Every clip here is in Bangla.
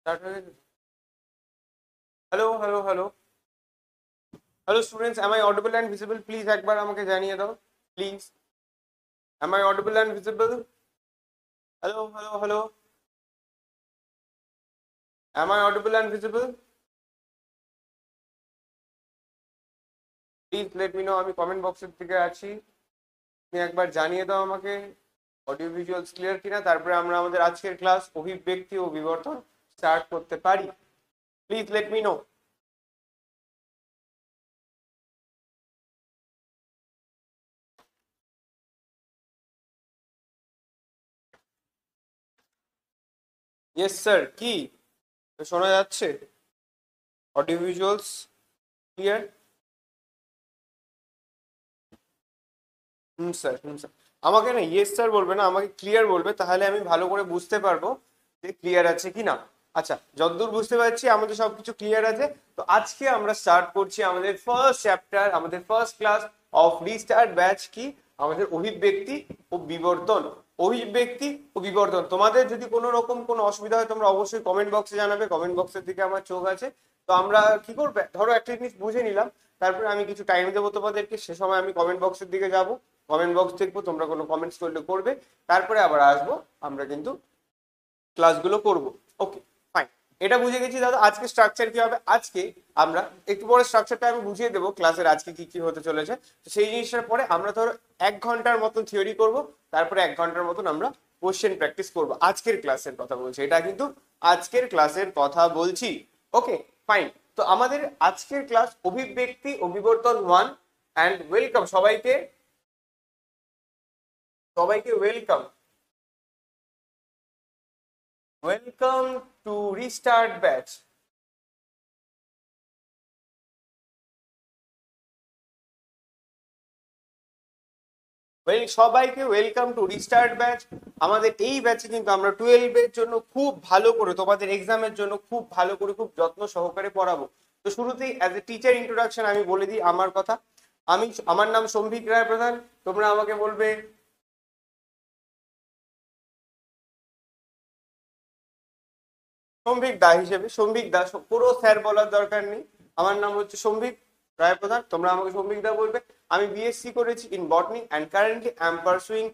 Start হয়ে গেছে? Hello hello hello hello students, am I audible and visible? Please একবার আমাকে জানিয়ে দাও please. am I audible and visible? Hello hello hello am I audible and visible? Please let me no. আমি কমেন্ট বক্সের দিকে আছি, তুমি একবার জানিয়ে দাও আমাকে অডিও ভিজুয়ালস ক্লিয়ার কিনা, তারপরে আমরা আমাদের আজকের ক্লাস অভিব্যক্তি ও বিবর্তন স্টার্ট করতে পারি। Please let me no. Yes sir, কি শোনা যাচ্ছে? Audio visuals clear? Sir, sir, আমাকে না ইয়েস স্যার বলবে না, আমাকে ক্লিয়ার বলবে, তাহলে আমি ভালো করে বুঝতে পারবো যে ক্লিয়ার আছে কি না। আচ্ছা, যতদূর বুঝতে পারছি আমাদের সবকিছু ক্লিয়ার আছে। তো আজকে আমরা স্টার্ট করছি আমাদের ফার্স্ট চ্যাপ্টার, আমাদের first class of restart batch, কি আমাদের অভিব্যক্তি ও বিবর্তন। অভিব্যক্তি ও বিবর্তন, তোমাদের যদি কোনো রকম কোনো অসুবিধা হয় তোমরা অবশ্যই কমেন্ট বক্সে জানাবে। কমেন্ট বক্সের দিকে আমার চোখ আছে। তো আমরা কি করবে, ধরো একটা জিনিস বুঝে নিলাম, তারপরে আমি কিছু টাইম দেবো তোমাদেরকে, সে সময় আমি কমেন্ট বক্সের দিকে যাব, কমেন্ট বক্স দেখবো, তোমরা কোনো কমেন্টস করলে করবে, তারপরে আবার আসবো, আমরা কিন্তু ক্লাসগুলো করব। ওকে, ফাইন। এটা বুঝে গেছি দাদা। আজকে স্ট্রাকচার কি হবে, আজকে আমরা একটু পরে স্ট্রাকচারটা আমি বুঝিয়ে দেবো ক্লাসের আজকে কি কি হতে চলেছে। তো সেই জিনিসটার পরে আমরা ধরো 1 ঘন্টার মতন থিওরি করব, তারপরে 1 ঘন্টার মতন আমরা কোশ্চেন প্র্যাকটিস করব। আজকের ক্লাসের কথা বলছি, এটা কিন্তু আজকের ক্লাসের কথা বলছি। ওকে, ফাইন। তো আমাদের আজকের ক্লাস অভিব্যক্তি ও বিবর্তন 1। অ্যান্ড ওয়েলকাম সবাইকে, সবাইকে welcome, welcome to restart batch. সবাইকে ওয়েলকাম টু রিস্টার্ট ব্যাচ। আমাদের এই ব্যাচে কিন্তু আমরা 12 এর জন্য খুব ভালো করে, তোমাদের এক্সামের জন্য খুব ভালো করে, খুব যত্ন সহকারে পড়াবো। তো শুরুতেই অ্যাজ এ টিচার ইন্ট্রোডাকশন আমি বলে দিই আমার কথা। আমার নাম সম্ভিক রায় প্রধান, তোমরা আমাকে বলবে সম্ভিক দা হিসেবে। সম্ভিক দা, পুরো স্যার বলার দরকার নেই, আমার নাম হচ্ছে সম্ভিক রায় প্রধান, তোমরা আমাকে সম্ভিক দা বলবে। আমি বিএসসি করেছি in botany and currently I am pursuing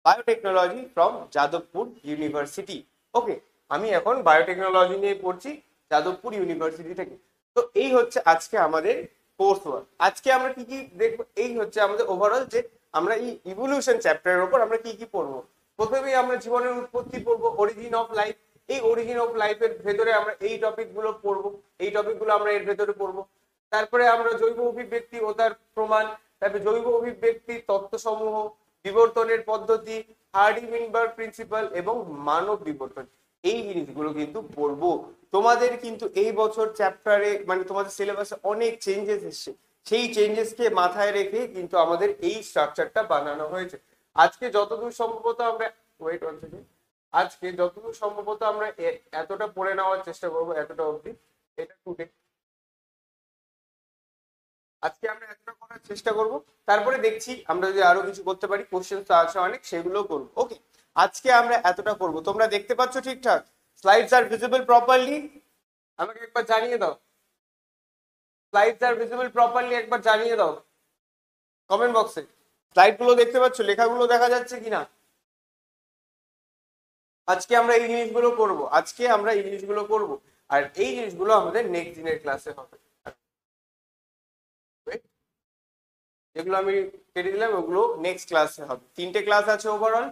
biotechnology from Jadavpur University. Okay, আমি এখন বায়োটেকনোলজি নিয়ে পড়ছি যাদবপুর ইউনিভার্সিটি থেকে। তো এই হচ্ছে আজকে আমাদের কোর্স ওয়ার্ক। আজকে আমরা কি কি দেখবো, এই হচ্ছে আমাদের ওভারঅল, যে আমরা এই ইভলিউশন চ্যাপ্টারের উপর আমরা কি কি পড়বো। প্রথমেই আমরা জীবনের উৎপত্তি পড়বো, অরিজিন অফ লাইফ। এই অরিজিন অফ লাইফের ভেতরে আমরা এই টপিকগুলো পড়বো, এই টপিকগুলো আমরা এর ভেতরে পড়বো। তারপরে আমরা জৈব অভিব্যক্তি ও তার প্রমাণ, তারপরে জৈব অভিব্যক্তির তত্ত্বসমূহ, বিবর্তনের পদ্ধতি, হার্ডি-মিনবার্গ প্রিন্সিপাল এবং মানব বিবর্তন, এই জিনিসগুলো কিন্তু পড়বো। তোমাদের কিন্তু এই বছর চ্যাপ্টারে মানে তোমাদের সিলেবাসে অনেক চেঞ্জেস এসছে, সেই চেঞ্জেসকে মাথায় রেখে কিন্তু আমাদের এই স্ট্রাকচারটা বানানো হয়েছে। আজকে যতদূর সম্ভবত আমরা, ওয়েট ওয়ান সেকেন্ড, আজকে যতদূর সম্ভবত আমরা এতটা পড়ে নেওয়ার চেষ্টা করবো, এতটা অবধি। এটা টুডে, আজকে আমরা এতটা করার চেষ্টা করব, তারপরে দেখছি আমরা যদি আরো কিছু করতে পারি, কোশ্চেন তো আছে অনেক, সেগুলো করবো। ওকে, আজকে আমরা এতটা করব। তোমরা দেখতে পাচ্ছ ঠিকঠাক? স্লাইডস আর ভিজিবল প্রপারলি? আমাকে একবার জানিয়ে দাও, স্লাইডস আর ভিজিবল প্রপারলি একবার জানিয়ে দাও কমেন্ট বক্সে। স্লাইড গুলো দেখতে পাচ্ছ, লেখাগুলো দেখা যাচ্ছে কিনা? আজকে আমরা এই জিনিসগুলো করব, আজকে আমরা এই জিনিসগুলো করব, আর এই জিনিসগুলো আমাদের নেক্সট দিনের ক্লাসে হবে। যেগুলো আমি কেটে দিলাম ওগুলো নেক্সট ক্লাসে হবে। 3টে ক্লাস আছে ওভারঅল।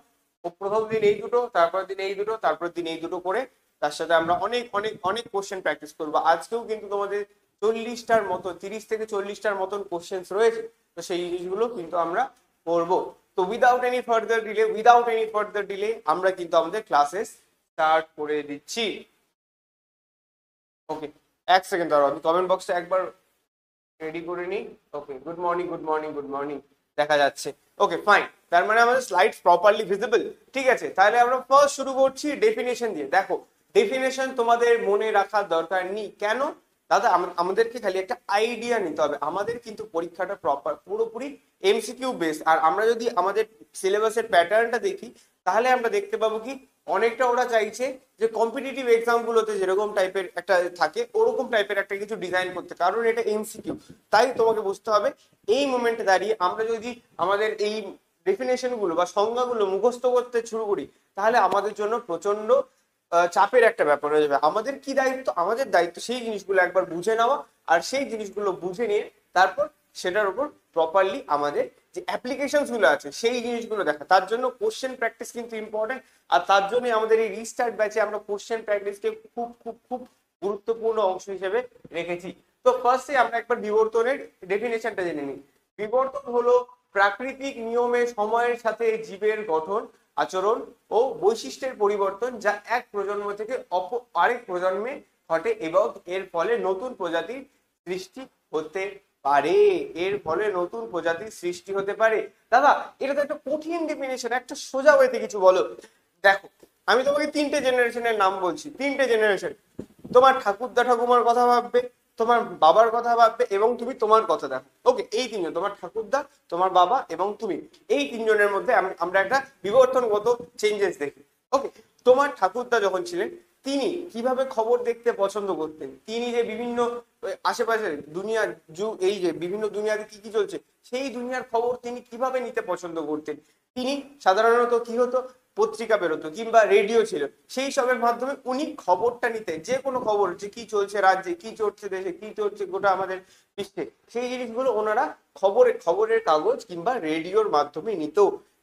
ও প্রথম দিন এই দুটো, তারপর দিন এই দুটো, তারপর দিন এই দুটো করে তার সাথে আমরা অনেক অনেক অনেক কোশ্চেন প্র্যাকটিস করবো। আজকেও কিন্তু তোমাদের 40টার মতো, 30 থেকে 40টার মতন কোশ্চেন রয়েছে। তো সেই জিনিসগুলো কিন্তু আমরা করবো। তো উইদাউট এনি ফার্দার ডিলে আমরা কিন্তু আমাদের ক্লাসেস স্টার্ট করে দিচ্ছি। ওকে, 1 সেকেন্ড দাঁড়াও, আমি কমেন্ট বক্সে একবার রেডি করে নিই। Okay, good morning, good morning, good morning, দেখা যাচ্ছে। Okay, fine. তার মানে আমাদের স্লাইডস প্রপারলি ভিজিবল। ঠিক আছে, তাহলে আমরা ফার্স্ট শুরু করছি ডেফিনেশন দিয়ে। দেখো, ডেফিনেশন তোমাদের মনে রাখার দরকার নেই, কেন দাদা? আমাদেরকে খালি একটা আইডিয়া নিতে হবে। আমাদের কিন্তু পরীক্ষাটা প্রপার পুরোপুরি এমসিকিউ বেস। আর আমরা যদি আমাদের সিলেবাসের প্যাটার্নটা দেখি, তাহলে আমরা দেখতে পাবো কি অনেকটা ওরা চাইছে যে কম্পিটিটিভ এক্সাম গুলোতে যেরকম টাইপের একটা থাকে ওরকম টাইপের একটা কিছু ডিজাইন করতে, কারণ এটা এমসিকিউ। তাই তোমাকে বুঝতে হবে এই মোমেন্টে দাঁড়িয়ে আমরা যদি আমাদের এই ডেফিনেশন গুলো বা সংজ্ঞাগুলো মুখস্থ করতে শুরু করি, তাহলে আমাদের জন্য প্রচন্ড চাপের একটা ব্যাপার হয়ে যাবে। আমাদের কি দায়িত্ব? আমাদের দায়িত্ব সেই জিনিসগুলো একবার বুঝে নেওয়া, আর সেই জিনিসগুলো বুঝে নিয়ে তারপর সেটার উপর প্রপারলি আমাদের যে অ্যাপ্লিকেশনস গুলো আছে সেই জিনিসগুলো দেখা। তার জন্য কোশ্চেন প্র্যাকটিস কিন্তু ইম্পর্টেন্ট, আর তার জন্য আমাদের এই রিস্টার্ট ব্যাচে আমরা কোশ্চেন প্র্যাকটিসকে খুব খুব খুব গুরুত্বপূর্ণ অংশ হিসেবে রেখেছি। তো ফার্স্টে আমরা একবার বিবর্তনের ডেফিনেশনটা জেনে নিই। বিবর্তন হলো প্রাকৃতিক নিয়মে সময়ের সাথে জীবের গঠন, আচরণ ও বৈশিষ্ট্যের পরিবর্তন, যা এক প্রজন্ম থেকে আরেক প্রজন্মে ঘটে এবং এর ফলে নতুন প্রজাতির সৃষ্টি হতে পারে। এর ফলে নতুন প্রজাতির সৃষ্টি হতে পারে। দাদা এটা তো একটা কঠিন ডেফিনেশন, একটা সোজা ওয়েতে কিছু বলো। দেখো আমি তোমাকে তিনটে জেনারেশনের নাম বলছি, তিনটে জেনারেশন। তোমার ঠাকুরদা ঠাকুমার কথা ভাববে, তোমার বাবার কথা ভাববে এবং তুমি তোমার কথা দেখো। ওকে, এই তিনজন, তোমার ঠাকুরদা, তোমার বাবা এবং তুমি, এই তিনজনের মধ্যে আমরা একটা বিবর্তনগত চেঞ্জেস দেখি। ওকে, তোমার ঠাকুরদা যখন ছিলেন তিনি কিভাবে খবর দেখতে পছন্দ করতেন, তিনি যে বিভিন্ন আশেপাশের দুনিয়ার এই যে বিভিন্ন দুনিয়াতে কি কি চলছে সেই দুনিয়ার খবর তিনি কিভাবে নিতে পছন্দ করতেন। তিনি সাধারণত কি হতো, পত্রিকা বেরোতো কিংবা রেডিও ছিল, সেই সবের মাধ্যমে উনি খবরটা নিতেন। যে কোনো খবর, যে কি চলছে রাজ্যে, কি চলছে দেশে, কি চলছে গোটা আমাদের বিশ্বে, সেই জিনিসগুলো ওনারা খবরের কাগজ কিংবা রেডিওর মাধ্যমে নিত।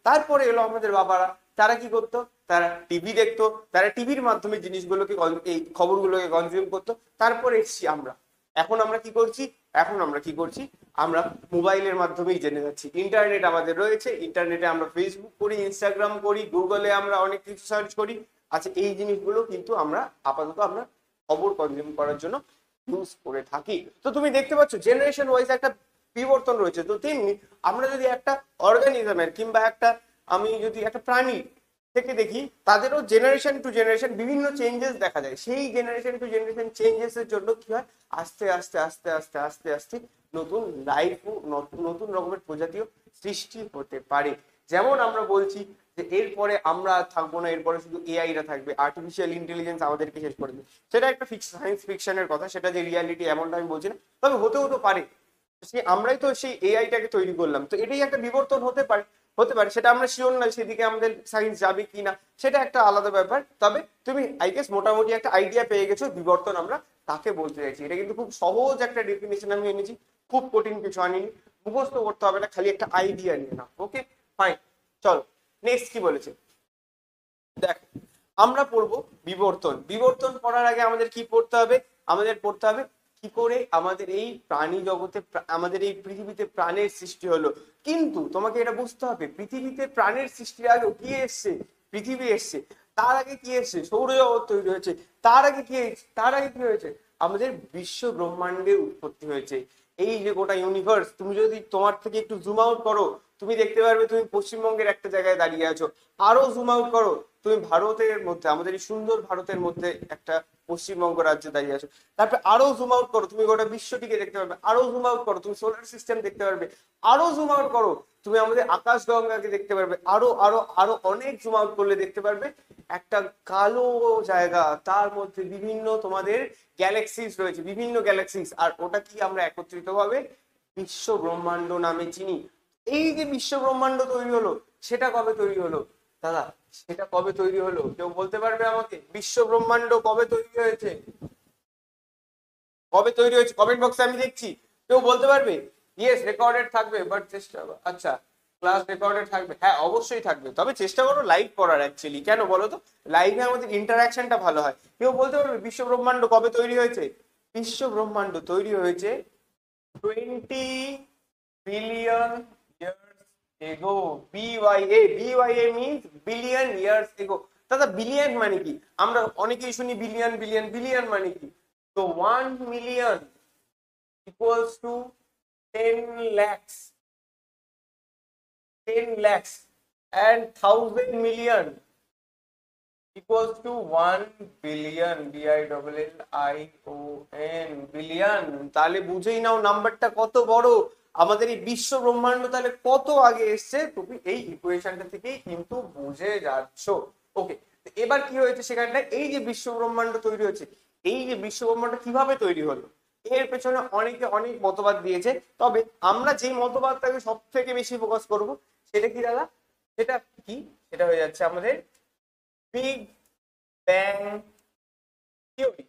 তারপরে এলো আমাদের বাবারা, তারা কি করতো, তারা টিভি দেখতো, তারা টিভির মাধ্যমে জিনিসগুলোকে এই খবরগুলোকে কনজিউম করতো। তারপরে এসছি আমরা, এখন আমরা কি করছি, আমরা মোবাইলের মাধ্যমেই জেনে যাচ্ছি। ইন্টারনেট আমাদের রয়েছে, ইন্টারনেটে আমরা ফেসবুক করি, ইনস্টাগ্রাম করি, গুগলে আমরা অনেক কিছু সার্চ করি। আচ্ছা, এই জিনিসগুলো কিন্তু আমরা আপাতত আমরা খবর কনজিউম করার জন্য ইউজ করে থাকি। তো তুমি দেখতে পাচ্ছ জেনারেশন ওয়াইজ একটা বিবর্তন রয়েছে। তো তেমনি আমরা যদি একটা অর্গানিজমের কিংবা আমি যদি একটা প্রাণী থেকে দেখি, তাদেরও জেনারেশন টু জেনারেশন বিভিন্ন চেঞ্জেস দেখা যায়। সেই জেনারেশন টু জেনারেশন চেঞ্জেস এর জন্য কি হয়, আস্তে আস্তে আস্তে আস্তে আস্তে আস্তে নতুন লাইফ ও নতুন রকমের প্রজাতিও সৃষ্টি হতে পারে। যেমন আমরা বলছি যে এরপরে আমরা থাকবো না, এরপরে শুধু এআই রা থাকবে, আর্টিফিশিয়াল ইন্টেলিজেন্স আমাদেরকে শেষ করে দেবে। সেটা একটা সায়েন্স ফিকশনের কথা, সেটা যে রিয়ালিটি এমনটা আমি বলছি না, তবে হতেও তো পারে। আমরাই তো সেই এআইটাকে তৈরি করলাম, তো এটাই একটা বিবর্তন হতে পারে। সেটা আমরা শিওর না সেদিকে আমাদের সায়েন্স যাবে কিনা, সেটা একটা আলাদা ব্যাপার। তবে তুমি আই গেস মোটামুটি একটা আইডিয়া পেয়ে গেছো বিবর্তন আমরা তাকে বলতে চাইছি। এটা কিন্তু খুব সহজ একটা ডেফিনেশন আমি এনেছি, খুব কঠিন কিছু আনিনি, মুখস্থ করতে হবে না, খালি একটা আইডিয়া নিয়ে নাও। ওকে ফাইন, চলো নেক্সট কি বলেছে দেখো। আমরা পড়বো বিবর্তন। বিবর্তন পড়ার আগে আমাদের কি পড়তে হবে, আমাদের পড়তে হবে কি করে আমাদের এই প্রাণী জগতে, আমাদের এই পৃথিবীতে প্রাণের সৃষ্টি হলো। কিন্তু তোমাকে এটা বুঝতে হবে, পৃথিবীতে প্রাণের সৃষ্টির আগে কি এসছে, পৃথিবী এসছে। তার আগে কি এসছে, সৌরজগৎ তৈরি হয়েছে। তার আগে কি হয়েছে, আমাদের বিশ্ব ব্রহ্মাণ্ডের উৎপত্তি হয়েছে। এই যে গোটা ইউনিভার্স, তুমি যদি তোমার থেকে একটু জুম আউট করো, তুমি দেখতে পারবে তুমি পশ্চিমবঙ্গের একটা জায়গায় দাঁড়িয়ে আছো। আরো জুম আউট করো, তুমি ভারতের মধ্যে, আমাদের এই সুন্দর ভারতের মধ্যে একটা পশ্চিমবঙ্গ রাজ্যে দাঁড়িয়ে আছো। তারপরে আরো জুম আউট করো, তুমি গোটা বিশ্বটিকে দেখতে পারবে। আরো জুম আউট করো, তুমি সোলার সিস্টেম দেখতে পারবে। আরো জুম আউট করো, তুমি আমাদের আকাশ গঙ্গাকে দেখতে পারবে। আরো আরো আরো অনেক জুম আউট করলে দেখতে পারবে একটা কালো জায়গা, তার মধ্যে বিভিন্ন তোমাদের গ্যালাক্সিস রয়েছে, বিভিন্ন গ্যালাক্সিস। আর ওটা কি আমরা একত্রিত ভাবে বিশ্ব ব্রহ্মাণ্ড নামে চিনি। এই যে বিশ্ব ব্রহ্মাণ্ড তৈরি হলো, সেটা কবে তৈরি হলো দাদা, সেটা কবে তৈরি হলো কেউ বলতে পারবে আমাকে? বিশ্ব ব্রহ্মাণ্ড কবে তৈরি হয়েছে, কবে তৈরি হয়েছে? কমেন্ট বক্সে আমি দেখছি, কেউ বলতে পারবে? ইয়েস রেকর্ডেড থাকবে, বাট চেষ্টা, আচ্ছা ক্লাস রেকর্ডেড থাকবে, হ্যাঁ অবশ্যই থাকবে, তবে চেষ্টা করো লাইভ পড়ার। অ্যাকচুয়ালি কেন বলো তো, লাইভে আমাদের ইন্টারাকশনটা ভালো হয়। কেউ বলতে পারবে বিশ্ব ব্রহ্মাণ্ড কবে তৈরি হয়েছে? বিশ্ব ব্রহ্মাণ্ড তৈরি হয়েছে 20 billion years ago. BYA means billion years ago. দাদা বিলিয়ন মানে কি? আমরা অনেকেই শুনি বিলিয়ন বিলিয়ন, বিলিয়ন মানে কি? তো 1 million equals to 10 lakhs, 10 lakhs, and 1000 million equals to 1 billion, BILLION, billion. তাহলে বুঝেই নাও নাম্বারটা কত বড়। আমাদের এই বিশ্ব ব্রহ্মাণ্ড তাহলে কত আগে এসছে, তুমি এই ইকুয়েশনটা থেকেই কিন্তু বুঝে যাচ্ছ। ওকে, এবার কি হয়েছে সেখানটায়, এই যে বিশ্ব ব্রহ্মাণ্ড তৈরি হয়েছে, এই যে বিশ্ব ব্রহ্মাণ্ড কিভাবে তৈরি হলো, এর পেছনে অনেকে অনেক মতবাদ দিয়েছে। তবে আমরা যেই মতবাদটাকে সব থেকে বেশি ফোকাস করব, সেটা কি দাদা, সেটা কি, সেটা হয়ে যাচ্ছে আমাদের big bang theory.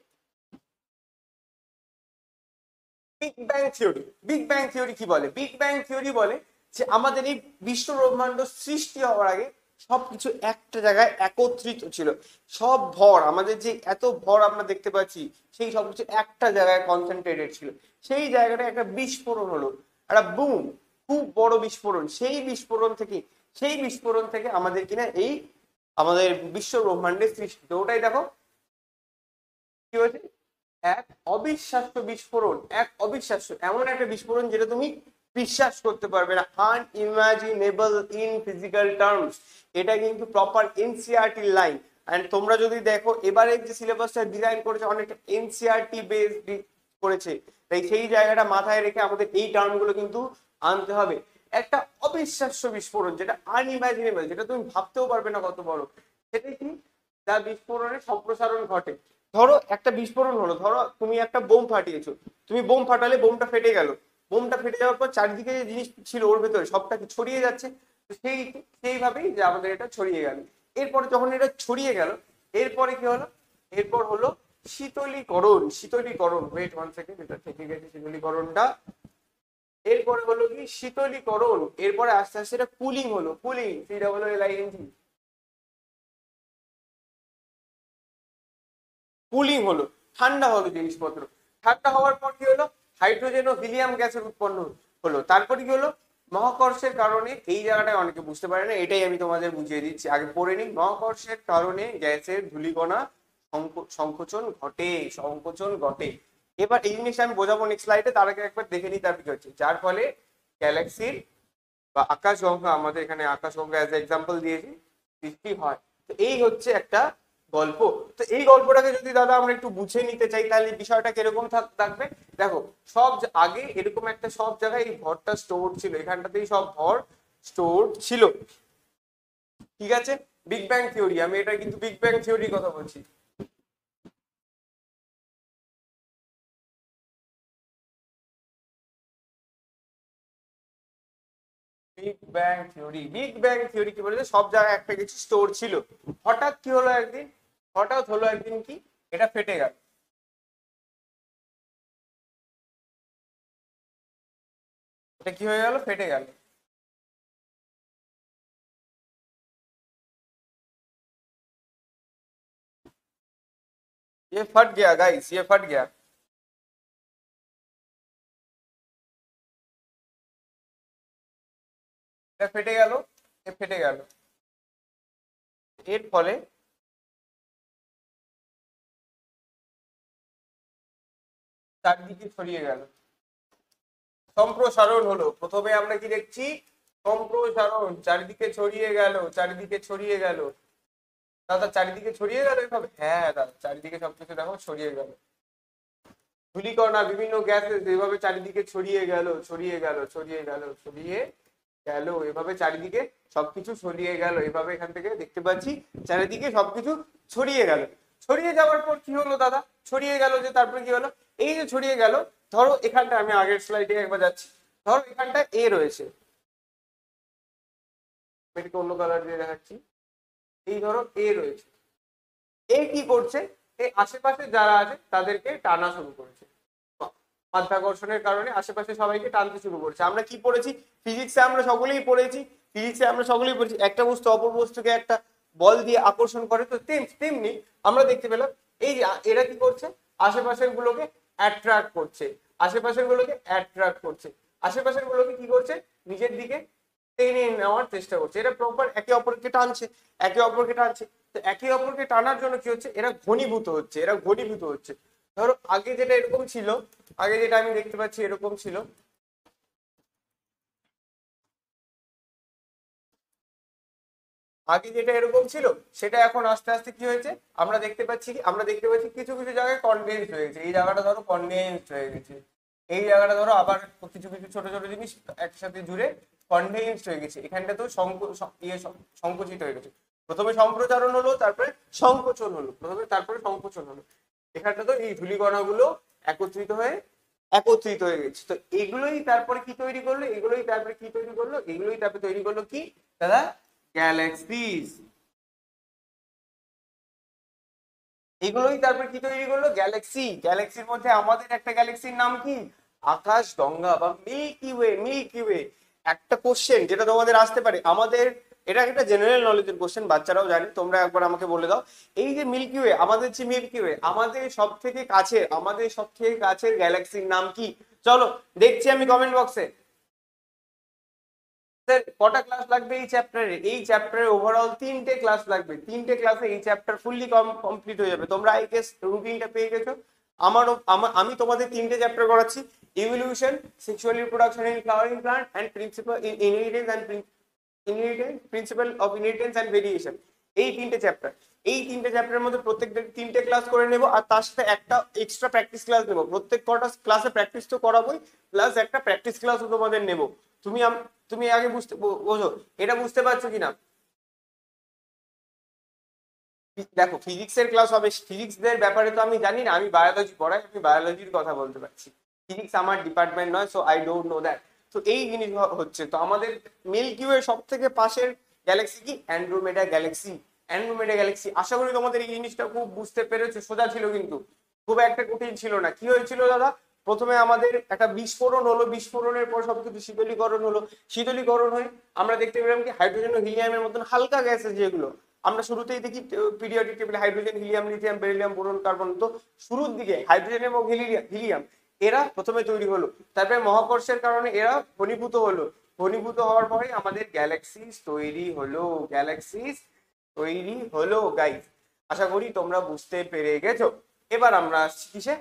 Big bang theory, big bang theory কি বলে? বিগ ব্যাং থিওরি বলে যে আমাদের এই বিশ্ব ব্রহ্মাণ্ড সৃষ্টি হওয়ার আগে সবকিছু একটা জায়গায় একত্রিত ছিল। সব ভর, আমাদের যে এত ভর আমরা দেখতে পাচ্ছি, সেই সবকিছু একটা জায়গায় কনসেন্ট্রেটেড ছিল। সেই জায়গাটা একটা বিস্ফোরণ হলো, একটা বুম, খুব বড় বিস্ফোরণ। সেই বিস্ফোরণ থেকে আমাদের কিনা এই আমাদের বিশ্ব ব্রহ্মাণ্ডের সৃষ্টি। তো ওটাই দেখো কি হয়েছে, এক অবিশ্বাস্য বিস্ফোরণ, এক অবিশ্বাস্য, এমন একটা বিস্ফোরণ যেটা তুমি বিশ্বাস করতে পারবে না, আনইমাজিনেবল ইন ফিজিক্যাল টার্মস। এটা কিন্তু প্রপার এনসিইআরটি লাইন। এন্ড তোমরা যদি দেখো এবারে যে সিলেবাসটা ডিজাইন করেছে অনেকটা এনসিইআরটি বেসড করেছে, তাই সেই জায়গাটা মাথায় রেখে আমাদের এই টার্মগুলো কিন্তু আনতে হবে। একটা অবিশ্বাস্য বিস্ফোরণ, যেটা আনইমাজিনেবল, যেটা তুমি ভাবতেও পারবে না কত বড়, সেটাই কি, যা বিস্ফোরণের সম্প্রসারণ ঘটে। ধরো একটা বিস্ফোরণ হলো, ধরো তুমি একটা বোম ফাটিয়েছো, তুমি বোম ফাটালে বোমটা ফেটে গেল, বোমটা ফেটে যাওয়ার পর চারিদিকে যে জিনিস ছিল ওর ভেতরে সবটা কি ছড়িয়ে যাচ্ছে। তো সেইভাবেই যে আমাদের এটা ছড়িয়ে গেল। এরপরে যখন এটা ছড়িয়ে গেল, এরপরে কি হলো, এরপর হলো শীতলীকরণ। শীতলীকরণ, ওয়েট 1 সেকেন্ড, এটা থেকে গেছে শীতলীকরণটা। এরপরে হলো কি শীতলীকরণ, এরপরে আস্তে আস্তে এটা কুলিং হলো, কুলিং, COOLING, কুলিং হলো, ঠান্ডা হলো জিনিসপত্র। ঠান্ডা হওয়ার পর কি হলো, হাইড্রোজেন ও হিলিয়াম গ্যাসের উৎপন্ন হলো। তারপরে কি হলো, মহাকর্ষের কারণে, এই জায়গাটায় অনেকে বুঝতে পারে না, এটাই আমি তোমাদের বুঝিয়ে দিচ্ছি, আগে পড়ে নিই। মহাকর্ষের কারণে গ্যাসের ধূলিকণা সংকোচন ঘটে। এবার এই জিনিসটা আমি বোঝাবো নেক্সট স্লাইডে, তার আগে একবার দেখে নিই তার কি হচ্ছে। যার ফলে গ্যালাক্সির বা আকাশগঙ্গা, আমাদের এখানে আকাশগঙ্গা অ্যাজ এক্সাম্পল দিয়েছি, সৃষ্টি হয়। তো এই হচ্ছে একটা গল্প। তো এই গল্পটাকে যদি দাদা আমরা একটু বুঝে নিতে চাই, তাহলে বিষয়টা কিরকম থাকবে দেখো। আগে এরকম একটা সব জায়গায় এই ভরটা স্টোর ছিল, এখানটাতেই সব ভর স্টোর ছিল, ঠিক আছে। বিগ ব্যাং থিওরি, আমি এটা কিন্তু বিগ ব্যাং থিওরির কথা বলছি। বিগ ব্যাং থিওরি কি বলেছে, সব জায়গায় একটা কিছু স্টোর ছিল। হঠাৎ কি হলো একদিন, কি, এটা ফেটে গেল। এটা কি হয়ে গেল, ফেটে গেল। ये फट गया गाइस, ये फट गया। এটা ফেটে গেল, এ ফেটে গেল। এর ফলে চারদিকে ছড়িয়ে গেল, সম্প্রসারণ হলো। প্রথমে আমরা কি দেখছি, সম্প্রসারণ, চারিদিকে ছড়িয়ে গেল, চারিদিকে ছড়িয়ে গেল। দাদা চারিদিকে ছড়িয়ে গেল এভাবে, হ্যাঁ দাদা চারিদিকে সবকিছু দেখো ছড়িয়ে গেল। ধূলিকণা, বিভিন্ন গ্যাসেস এভাবে চারিদিকে ছড়িয়ে গেল, ছড়িয়ে গেল, ছড়িয়ে গেল, ছড়িয়ে গেল, এভাবে চারিদিকে সবকিছু ছড়িয়ে গেল। এভাবে এখান থেকে দেখতে পাচ্ছি চারিদিকে সবকিছু ছড়িয়ে গেল। ছড়িয়ে যাওয়ার পর কি হলো দাদা, ছড়িয়ে গেল যে তারপরে কি হলো, এই যে ছড়িয়ে গেল, ধরো এখানটা আমি আগের স্লাইডে একবার যাচ্ছি, ধরো এখানটা এ রয়েছে, এটাকে অন্য কালার দিয়ে দেখাচ্ছি। এই ধরো এ রয়েছে, এ কি করছে, এই আশেপাশে যারা আছে তাদেরকে টানা শুরু করেছে, মাধ্যাকর্ষণের কারণে আশেপাশে সবাইকে টানতে শুরু করছে। আমরা কি পড়েছি ফিজিক্সে, আমরা সকলেই পড়েছি একটা বস্তু অপর বস্তুকে একটা বল দিয়ে আকর্ষণ করে। তো তেমনি আমরা দেখতে পেলাম এই যে এরা কি করছে, আশেপাশের গুলোকে অ্যাট্রাক্ট করছে, আশেপাশের গুলোকে কি করছে, নিজের দিকে টেনে নেওয়ার চেষ্টা করছে। এরা প্রপার একে অপরকে টানছে। তো একে অপরকে টানার জন্য কি হচ্ছে, এরা ঘনীভূত হচ্ছে। ধরো আগে যেটা এরকম ছিল, আগে যেটা আমি দেখতে পাচ্ছি এরকম ছিল, আগে যেটা এরকম ছিল সেটা এখন আস্তে আস্তে কি হয়েছে, আমরা দেখতে পাচ্ছি কিছু কিছু জায়গায় কনডেন্স হয়েছে। এই জায়গাটা ধরো কনডেন্স হয়ে গেছে, এই জায়গাটা ধরো আবার কিছু কিছু ছোট ছোট জিনিস একসাথে জুড়ে কনডেন্স হয়ে গেছে, এখানটা তো সংকুচিত হয়ে গেছে। প্রথমে সম্প্রচারণ হলো, তারপরে সংকোচন হলো, তারপরে সংকোচন হলো। এখানটা তো এই ধূলিকণাগুলো একত্রিত হয়ে গেছে। তো এগুলোই তারপরে কি তৈরি করলো, এগুলোই তারপরে তৈরি করলো কি দাদা, গ্যালাক্সিস। এগুলোই তারপরে কি তৈরি করলো, গ্যালাক্সি। গ্যালাক্সির মধ্যে আমাদের একটা গ্যালাক্সির নাম কি, আকাশগঙ্গা বা মিল্কি ওয়ে। একটা কোশ্চেন যেটা তোমাদের আসতে পারে, আমাদের এটা একটা জেনারেল নলেজের কোশ্চেন, বাচ্চারাও জানে, তোমরা একবার আমাকে বলে দাও, এই যে মিল্কি ওয়ে, আমাদের সব থেকে কাছের গ্যালাক্সির নাম কি? চলো দেখছি আমি কমেন্ট বক্সে। স্যার কটা ক্লাস লাগবে এই চ্যাপ্টারে ওভারঅল 3টে ক্লাস লাগবে। 3টে ক্লাসে এই চ্যাপ্টার ফুললি কমপ্লিট হয়ে যাবে। তোমরা আই গেস রুটিনটা পেয়ে গেছো। আমি তোমাদের 3টে চ্যাপ্টার করাচ্ছি, evolution, sexual reproduction in flowering plant and principal of inheritance and variation. এই 3টে চ্যাপ্টার, এই 3টে চ্যাপ্টারের মধ্যে প্রত্যেকটা 3টে ক্লাস করে নেব, আর তার সাথে একটা এক্সট্রা প্র্যাকটিস ক্লাস নেব। প্রত্যেক কটা ক্লাসে প্র্যাকটিস তো করাবোই, প্লাস একটা প্র্যাকটিস ক্লাসও তোমাদের নেব। তুমি আগে বোঝো, এটা বুঝতে পারছো কিনা? দেখো ফিজিক্সের ক্লাস হবে, ফিজিক্সের ব্যাপারে তো আমি জানি না, আমি বায়োলজি পড়াই, আমি বায়োলজির কথা বলতে পারছি, ফিজিক্স আমার ডিপার্টমেন্ট নয়, so I don't know that. তো এই জিনিস হচ্ছে, তো আমাদের মিল্কি ওয়ে সব থেকে পাশের গ্যালাক্সি কি, অ্যান্ড্রোমেডা গ্যালাক্সি। আশা করি তোমাদের এই জিনিসটা খুব বুঝতে পেরেছো, সোজা ছিল কিন্তু, খুব একটা কঠিন ছিল না। কি হয়েছিল দাদা, প্রথমে আমাদের একটা বিস্ফোরণ হলো, বিস্ফোরণের পর সবকিছু শীতলীকরণ হয়ে আমরা দেখতে পেলাম কি, হাইড্রোজেন ও হিলিয়ামের মতন হালকা গ্যাসেস যেগুলো আমরা শুরুতেই দেখি পিরিয়ডিক টেবিলে, hydrogen, helium, lithium, beryllium, boron, carbon, তো শুরুর দিকে হাইড্রোজেন এবং হিলিয়াম এরা প্রথমে তৈরি হলো, তারপরে মহাকর্ষের কারণে এরা ঘনীভূত হওয়ার পরে আমাদের গ্যালাক্সিস তৈরি হলো গাইস। আশা করি তোমরা বুঝতে পেরে গেছো। এবার আমরা আসছি কিসে,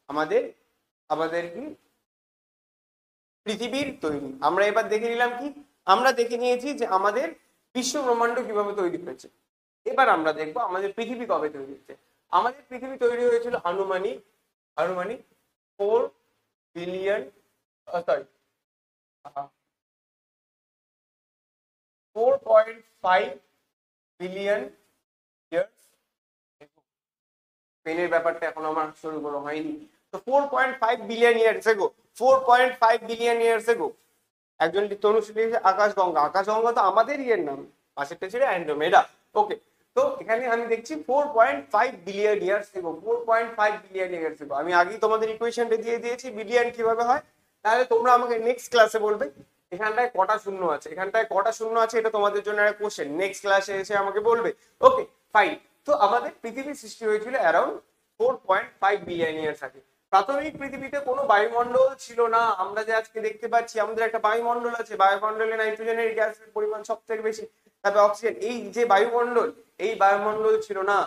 আমাদের আমাদের কি, পৃথিবীর তৈরি। আমরা এবার দেখে নিলাম কি, আমরা দেখে নিয়েছি যে আমাদের বিশ্ব ব্রহ্মাণ্ড কিভাবে তৈরি হয়েছে। এবার আমরা দেখবো আমাদের পৃথিবী কবে তৈরি হয়েছে। আমাদের পৃথিবী তৈরি হয়েছিল আনুমানিক আনুমানিক 4 বিলিয়ন, সরি 4.5 বিলিয়ন ইয়ার্স। পেনের ব্যাপারটা এখন আমার শুরু করা হয়নি। তো 4.5 billion years ago, 4.5 billion years ago একজন তনুশ্রী লিখেছে আকাশগঙ্গা। আকাশগঙ্গা তো আমাদের ইয়ের নাম, পাশেরটা ছিল অ্যান্ড্রোমেডা। ওকে, তো এখানে আমি দেখছি 4.5 billion years ago, 4.5 billion years ago. আমি আগেই তোমাদের ইকুয়েশনটা দিয়ে দিয়েছি বিলিয়ন কিভাবে হয়। তাহলে তোমরা আমাকে নেক্সট ক্লাসে বলবে এখানটায় কটা শূন্য আছে, এটা তোমাদের জন্য একটা কোশ্চেন, নেক্সট ক্লাসে এসে আমাকে বলবে। Okay fine. তো আমাদের পৃথিবী সৃষ্টি হয়েছিল অ্যারাউন্ড 4.5 বিলিয়ন ইয়ার্স আগে। প্রাথমিক পৃথিবীতে কোনো বায়ুমণ্ডল ছিল না। আমরা যে আজকে দেখতে পাচ্ছি আমাদের একটা বায়ুমণ্ডল আছে, বায়ুমণ্ডলে নাইট্রোজেনের গ্যাসের পরিমাণ সব থেকে বেশি, তারপরে অক্সিজেন। এই যে বায়ুমণ্ডল, এই বায়ুমণ্ডল ছিল না।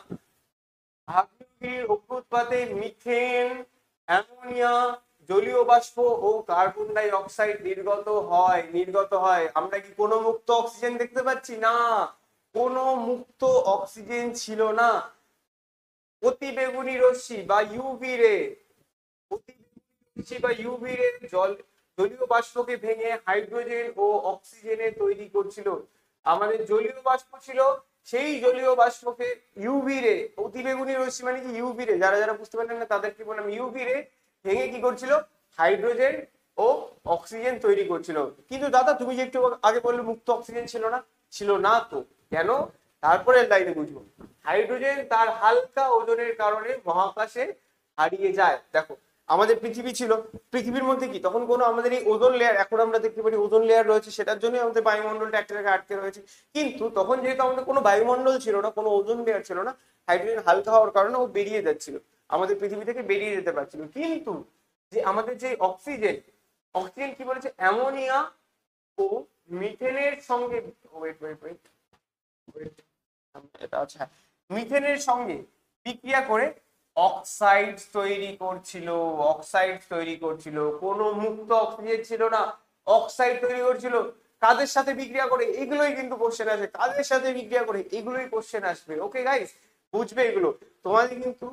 আগ্নেয়গিরির অগ্নুৎপাতে মিথেন, অ্যামোনিয়া, জলীয় বাষ্প ও কার্বন ডাই অক্সাইড নির্গত হয়। আমরা কি কোনো মুক্ত অক্সিজেন দেখতে পাচ্ছি না? কোনো মুক্ত অক্সিজেন ছিল না। অতিবেগুনি রশ্মি বা ইউভি রে জলীয় বাষ্পকে ভেঙে হাইড্রোজেন ও অক্সিজেনের তৈরি করছিল। আমাদের জলীয় বাষ্প ছিল, সেই জলীয় বাষ্পকে ইউভি রে, অতিবেগুনি রশ্মি মানে কি ইউভি রে, যারা যারা বুঝতে পারলেন না তাদেরকে বললাম, ইউভি রে ভেঙে কি করছিল, হাইড্রোজেন ও অক্সিজেন তৈরি করছিল। কিন্তু দাদা তুমি যে একটু আগে বললে মুক্ত অক্সিজেন ছিল না তো কেন? তারপরে লাইনে বুঝবো। হাইড্রোজেন তার হালকা ওজনের কারণে মহাকাশে হারিয়ে যায়। দেখো আমাদের পৃথিবী ছিল, পৃথিবীর মধ্যে কি তখন কোনো আমাদের এই ওজোন লেয়ার, এখন আমরা দেখতে পারি ওজোন লেয়ার রয়েছে, সেটার জন্যই আমাদের বায়ুমণ্ডলটা একটা জায়গায় আটকে রয়েছে। কিন্তু তখন যেহেতু আমাদের কোনো বায়ুমণ্ডল ছিল না, কোনো ওজোন লেয়ার ছিল না, হাইড্রোজেন হালকা হওয়ার কারণে ও বেরিয়ে যাচ্ছিল, আমাদের পৃথিবী থেকে বেরিয়ে যেতে পারছিল। কিন্তু যে আমাদের যে অক্সিজেন কি বলেছে, অ্যামোনিয়া ও মিথেনের সঙ্গে, এটা আচ্ছা, মিথেনের সঙ্গে বিক্রিয়া করে অক্সাইড তৈরি করছিল। কোনো মুক্ত অক্সিজেন ছিল না, অক্সাইড তৈরি করছিল। কাদের সাথে বিক্রিয়া করে, এগুলোই কিন্তু কোশ্চেন আসে, কাদের সাথে বিক্রিয়া করে এগুলোই কোশ্চেন আসবে। ওকে গাইস, বুঝবে এগুলো। তোমাদের কিন্তু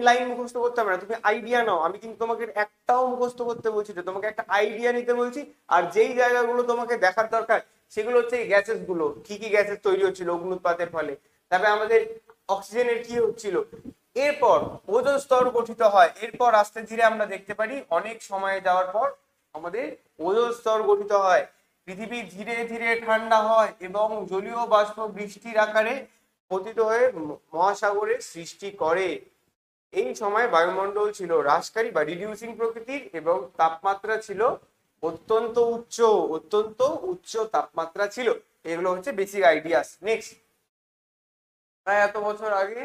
লাইন মুখস্থ করতে হবে না, তুমি আইডিয়া নাও। আমি কিন্তু তোমাকে একটাও মুখস্থ করতে বলছি না, তোমাকে একটা আইডিয়া নিতে বলছি। আর যেই জায়গাগুলো তোমাকে দেখার দরকার সেগুলো হচ্ছে গ্যাসেস গুলো, কি কি গ্যাসেস তৈরি হচ্ছিল অগ্নুৎপাতের ফলে, তারপরে আমাদের অক্সিজেনের কি হচ্ছিল। এরপর ওজোন স্তর গঠিত হয়, এরপর আস্তে ধীরে আমরা দেখতে পারি অনেক সময় যাওয়ার পর আমাদের ওজোন স্তর গঠিত হয়, পৃথিবী ধীরে ধীরে ঠান্ডা হয় এবং জলীয় বাষ্প বৃষ্টির আকারে পতিত হয়ে মহাসাগরের সৃষ্টি করে। এই সময় বায়ুমণ্ডল ছিল হ্রাসকারী বা রিডিউসিং প্রকৃতির এবং তাপমাত্রা ছিল অত্যন্ত উচ্চ, অত্যন্ত উচ্চ তাপমাত্রা ছিল। এগুলো হচ্ছে বেসিক আইডিয়াস। নেক্সট, প্রায় এত বছর আগে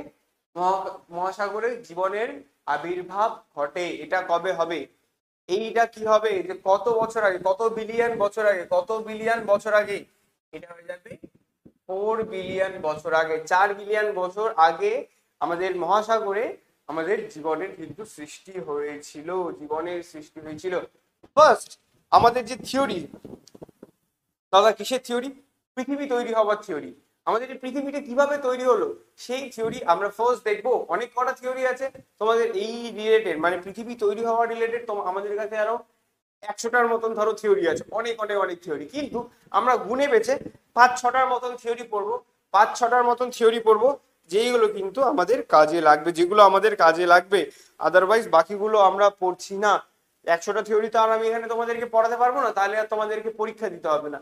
মহাসাগরে জীবনের আবির্ভাব ঘটে। এটা কবে হবে? এইটা কি হবে যে কত বছর আগে, কত বিলিয়ন বছর আগে, কত বিলিয়ন বছর আগে? এটা হয়ে যাবে 4 বিলিয়ন বছর আগে। 4 বিলিয়ন বছর আগে আমাদের মহাসাগরে আমাদের জীবনের কিন্তু সৃষ্টি হয়েছিল, জীবনের সৃষ্টি হয়েছিল। ফার্স্ট আমাদের যে থিওরি, দাদা কিসের থিওরি? পৃথিবী তৈরি হওয়ার থিওরি। আমাদের এই পৃথিবীটা কিভাবে তৈরি হলো সেই থিওরি আমরা ফার্স্ট দেখবো। অনেক কটা থিওরি আছে তোমাদের এই রিলেটেড, মানে পৃথিবী তৈরি হওয়া রিলেটেড। আমাদের কাছে আরো 100টার মতন ধরো থিওরি আছে, অনেক অনেক অনেক থিওরি, কিন্তু আমরা গুনে বেছে 5-6টার মতন থিওরি পড়বো, 5-6টার মতন থিওরি পড়বো যেইগুলো কিন্তু আমাদের কাজে লাগবে, যেগুলো আমাদের কাজে লাগবে। আদারওয়াইজ বাকিগুলো আমরা পড়ছি না। 100টা থিওরি তো আর আমি এখানে তোমাদেরকে পড়াতে পারবো না, তাহলে আর তোমাদেরকে পরীক্ষা দিতে হবে না।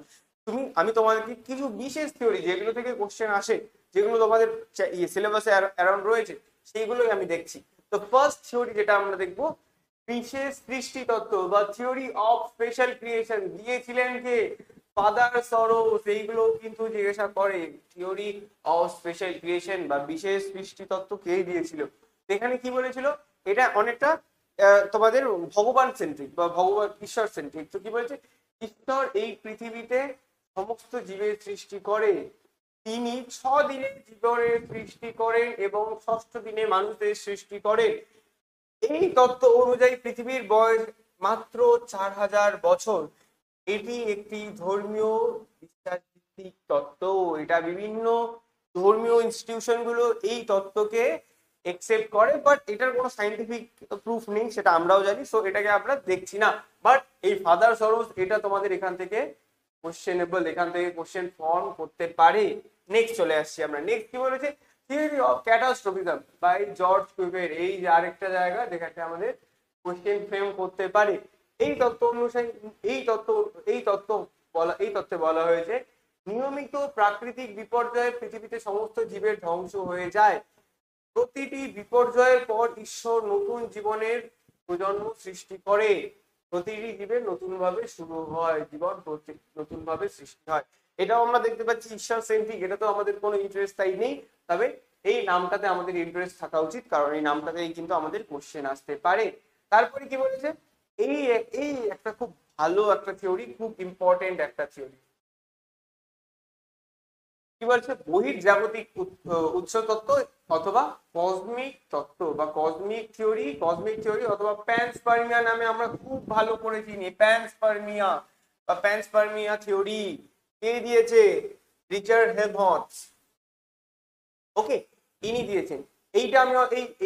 আমি তোমাদেরকে কিছু বিশেষ থিওরি যেগুলো থেকে কোশ্চেন আসে, যেগুলো তোমাদের সিলেবাসে অ্যারাউন্ড রয়েছে, সেইগুলোই আমি দেখছি। তো ফার্স্ট থিওরি যেটা আমরা দেখবো, বিশেষ সৃষ্টি তত্ত্ব বা থিওরি অফ স্পেশাল ক্রিয়েশন দিয়েছিলেন কে? Father sorrows. এইগুলো কিন্তু জিজ্ঞাসা করে, থিওরি অফ স্পেশাল ক্রিয়েশন বা বিশেষ সৃষ্টি তত্ত্ব কে দিয়েছিল। এখানে কি বলেছিল, এটা অনেকটা তোমাদের ভগবান সেন্ট্রিক বা ভগবান ঈশ্বর সেন্ট্রিক। তো কি বলেছে, ঈশ্বর এই পৃথিবীতে সমস্ত জীবের সৃষ্টি করে, তিনি 6 দিনে জীবনের সৃষ্টি করেন এবং 6ষ্ঠ দিনে মানুষদের সৃষ্টি করেন। এই তত্ত্ব অনুযায়ী পৃথিবীর বয়স মাত্র 4000 বছর। এটি একটি ধর্মীয় বিশ্বাস ভিত্তিক তত্ত্ব। এটা বিভিন্ন ধর্মীয় ইনস্টিটিউশন গুলো এই তত্ত্বকে একসেপ্ট করে, বাট এটার কোনো সাইন্টিফিক প্রুফ নেই, সেটা আমরাও জানি। সো এটাকে আমরা দেখছি না। বাট এই ফাদার সরোস এটা তোমাদের এখান থেকে কোশ্চেনেবল, এখান থেকে কোশ্চেন ফর্ম করতে পারে। নেক্সট চলে আসছি আমরা। নেক্সট কি বলেছে, থিওরি অফ ক্যাটাস্ট্রফিজম বাই জর্জ কুইভের। এই যে আরেকটা জায়গা যেখানে আমাদের কোশ্চেন ফ্রেম করতে পারে। এই তত্ত্ব অনুসারে এই তত্ত্বে বলা হয়েছে, নিয়মিত প্রাকৃতিক বিপর্যয়ে পৃথিবীতে সমস্ত জীবের ধ্বংস হয়ে যায়। প্রতিটি বিপর্যয়ের পর ঈশ্বর নতুন জীবনের প্রজন্ম সৃষ্টি করে। প্রতিটি জীবের নতুন ভাবে শুরু হয়, জীবন নতুন ভাবে সৃষ্টি হয়। এটাও আমরা দেখতে পাচ্ছি ঈশ্বর সেন্ট্রিক। এটা তো আমাদের কোনো ইন্টারেস্ট তাই নেই, তবে এই নামটাতে আমাদের ইন্টারেস্ট থাকা উচিত, কারণ এই নামটাতেই কিন্তু আমাদের কোশ্চেন আসতে পারে। তারপরে কি বলেছে, এই এই একটা খুব ভালো একটা থিওরি, খুব ইম্পর্টেন্ট একটা থিওরি। কি বলছে, বহির্জাগতিক উৎস তত্ত্ব অথবা কসমিক তত্ত্ব বা কসমিক থিওরি অথবা প্যানস্পার্মিয়া নামে আমরা খুব ভালো করে চিনি। প্যানস্পার্মিয়া বা প্যানস্পার্মিয়া থিওরি কে দিয়েছে? রিচার্ড হেবহর্টস। ওকে, ইনি দিয়েছেন। এইটা আমি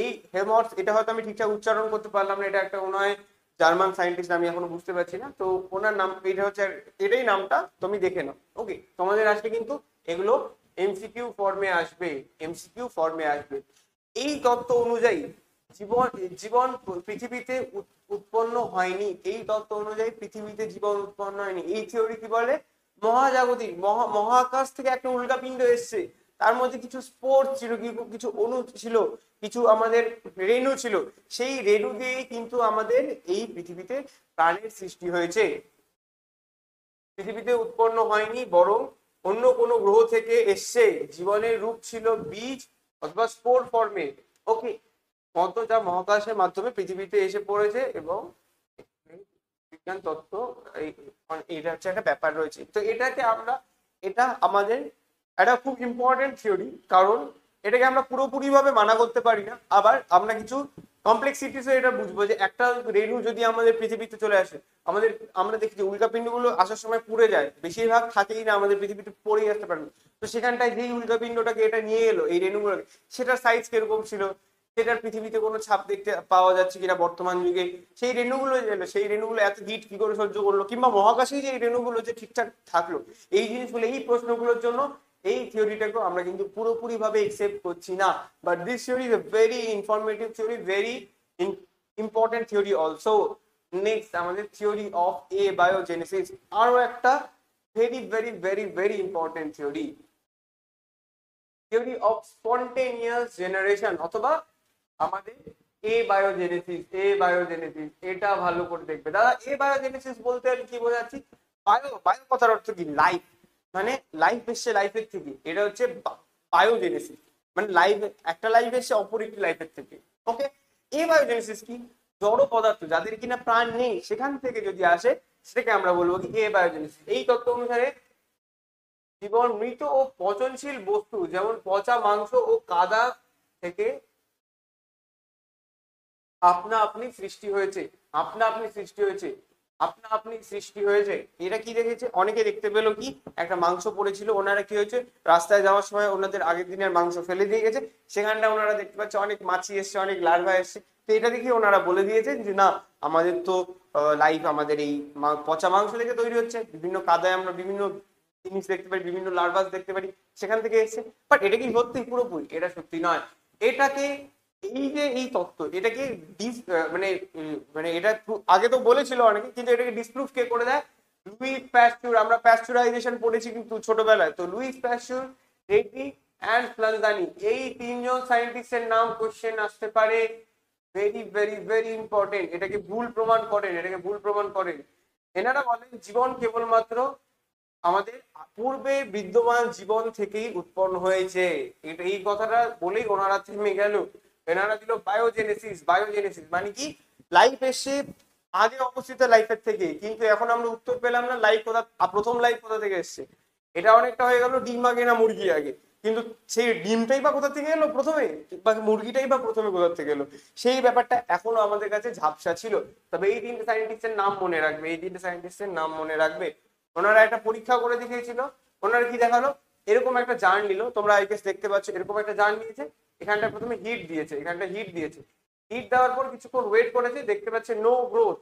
এই হেবহর্টস, এটা হয়তো আমি ঠিকঠাক উচ্চারণ করতে পারলাম না, এটা একটা মনে হয় জার্মান সায়েন্টিস্ট, আমি এখনো বুঝতে পারছি না। তো ওনার নাম এটা হচ্ছে, এটাই নামটা তুমি দেখে নাও। ওকে, তোমাদের আসলে কিন্তু এগুলো এমসিকিউ ফর্মে আসবে, এমসিকিউ ফর্মে আসবে। এই তত্ত্ব অনুযায়ী জীবন পৃথিবীতে উৎপন্ন হয়নি। এই তত্ত্ব অনুযায়ী পৃথিবীতে জীবন উৎপন্ন হয়নি। এই থিওরি কি বলে, মহাজাগতিক মহাকাশ থেকে একটা উল্কাপিণ্ড এসছে, তার মধ্যে কিছু স্পোর ছিল, কিছু অণু ছিল, কিছু আমাদের রেণু ছিল, সেই রেণু দিয়ে কিন্তু আমাদের এই পৃথিবীতে প্রাণের সৃষ্টি হয়েছে। পৃথিবীতে উৎপন্ন হয়নি, বরং অন্য কোনো গ্রহ থেকে এসছে। জীবনের রূপ ছিল বীজ অথবা স্পোর ফর্মে। ওকে, মতো যা মহাকাশের মাধ্যমে পৃথিবীতে এসে পড়েছে এবং বিজ্ঞান তত্ত্ব এটা হচ্ছে একটা ব্যাপার রয়েছে। তো এটা আমাদের একটা খুব ইম্পর্টেন্ট থিওরি, কারণ এটাকে আমরা পুরোপুরি ভাবে মানা করতে পারি না। আবার আমরা কিছু কমপ্লেক্সিটিসে এটা বুঝবো যে একটা রেণু যদি আমাদের পৃথিবীতে চলে আসে, আমরা দেখি যে উল্কাপিণ্ডগুলো আসার সময় পুড়ে যায়, বেশিরভাগ থাকেই না আমাদের পৃথিবীতে, পড়েই আসতে পারে। তো সেখানটায় যেই উল্কাপিণ্ডটাকে এটা নিয়ে এলো, এই রেণুগুলোকে, সেটার সাইজ কিরকম ছিল, সেটার পৃথিবীতে কোনো ছাপ দেখতে পাওয়া যাচ্ছে কিনা বর্তমান যুগে, সেই রেণুগুলো এলো, সেই রেণুগুলো এত হিট কি করে সহ্য করলো, কিংবা মহাকাশে যে এই রেণুগুলো যে ঠিকঠাক থাকলো, এই জিনিসগুলো, এই প্রশ্নগুলোর জন্য এই থিওরিটাকে আমরা কিন্তু পুরোপুরি ভাবে একসেপ্ট করছি না। But this theory is a very informative theory, very important theory also. Next আমাদের থিওরি অফ এ বায়োজেনেসিস, আরো একটা very very very very important theory, theory of spontaneous generation অথবা আমাদের এ বায়োজেনেসিস। এ বায়োজেনেসিস এটা ভালো করে দেখবে দাদা। এ বায়োজেনেসিস বলতে আমি কি বোঝাচ্ছি? বায়ো, বায়ো কথার অর্থ কি? লাইফ, মানে লাইফ এসছে লাইফের থেকে, এটা হচ্ছে বায়োজেনেসিস, মানে লাইফ, একটা লাইফ এসছে অপর একটি লাইফের থেকে। ওকে, এ বায়োজেনেসিস কি? জড় পদার্থ যাদের কিনা প্রাণ নেই সেখান থেকে যদি আসে সেটাকে আমরা বলবো কি এ বায়োজেনেসিস। এই তত্ত্ব অনুসারে জীবন মৃত ও পচনশীল বস্তু যেমন পচা মাংস ও কাদা থেকে আপনা আপনি সৃষ্টি হয়েছে, আপনা আপনি সৃষ্টি হয়েছে, আপনা আপনি সৃষ্টি হয়েছে। এটা কি দেখেছে? অনেকে দেখতে পেলো কি একটা মাংস পড়েছিল, ওনারা কি হয়েছে রাস্তায় যাওয়ার সময় ওনাদের আগের দিনের মাংস ফেলে দিয়ে গেছে, সেখানটা ওনারা দেখতে পাচ্ছে অনেক মাছি এসছে, অনেক লার্ভা এসছে। তো এটা দেখি ওনারা বলে দিয়েছেন যে না, আমাদের তো লাইফ আমাদের এই পচা মাংস থেকে তৈরি হচ্ছে, বিভিন্ন কাদায় আমরা বিভিন্ন জিনিস দেখতে পারি, বিভিন্ন লার্ভাস দেখতে পারি, সেখান থেকে এসছে। বাট এটা কি সত্যি? পুরোপুরি এটা সত্যি নয়। এটাকে, এই যে এই তত্ত্ব, এটাকে মানে মানে এটা আগে তো বলেছিল অনেকে, কিন্তু এটাকে ডিসপ্রুভ কে করে দেয়? লুইস প্যাস্চুর। আমরা প্যাস্চুরাইজেশন পড়েছি কিন্তু ছোটবেলায়, তো লুইস প্যাস্চুর, রেডি অ্যান্ড ফ্লানজানি, এই তিনজন সায়েন্টিস্টের নাম কোশ্চেন আসতে পারে। Very very very important. এটাকে ভুল প্রমাণ করেন, এটাকে ভুল প্রমাণ করেন। এনারা বলেন জীবন কেবলমাত্র আমাদের পূর্বে বিদ্যমান জীবন থেকেই উৎপন্ন হয়েছে। এটা, এই কথাটা বলেই ওনারা থেমে গেল। এনারা দিল বায়োজেনেসিস। বায়োজেনেসিস মানে কি? লাইফ এসে আগে অবস্থিত লাইফের থেকে, কিন্তু এখন আমরা উত্তর পেলাম না লাইফ কোথা, প্রথম লাইফ কোথা থেকে এসছে। এটা অনেকটা হয়ে গেল ডিম আগে না মুরগি আগে, কিন্তু সেই ডিমটাই বা কোথা থেকে এলো প্রথমে, বা মুরগিটাই বা প্রথমে কোথা থেকে এলো, সেই ব্যাপারটা এখনো আমাদের কাছে ঝাপসা ছিল। তবে এই তিনটে সায়েন্টিস্টের নাম মনে রাখবে, এই তিনটে সায়েন্টিস্টের নাম মনে রাখবে। ওনারা একটা পরীক্ষা করে দেখিয়েছিল। ওনারা কি দেখালো? এরকম একটা জার নিল, তোমরা আই গেস দেখতে পাচ্ছ, এরকম একটা জার নিয়েছে, এখানটা প্রথমে হিট দিয়েছে, এখানটা হিট দিয়েছে, হিট দেওয়ার পর কিছুক্ষণ ওয়েট করেছে, দেখতে পাচ্ছে no growth.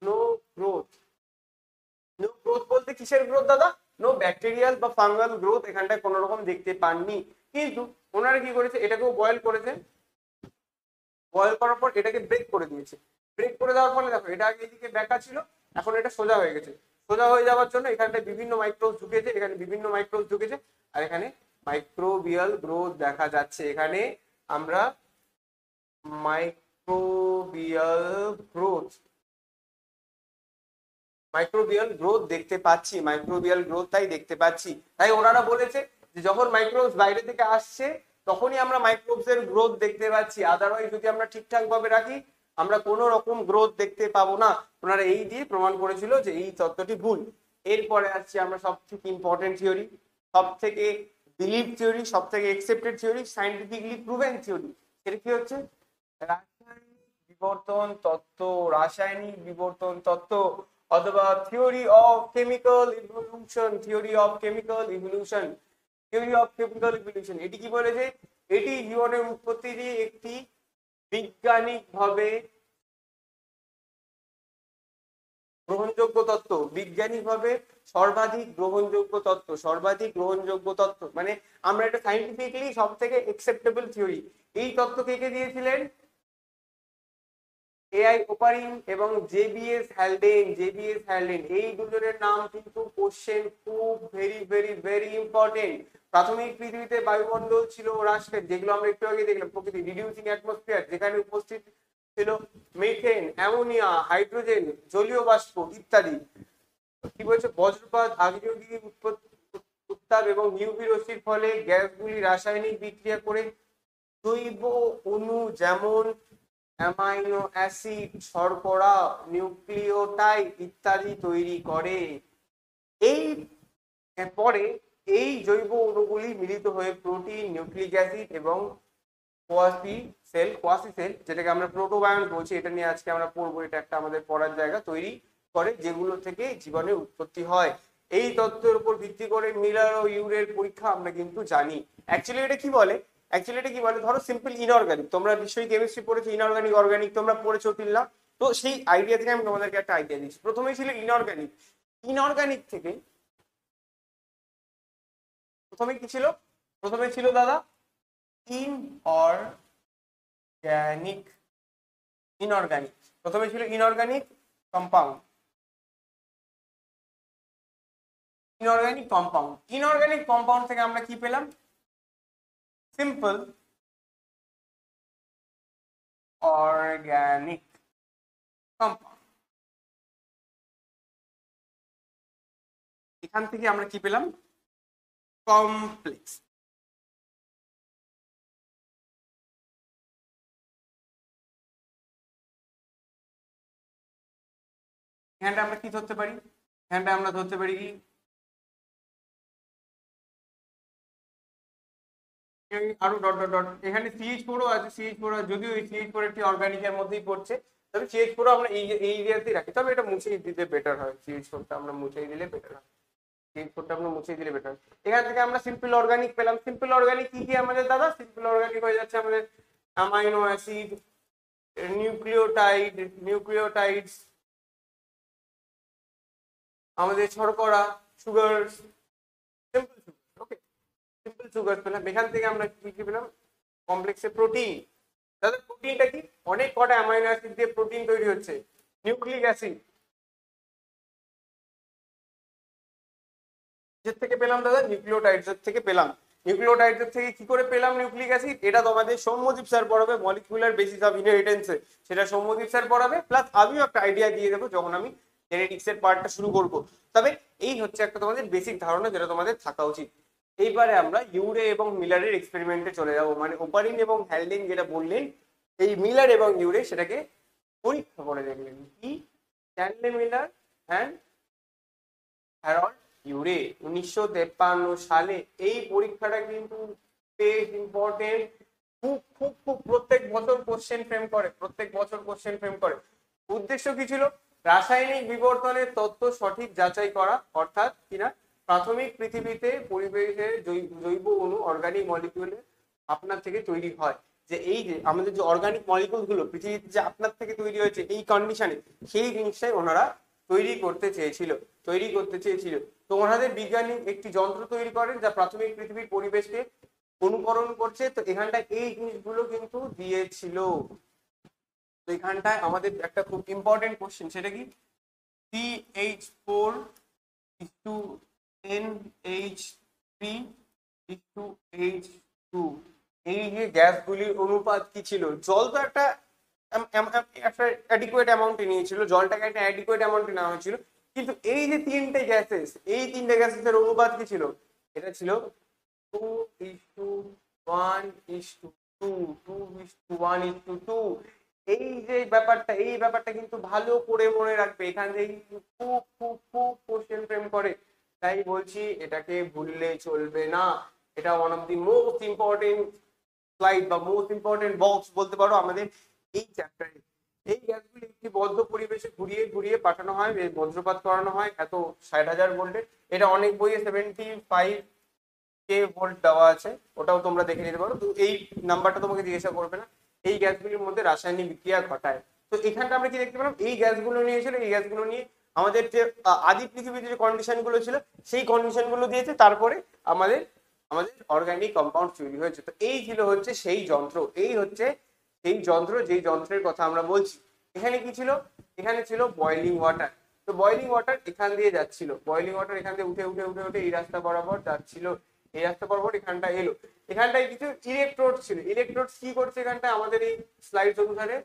No growth, no growth বলতে কিসের গ্রোথ দাদা? নো ব্যাকটেরিয়াল বা ফাঙ্গাল গ্রোথ এখানটায় কোনো রকম দেখতে পাননি। কিন্তু ওনারা কি করেছে? এটাকেও বয়েল করেছে, বয়েল করার পর এটাকে ব্রেক করে দিয়েছে। ব্রেক করে দেওয়ার ফলে দেখো, এটা আগে এদিকে বেঁকা ছিল, এখন এটা সোজা হয়ে গেছে। সোজা হয়ে যাওয়ার জন্য এখানটায় বিভিন্ন মাইক্রোবস ঢুকেছে, এখানে বিভিন্ন মাইক্রোবস ঢুকেছে, আর এখানে মাইক্রোবিয়াল গ্রোথ দেখা যাচ্ছে। এখানে আমরা মাইক্রোবিয়াল গ্রোথ, মাইক্রোবিয়াল গ্রোথ দেখতে পাচ্ছি, মাইক্রোবিয়াল গ্রোথ তাই দেখতে পাচ্ছি। তাই ওনারা বলেছে যে যখন মাইক্রোবস বাইরে থেকে আসছে তখনই আমরা মাইক্রোবস এর গ্রোথ দেখতে পাচ্ছি, আদারওয়াইজ যদি আমরা ঠিকঠাক ভাবে রাখি আমরা কোনো রকম গ্রোথ দেখতে পাবো না। ওনারা এই দিয়ে প্রমাণ করেছিল যে এই তত্ত্বটি ভুল। এরপরে আসছি আমরা সব থেকে ইম্পর্টেন্ট থিওরি, সব থেকে বিলিভ থিওরি, সব থেকে accepted theory, scientifically proven theory. সেটা কি হচ্ছে? রাসায়নিক বিবর্তন তত্ত্ব। রাসায়নিক বিবর্তন তত্ত্ব অথবা theory of chemical evolution. Theory of chemical evolution, theory of chemical evolution. এটি কি বলেছে? এটি জীবনের উৎপত্তির একটি বিজ্ঞানিক ভাবে গ্রহণযোগ্য তত্ত্ব, বিজ্ঞানিক ভাবে সর্বাধিক গ্রহণযোগ্য তত্ত্ব, সর্বাধিক গ্রহণযোগ্য তত্ত্ব, মানে আমরা এটা সাইন্টিফিকলি সব থেকে একসেপ্টেবল থিওরি। এই তত্ত্ব কে কে দিয়েছিলেন? এআই ওপারিন এবং জেবিএস হ্যালডেন। জেবিএস হ্যালডেন, এই দুজনের নাম কিন্তু কোশ্চেন খুব ভেরি ভেরি ভেরি ইম্পর্টেন্ট। প্রাথমিক পৃথিবীতে বায়ুমণ্ডল ছিল রাষ্ট্রের, যেগুলো আমরা একটু আগে দেখলাম, প্রকৃতি রিডিউসিং অ্যাটমসফিয়ার, যেখানে উপস্থিত ছিল মিথেন, অ্যামোনিয়া, হাইড্রোজেন, জলীয় বাষ্প ইত্যাদি। কি বলছে? বজ্রপাত, আগ্নেয়গিরি উত্তাপ এবং ইউভি রশ্মির ফলে গ্যাসগুলি রাসায়নিক বিক্রিয়া করে জৈব অণু যেমন অ্যামাইনো অ্যাসিড, শর্করা, নিউক্লিওটাইড ইত্যাদি তৈরি করে। এই পরে এই জৈব অণুগুলি মিলিত হয়ে প্রোটিন, নিউক্লিক অ্যাসিড এবং কোয়াসি সেল, যেটাকে আমরা প্রোটোবায়ন বলছি, এটা নিয়ে আজকে আমরা পড়বো, এটা একটা আমাদের পড়ার জায়গা, তৈরি করে, যেগুলো থেকে জীবনের উৎপত্তি হয়। এই তত্ত্বের উপর ভিত্তি করে মিলার ও ইউরের পরীক্ষা আমরা কিন্তু জানি। অ্যাকচুয়ালি এটা কি বলে? অ্যাকচুয়ালি এটা কি বলে, ধরো সিম্পল ইনঅর্গানিক, তোমরা নিশ্চয়ই কেমিস্ট্রি পড়েছো, ইনঅর্গানিক অর্গানিক তোমরা পড়েছো তিনলা। তো সেই আইডিয়া থেকে আমি তোমাদেরকে একটা আইডিয়া দিচ্ছি। প্রথমেই ছিল ইনঅর্গানিক, ইনঅর্গানিক থেকে প্রথমে কি ছিল, প্রথমে ছিল দাদা ইনঅর্গানিক, ইনঅর্গানিক প্রথমে ছিল inorganic compound, inorganic compound. Inorganic compound থেকে আমরা কি পেলাম, সিম্পল অর্গানিক কম্পাউন্ড। এখান থেকে আমরা কি পেলাম, কমপ্লেক্স। এখানটা আমরা কি ধরতে পারি, এখানটা আমরা ধরতে পারি কি আরো ডট ডট ডট, এখানে CH4ও আছে, CH4 যদিও এই CH4 একটি অর্গানিকের মধ্যেই পড়ছে, তবে CH4 আমরা এই এরিয়াতেই রাখি, তবে এটা মুছে দিতে বেটার হয়, CH4টা আমরা মুছে দিলে বেটার হয়, CH4টা আমরা মুছে দিলে বেটার হয়। এখান থেকে আমরা সিম্পল অর্গানিক পেলাম। সিম্পল অর্গানিক কি কি আমাদের দাদা, সিম্পল অর্গানিক হয়ে যাচ্ছে আমাদের অ্যামাইনো অ্যাসিড, নিউক্লিওটাইড, নিউক্লিওটাইডস, আমাদের শর্করা, সুগার, সিম্পল সুগার। ওকে, সিম্পল সুগার পেলাম। এখান থেকে আমরা কি কি পেলাম, কমপ্লেক্সে প্রোটিন। দাদা প্রোটিনটা কি, অনেক কটা অ্যামাইনো অ্যাসিড দিয়ে প্রোটিন তৈরি হচ্ছে, নিউক্লিক অ্যাসিড। এর থেকে পেলাম দাদা, নিউক্লিওটাইডস থেকে পেলাম। নিউক্লিওটাইডস থেকে কি করে পেলাম নিউক্লিক অ্যাসিড, এটা তোমাদের সৌম্যদীপ স্যার পড়াবে, মলিকুলার বেসিস অফ ইনহেরিটেন্সে, সেটা সৌম্যদীপ স্যার পড়াবে। প্লাস আমিও একটা আইডিয়া দিয়ে দেবো যখন আমি জেনেটিক্স এর পার্টটা শুরু করব। তবে এই হচ্ছে একটা তোমাদের বেসিক ধারণা যেটা তোমাদের থাকা উচিত। এইবারে আমরা ইউরে এবং মিলারের এক্সপেরিমেন্টে চলে যাব, মানে ওপারিন এবং হ্যালডেন যেটা বললেন, এই মিলার এবং ইউরে সেটাকে পরীক্ষা করে দেখলেন। কি, স্ট্যানলে মিলার অ্যান্ড হ্যারল্ড ইউরে 1953 সালে। এই পরীক্ষাটা কিন্তু বেশ ইম্পর্টেন্ট, খুব খুব খুব প্রত্যেক বছর কোশ্চেন ফ্রেম করে, প্রত্যেক বছর কোশ্চেন ফ্রেম করে। উদ্দেশ্য কি ছিল, রাসায়নিক বিবর্তনের তথ্য সঠিক যাচাই করা, অর্থাৎ কিনা প্রাথমিক পৃথিবীতে পরিবেশের জৈব অণু অর্গানিক মলিকিউল আপনার থেকে তৈরি হয়, যে এই যে আমাদের যে অর্গানিক মলিকিউল গুলো পৃথিবীতে যে আপনার থেকে তৈরি হয়েছে এই কন্ডিশনে, সেই জিনিসটাই ওনারা তৈরি করতে চেয়েছিল, তৈরি করতে চেয়েছিল। তো ওনাদের বিজ্ঞানী একটি যন্ত্র তৈরি করেন যা প্রাথমিক পৃথিবীর পরিবেশকে অনুকরণ করছে। তো এখানটায় এই জিনিসগুলো কিন্তু দিয়েছিল। তো এখানটায় আমাদের একটা খুব ইম্পর্টেন্ট কোশ্চেন, সেটা কি, CH4 two NH3 two H2, এই যে গ্যাসগুলির অনুপাত কি ছিল। জল তো একটা অ্যাডিকুয়েট অ্যামাউন্টে নিয়েছিল, জলটাকে একটা অ্যাডিকুয়েট অ্যামাউন্টে নেওয়া হয়েছিল, কিন্তু এই যে তিনটে গ্যাসেস, এই তিনটে গ্যাসেসের অনুপাত কি ছিল, এটা ছিল 2:1:2, 2:1:2। এই যে ব্যাপারটা, এই ব্যাপারটা কিন্তু ভালো করে মনে রাখবে, এখান থেকে কিন্তু খুব খুব খুব কোশ্চেন ফ্রেম করে। তাই বলছি এটাকে ভুললে চলবে না, এটা one of the most important slide বা মোস্ট ইম্পর্টেন্ট বক্স বলতে পারো আমাদের এই চ্যাপ্টারে। এই গ্যাসগুলি একটি বদ্ধ পরিবেশে ঘুরিয়ে ঘুরিয়ে পাঠানো হয়, বজ্রপাত করানো হয় এত 60,000 ভোল্টে। এটা অনেক বইয়ে 75K ভোল্ট দেওয়া আছে, ওটাও তোমরা দেখে নিতে পারো। তো এই নাম্বারটা তোমাকে জিজ্ঞাসা করবে না। এই গ্যাসগুলির মধ্যে রাসায়নিক বিক্রিয়া ঘটায়। তো এখানটা আমরা কি দেখতে পেলাম, এই গ্যাসগুলো নিয়েছিল, এই গ্যাসগুলো নিয়ে আমাদের যে আদি পৃথিবীতে যে কন্ডিশন গুলো ছিল সেই কন্ডিশন গুলো দিয়েছে, তারপরে আমাদের আমাদের অর্গানিক কম্পাউন্ড তৈরি হয়েছে। তো এই ছিল হচ্ছে সেই যন্ত্র, এই হচ্ছে সেই যন্ত্র, যেই যন্ত্রের কথা আমরা বলছি। এখানে কি ছিল, এখানে ছিল বয়লিং ওয়াটার। তো বয়লিং ওয়াটার এখান দিয়ে যাচ্ছিল, বয়লিং ওয়াটার এখান দিয়ে উঠে উঠে উঠে উঠে এই রাস্তা বরাবর যাচ্ছিল, এই রাস্তা বরাবর এখানটা এলো। এখানটায় কিছু ইলেকট্রোড ছিল, ইলেকট্রোড কি করছে এখানটায় আমাদের এই স্লাইড অনুসারে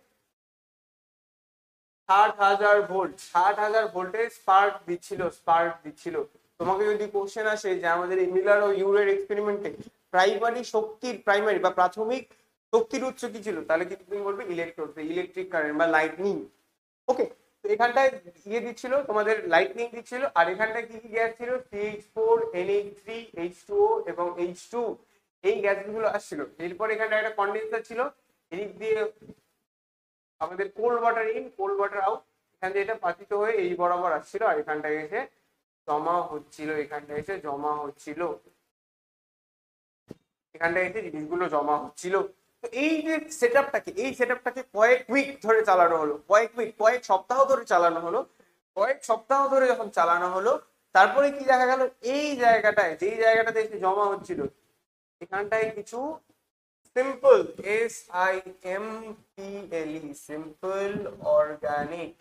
60,000 ভোল্ট, 60,000 ভোল্টের স্পার্ক দিচ্ছিল, স্পার্ক দিচ্ছিল। তোমাকে যদি কোশ্চেন আসে যে আমাদের এই মিলার ও ইউরের এক্সপেরিমেন্টে প্রাইমারি শক্তির, প্রাইমারি বা প্রাথমিক শক্তির উৎস কি ছিল, তাহলে কিন্তু তুমি বলবে ইলেকট্রোড, ইলেকট্রিক কারেন্ট বা লাইটনিং। ওকে, তো এখানটায় ইয়ে দিচ্ছিল তোমাদের, লাইটনিং দিচ্ছিল। আর এখানটায় কি কি গ্যাস ছিল, CH4 NH3 H2O এবং H2, এই গ্যাসগুলো আসছিল। এরপর এখানটায় একটা কন্ডেন্সার ছিল, এদিক দিয়ে আমাদের cold water in, cold water out. এখান দিয়ে এটা পাতিত হয়ে এই বরাবর আসছিল, আর এখানটায় এসে জমা হচ্ছিল, এখানটায় এসে জমা হচ্ছিল। এখানটায় এসে জিনিসগুলো জমা হচ্ছিল। তো এই সেটআপটাকে কয়েক উইক ধরে চালানো হলো, কয়েক সপ্তাহ ধরে চালানো হলো। কয়েক সপ্তাহ ধরে যখন চালানো হলো, তারপরে কি দেখা গেল, এই জায়গাটায়, যেই জায়গাটাতে এসে জমা হচ্ছিল, এখানটায় কিছু simple, SIMPLE, simple organic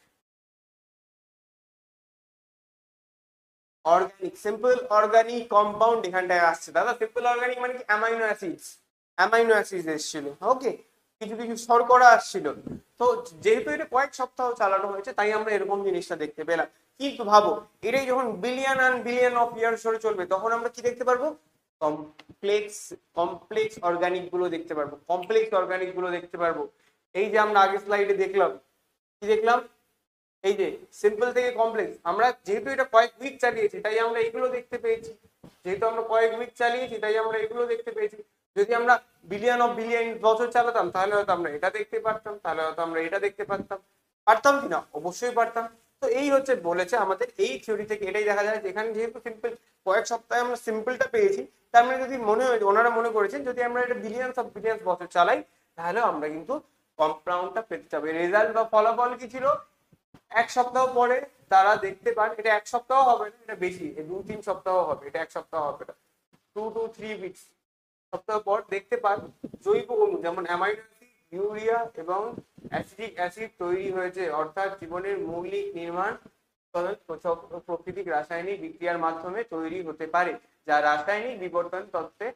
simple organic compound এখানটায় আসছে। দাদা সিম্পল অর্গানিক মানে কি? অ্যামাইনো অ্যাসিডস এসেছিল। ওকে, কিছু কিছু শর্করা আসছিল। তো যেহেতু এটা কয়েক সপ্তাহ চালানো হয়েছে, তাই আমরা এরকম জিনিসটা দেখতে পেলাম। কিন্তু ভাবো, এটাই যখন billion and billion of years ধরে চলবে, তখন আমরা কি দেখতে পারবো? কমপ্লেক্স কমপ্লেক্স অর্গানিক গুলো দেখতে পারবো, এই যে আমরা আগের স্লাইডে দেখলাম, কি দেখলাম? এই যে সিম্পল থেকে কমপ্লেক্স, আমরা যেহেতু এটা কয়েক উইক চালিয়েছি, তাই আমরা এগুলো দেখতে পেয়েছি। যদি আমরা বিলিয়ন অফ বিলিয়ন বছর চালাতাম, তাহলে হয়তো আমরা এটা দেখতে পারতাম, পারতাম কি না? অবশ্যই পারতাম। তো এই হচ্ছে বলেছে আমাদের এই থিওরি থেকে এটাই দেখা যায়, এখানে যেহেতু সিম্পল কয়েক সপ্তাহে আমরা সিম্পলটা পেয়েছি, তার মানে যদি ওনারা মনে করেছেন যদি আমরা এটা বিলিয়নস অফ বিলিয়নস বছর চালাই, তাহলে আমরা কিন্তু কম্পাউন্ডটা পেতে যাবে। রেজাল্ট বা ফলাফল কি ছিল? এক সপ্তাহ পরে তারা দেখতে পান, এটা এক সপ্তাহ হবে না, এটা বেশি, 2-3 সপ্তাহ হবে, এটা এক সপ্তাহ হবে না, 2 to 3 weeks, সপ্তাহ পর দেখতে পান জৈব অণু যেমন অ্যামাইনো অ্যাসিড, ইউরিয়া এবং অ্যাসিটিক অ্যাসিড তৈরি হয়েছে। অর্থাৎ জীবনের মৌলিক নির্মাণ প্রাকৃতিক রাসায়নিক বিক্রিয়ার মাধ্যমে তৈরি হতে পারে, যা রাসায়নিক বিবর্তন তত্ত্বে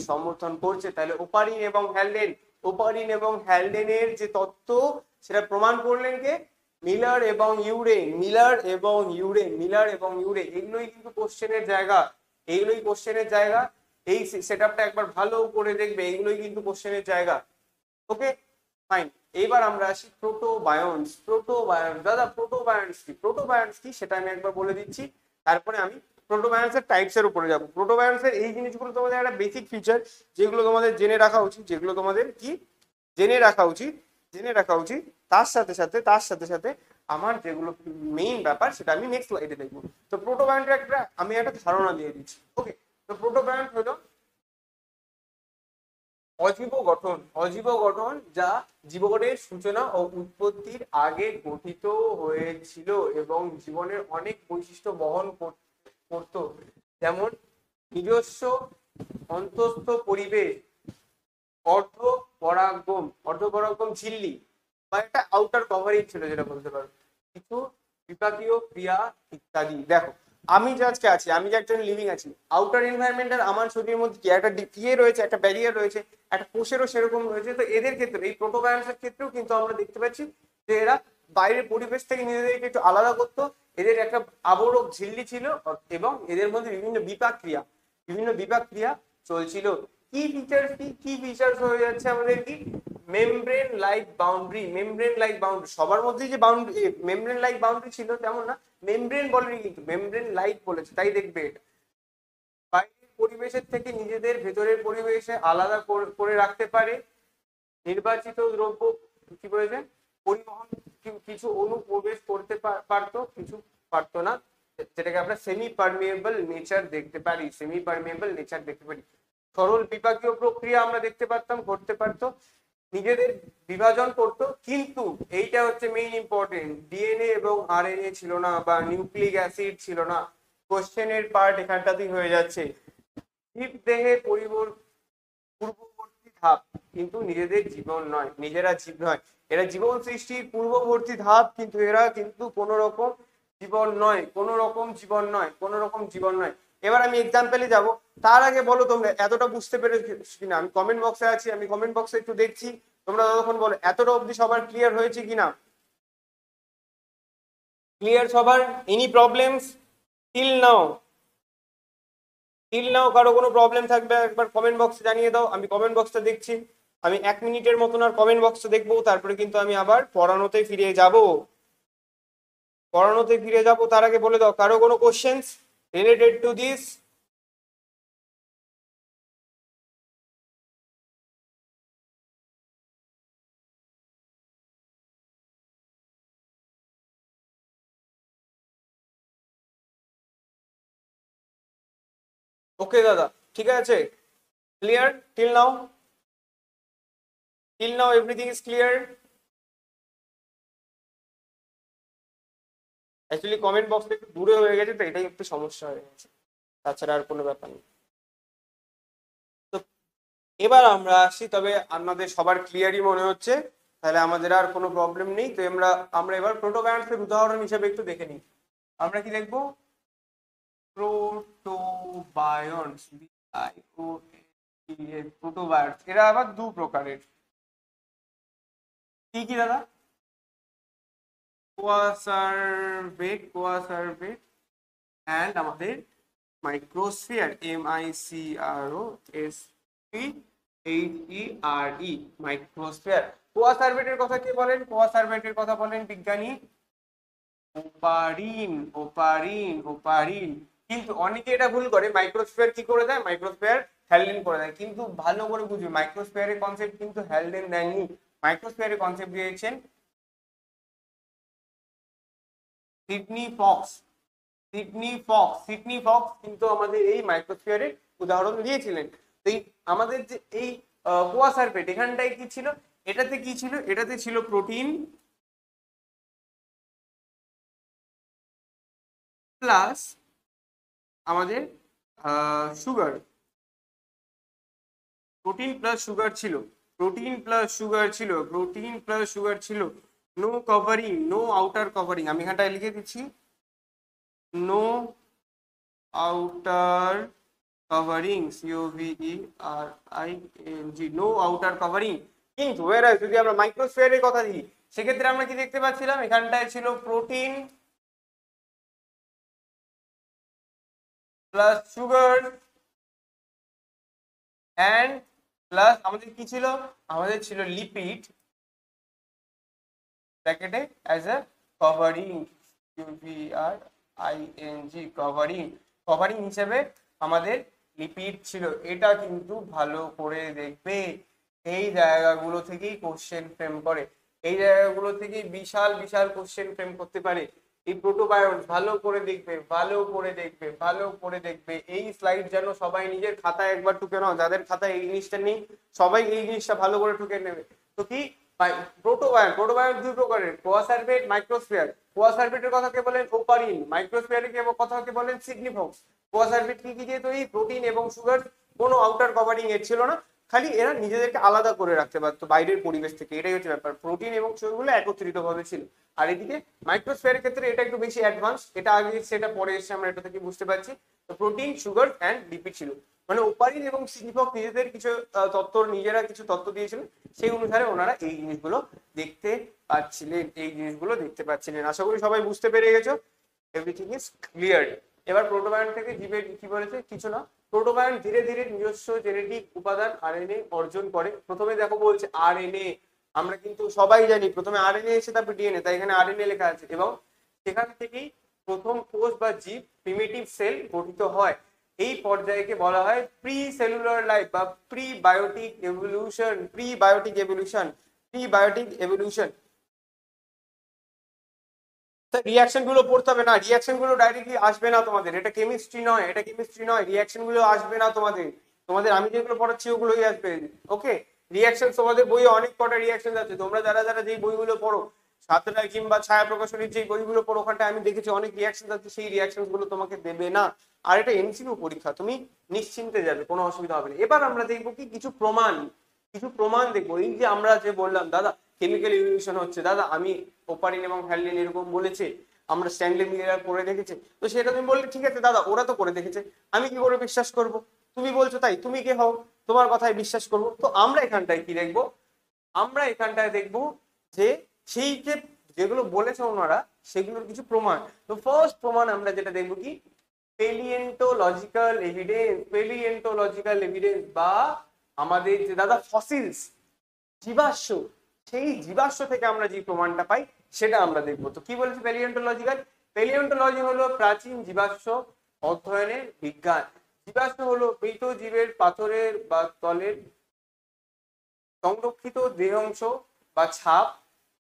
সমর্থন করছে। তাহলে ওপারিন এবং হ্যালডেনের যে তত্ত্ব, সেটা প্রমাণ করলেন কে? মিলার এবং ইউরে। এগুলোই কিন্তু কোশ্চেনের জায়গা। এই সেটআপটা একবার ভালো করে দেখবে, এইগুলোই কিন্তু কোশ্চেনের জায়গা। ওকে, ফাইন। এইবার আমরা আসি প্রোটোবায়ন্স। দাদা প্রোটোবায়ন্স কি সেটা আমি একবার বলে দিচ্ছি, তারপরে আমি প্রোটোবায়ন্স এর টাইপস এর উপরে যাব। প্রোটোবায়ন্স এর এই জিনিসগুলো তোমাদের একটা বেসিক ফিচার, যেগুলো তোমাদের জেনে রাখা উচিত, জেনে রাখা উচিত। তার সাথে সাথে আমার যেগুলো মেইন ব্যাপার, সেটা আমি নেক্সট স্লাইডে দেখবো। তো প্রোটোবায়ন্টের আমি একটা ধারণা দিয়ে দিচ্ছি। ওকে, তো প্রোটোবায়ন্ট হলো অজীব গঠন যা জীবনের সূচনা ও উৎপত্তির আগে গঠিত হয়েছিল এবং জীবনের অনেক বৈশিষ্ট্য বহন করত, যেমন নিজস্ব অন্তঃস্থ পরিবেশ, অর্ধপরাগম ঝিল্লি বা একটা আউটার কভারিং ছিল, যেটা বলতে পারো, কিছু বিপাকীয় ক্রিয়া ইত্যাদি। দেখো, আমি যে আজকে আছি, আমি যে একটা লিভিং আছি, আউটার এনভায়রনমেন্টের আমার শরীরের মধ্যে কি একটা রয়েছে, একটা ব্যারিয়ার রয়েছে, একটা কোষেরও সেরকম রয়েছে। তো এদের ক্ষেত্রে, এই প্রোটোবায়ন্সের ক্ষেত্রেও কিন্তু আমরা দেখতে পাচ্ছি যে এরা বাইরের পরিবেশ থেকে নিজেদেরকে একটু আলাদা করতো। এদের একটা আবরক ঝিল্লি ছিল এবং এদের মধ্যে বিভিন্ন বিপাক ক্রিয়া চলছিল। কি ফিচার্স হয়ে যাচ্ছে আমাদের? কি মেমব্রেন লাইক বাউন্ডারি। সবার মধ্যে যে মেমব্রেন লাইক বাউন্ডারি ছিল তেমন না, মেমব্রেন বলেনি, কিন্তু মেমব্রেন লাইক বলেছে, তাই দেখবে এটা বাইরের পরিবেশের থেকে নিজেদের ভেতরের পরিবেশে আলাদা করে রাখতে পারে। নির্বাচিত দ্রব্য কি বলেছে? পরিবহন, কিছু অণু প্রবেশ করতে পারতো, কিছু পারতো না, যেটাকে আমরা সেমি পারমিয়েবল নেচার দেখতে পারি। সরল বিপাকীয় প্রক্রিয়া আমরা দেখতে পারতাম, ঘটতে পারতো, নিজেদের বিভাজন করতো। কিন্তু এইটা হচ্ছে মেইন ইম্পর্টেন্ট, ডিএনএ এবং আরএনএ ছিল না, বা নিউক্লিক অ্যাসিড ছিল না। কোশ্চেনের পার্ট এখানটাতেই হয়ে যাচ্ছে। জীবদেহে পূর্ববর্তী ধাপ, কিন্তু নিজেরা জীব নয়, এরা জীবন সৃষ্টির পূর্ববর্তী ধাপ, কিন্তু এরা কিন্তু কোনো রকম জীবন নয়। এবার আমি এক্সাম্পলে যাব। তার আগে বলো তোমরা এতটা বুঝতে পেরেছো কিনা? আমি কমেন্ট বক্সে আছি, আমি কমেন্ট বক্সে একটু দেখছি, তোমরা ততক্ষণ বলো এতটা অবধি সবার ক্লিয়ার হয়েছে কিনা। ক্লিয়ার সবার? Any problems till now? কারো কোনো প্রবলেম থাকবে একবার কমেন্ট বক্সে জানিয়ে দাও, আমি কমেন্ট বক্সটা দেখছি। আমি 1 মিনিটের মতন আর কমেন্ট বক্সটা দেখবো, তারপরে কিন্তু আমি আবার পড়ানোতে ফিরে যাব। তার আগে বলে দাও কারো কোনো কোশ্চেন্স রিলেটেড টু দিস? ওকে দাদা, ঠিক আছে? Clear till now? Till now everything is clear? Actually comment বক্সটা একটু দূরে হয়ে গেছে, তো এটাই একটু সমস্যা হয়ে গেছে, তাছাড়া আর কোনো ব্যাপার নেই। তো এবার আমরা আসি, তবে আমাদের সবার ক্লিয়ারই মনে হচ্ছে, তাহলে আমাদের আর কোনো প্রবলেম নেই। তো আমরা আমরা এবার প্রোটোবায়ন্টসের উদাহরণ হিসেবে একটু দেখে নিই। আমরা কি দেখবো? প্রোটোবায়ন্টস, প্রোটোবায়ন্টস এরা আবার দু প্রকারের। কি কি দাদা? কোয়াসার্ভেট অ্যান্ড আমাদের মাইক্রোস্ফিয়ার, MICROSPHERE, মাইক্রোস্ফিয়ার। কোয়াসার্ভেটের কথা কি বলেন? কোয়াসার্ভেটের কথা বলেন বিজ্ঞানী ওপারিন। ওপারিন। কিন্তু অনেকে এটা ভুল করে, মাইক্রোস্ফিয়ার কি করে দেয়, মাইক্রোস্ফিয়ার হ্যালডেন করে দেয়। কিন্তু ভালো করে বুঝবে, মাইক্রোস্ফিয়ারের কনসেপ্ট কিন্তু হ্যালডেন দেননি। মাইক্রোস্ফিয়ারের কনসেপ্ট দিয়েছেন সিডনি ফক্স। সিডনি ফক্স কিন্তু আমাদের এই মাইক্রোস্ফিয়ারের উদাহরণ দিয়েছিলেন। তো এই আমাদের যে এই কোয়াসার্ভেট, এখানটায় কি ছিল? এটাতে কি ছিল? এটাতে ছিল প্রোটিন প্লাস আমাদের সুগার। প্রোটিন প্লাস সুগার ছিল। No covering, no outer covering. আমি এখানটায় লিখে দিচ্ছি no outer covering, COVERING, no outer covering. কিন্তু যদি আমরা মাইক্রোস্ফিয়ারের কথা দিই, সেক্ষেত্রে আমরা কি দেখতে পাচ্ছিলাম? এখানটায় ছিল protein plus sugar and plus আমাদের কি ছিল? আমাদের ছিল লিপিড ব্র্যাকেটে অ্যাজ এ কভারিং, কভারিং হিসেবে আমাদের লিপিড ছিল। এটা কিন্তু ভালো করে দেখবে, এই জায়গাগুলো থেকেই কোশ্চেন ফ্রেম করে, এই জায়গাগুলো থেকে বিশাল বিশাল কোশ্চেন ফ্রেম করতে পারে এই প্রোটোবায়ন্টস। ভালো করে দেখবে এই স্লাইড যেন সবাই নিজের খাতায় একবার টুকে নাও, যাদের খাতায় এই জিনিসটা নেই সবাই এই জিনিসটা ভালো করে টুকে নেবে। তো কি প্রোটোবায়ন্ট দুই প্রকারের, কোয়াসার্ভেট, মাইক্রোস্ফিয়ার। কোয়াসার্ভেটের কথা কে বলেন? ওপারিন। মাইক্রোস্ফিয়ারের কথা কে বলেন? Sydney Fox. কোয়াসার্ভেট কি কি দিয়ে তৈরি? প্রোটিন এবং সুগার, কোনো আউটার কভারিং এর ছিল না, খালি এরা নিজেদেরকে আলাদা করে রাখতে পারতো বাইরের পরিবেশ থেকে, এটাই হচ্ছে ব্যাপার। প্রোটিন এবং সুগারগুলো একত্রিত ভাবে ছিল। আর এদিকে মাইক্রোস্ফিয়ারের ক্ষেত্রে এটা একটু বেশি অ্যাডভান্স, এটা আগে সেটা পরে এসে আমরা এটা থেকে বুঝতে পারছি। তো প্রোটিন, সুগার অ্যান্ড লিপিড ছিল। মানে ওপারিন এবং সিডনি ফক্স নিজেদের কিছু তত্ত্ব, নিজেরা কিছু তত্ত্ব দিয়েছিলেন, সেই অনুসারে ওনারা এই জিনিসগুলো দেখতে পাচ্ছিলেন। আশা করি সবাই বুঝতে পেরে গেছো, এভরিথিং ইজ ক্লিয়ার। এবার প্রোটোবায়ন্ট থেকে জীবের কি বলেছে? কিছু না, প্রোটোবায়ন্ট ধীরে ধীরে নিজস্ব জেনেটিক উপাদান আরএনএ অর্জন করে। প্রথমে দেখো বলছে আরএনএ, আমরা কিন্তু সবাই জানি প্রথমে আরএনএ এসে তারপর ডিএনএ, তাই এখানে আরএনএ লেখা আছে। এবং সেখান থেকেই প্রথম কোষ বা জীব, প্রিমিটিভ সেল গঠিত হয়। এই পর্যায়কে বলা হয় প্রি সেলুলার লাইফ বা প্রিবায়োটিক এভলিউশন। রিয়াকশন গুলো পড়তে হবে না, রিয়াকশন গুলো ডাইরেক্টলি আসবে না তোমাদের, এটা কেমিস্ট্রি নয়, রিয়াকশন গুলো আসবে না তোমাদের। আমি যেগুলো পড়াচ্ছি ওগুলোই আসবে। ওকে, রিয়াকশন তোমাদের বইয়ে অনেক কটা রিয়াকশন আছে, তোমরা যারা যারা যেই বইগুলো পড়ো, সাতটায় কিংবা ছায়া প্রকাশনীর যে বইগুলো পড়ো, ওখানটা আমি দেখেছি অনেক রিয়াকশন আছে, সেই রিয়াকশন গুলো তোমাকে দেবে না। আর এটা এমসিকিউ পরীক্ষা, তুমি নিশ্চিন্তে যাবে, কোনো অসুবিধা হবে না। এবার আমরা দেখবো কি কিছু প্রমাণ দেখবো। এই যে আমরা যে বললাম দাদা কেমিক্যাল ইভলিউশন হচ্ছে, দাদা আমি ওপারিন এবং হ্যালডেন এরকম বলেছে, আমরা স্ট্যানলি মিলার করে দেখেছে, তো সেটা তুমি বললে ঠিক আছে দাদা ওরা তো করে দেখেছে, আমি কি করে বিশ্বাস করব? তুমি বলছো তাই, তুমি কে হও তোমার কথায় বিশ্বাস করবো? তো আমরা এখানটায় কি দেখবো? আমরা এখানটায় দেখবো যে সেই যে যেগুলো বলেছে ওনারা সেগুলোর কিছু প্রমাণ। তো ফার্স্ট প্রমাণ আমরা যেটা দেখবো কি পেলিয়েন্টোলজিক্যাল এভিডেন্স বা আমাদের যে দাদা ফসিলস, জীবাশ্ম, সেই জীবাশ্ম থেকে আমরা যে প্রমাণটা পাই সেটা আমরা দেখবো। তো কি বলেছে পেলিওন্টোলজি হলো প্রাচীন জীবাশ্ম অধ্যয়নের বিজ্ঞান। জীবাশ্ম হলো মৃত জীবের পাথরের বা তলের সংরক্ষিত দেহাংশ বা ছাপ,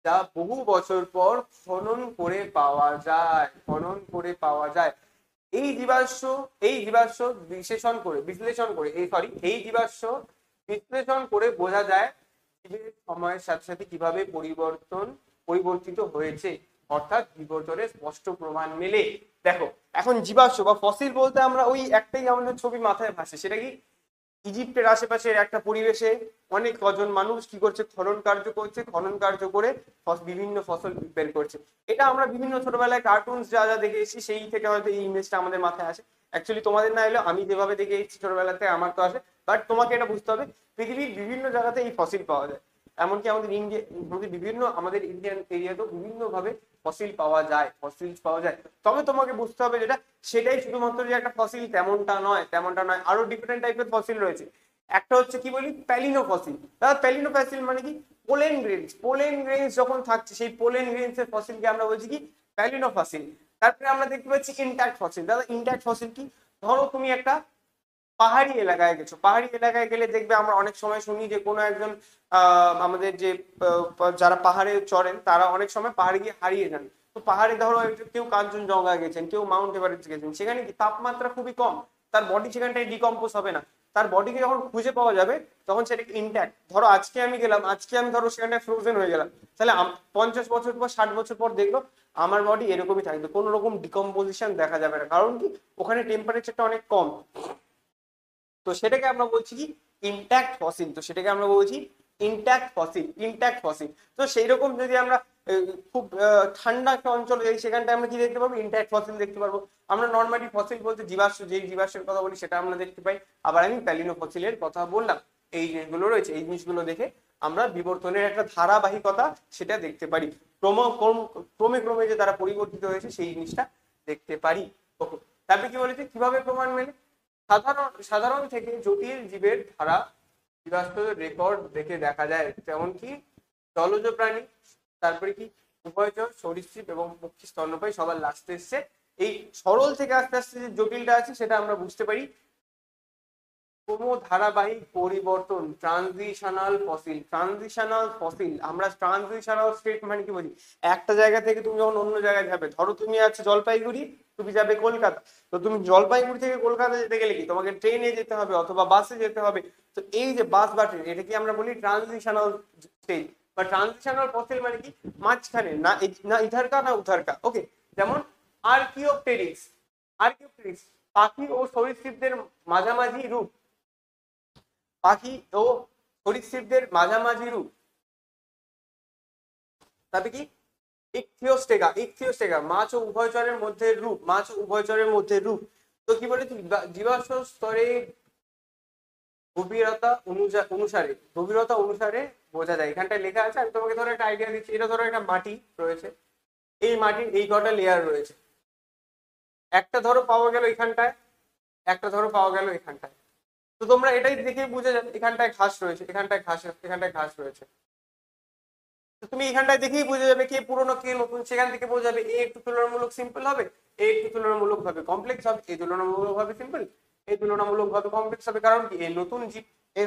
যা বহু বছর পর খনন করে পাওয়া যায়। এই জীবাশ্ম বিশ্লেষণ করে বোঝা যায় জীবের সময়ের সাথে সাথে কিভাবে পরিবর্তিত হয়েছে, অর্থাৎ বিবর্তনের স্পষ্ট প্রমাণ মেলে। দেখো, এখন জীবাশ্ম বা ফসিল বলতে আমরা ওই একটাই আমাদের ছবি মাথায় ভাসে, সেটা কি ইজিপ্টের আশেপাশের একটা পরিবেশে অনেক কজন মানুষ কি করছে, খনন কার্য করে বিভিন্ন ফসল বের করছে। এটা আমরা বিভিন্ন ছোটবেলায় কার্টুন যা যা দেখে এসেছি সেই থেকে হয়তো এই ইমেজটা আমাদের মাথায় আসে। অ্যাকচুয়ালি তোমাদের না এলেও আমি যেভাবে দেখে এসেছি ছোটবেলাতে আমার তো আসে। বাট তোমাকে এটা বুঝতে হবে, পৃথিবীর বিভিন্ন জায়গাতে এই ফসিল পাওয়া যায়। এমনকি আমাদের ইন্ডিয়ান এরিয়াতেও বিভিন্ন ভাবে ফসিল পাওয়া যায়। তবে তোমাকে বুঝতে হবে যেটা, সেটাই শুধুমাত্র যে একটা ফসিল তেমনটা নয়, আরো ডিফারেন্ট টাইপের ফসিল রয়েছে। একটা হচ্ছে কি বলি, প্যালিনো ফসিল। দাদা প্যালিনো ফসিল মানে কি, পোলেন গ্রেনস যখন থাকছে সেই পোলেন গ্রেনস এর ফসিলকে আমরা বলছি কি প্যালিনো ফসিল। তারপরে আমরা দেখতে পাচ্ছি ইনট্যাক্ট ফসিল। দাদা ইনট্যাক্ট ফসিল কি, ধরো তুমি একটা পাহাড়ি এলাকায় গেছো, পাহাড়ি এলাকায় গেলে দেখবে আমরা অনেক সময় শুনি যে কোনো একজন আমাদের যে যারা পাহাড়ে চড়েন তারা অনেক সময় পাহাড়ে গিয়ে হারিয়ে যান। তো পাহাড়ে ধরো কেউ কাঞ্চনজঙ্ঘা গেছেন, কেউ মাউন্ট এভারেস্ট গেছেন, সেখানে কি তাপমাত্রা খুবই কম, তার বডি সেখানটায় ডিকম্পোজ হবে না। তার বডিকে যখন খুঁজে পাওয়া যাবে তখন সেটাকে ইনট্যাক্ট। ধরো আজকে আমি গেলাম, আজকে আমি ধরো সেখানটায় ফ্রোজেন হয়ে গেলাম, তাহলে 50 বছর পর 60 বছর পর দেখলো আমার বডি এরকমই থাকবে, কোনো রকম ডিকম্পোজিশন দেখা যাবে না, কারণ কি ওখানে টেম্পারেচারটা অনেক কম। তো সেটাকে আমরা বলছি কি ইনট্যাক্ট ফসিল। তো সেই রকম যদি আমরা খুব ঠান্ডা একটা অঞ্চলে যাই, সেখানটায় আমরা কি দেখতে পারবো, ইনট্যাক্ট ফসিল দেখতে পারবো। আমরা নর্মালি ফসিল বলতে জীবাশ্মের কথা বলি সেটা আমরা দেখতে পাই। আবার আমি প্যালিনো ফসিলের কথা বললাম। এই জিনিসগুলো রয়েছে, এই জিনিসগুলো দেখে আমরা বিবর্তনের একটা ধারাবাহিকতা সেটা দেখতে পারি। ক্রমে ক্রমে যে তারা পরিবর্তিত হয়েছে সেই জিনিসটা দেখতে পারি। ওকে, তারপরে কি বলেছে কিভাবে প্রমাণ মেলে। সাধারণ থেকে জটিল জীবের ধারা জীবাশ্মের রেকর্ড দেখে দেখা যায়, যেমন কি জলজ প্রাণী, তারপরে কি উভয়চর, সরীসৃপ এবং পক্ষী, স্তন্যপায়ী সবার লাস্টে এসছে। এই সরল থেকে আস্তে আস্তে যে জটিলটা আছে সেটা আমরা বুঝতে পারি ধারাবাহিক পরিবর্তন, ট্রানজিশনাল ফসিল। আমরা ট্রানজিশনাল স্টেট মানে কি বলি, একটা জায়গা থেকে তুমি যখন অন্য জায়গায় যাবে, ধরো তুমি আছো জলপাইগুড়ি, তুমি যাবে কলকাতা, তো তুমি জলপাইগুড়ি থেকে কলকাতা যেতে গেলে কি তোমাকে ট্রেনে যেতে হবে অথবা বাসে যেতে হবে। তো এই যে বাস বা ট্রেন, এটা কি আমরা বলি ট্রানজিশনাল স্টেট বা ট্রানজিশনাল ফসিল মানে কি মাঝখানে, না ইধারকা না উধারকা। ওকে, যেমন আর্কিওপটেরিক্স। পাখি ও সরীসৃপদের মাঝামাঝি রূপ, তাতে কি ইকথিওস্টেগা, মাছ ও উভয়চরের মধ্যে রূপ। তো কি বলে, জীবাশ্ম স্তরে গভীরতা অনুসারে বোঝা যায়। এখানটায় লেখা আছে, আমি তোমাকে ধরো একটা আইডিয়া দিচ্ছি। এটা ধরো একটা মাটি রয়েছে, এই মাটির এই কটা লেয়ার রয়েছে, একটা ধরো পাওয়া গেল এখানটায়, একটা ধরো পাওয়া গেল এখানটায়। তো তোমরা এটাই দেখে বুঝে যাবে এখানটায় ঘাস রয়েছে, এখানটায় ঘাস রয়েছে। তো তুমি এখানটায় দেখেই বুঝে যাবে কে পুরনো কে নতুন। সেখান থেকে বোঝা যাবে এ একটু তুলনামূলক সিম্পল হবে, এ একটু তুলনামূলক ভাবে কমপ্লেক্স হবে, এই তুলনামূলক ভাবে সিম্পল, এই তুলনামূলক ভাবে কমপ্লেক্স হবে। কারণ কি এই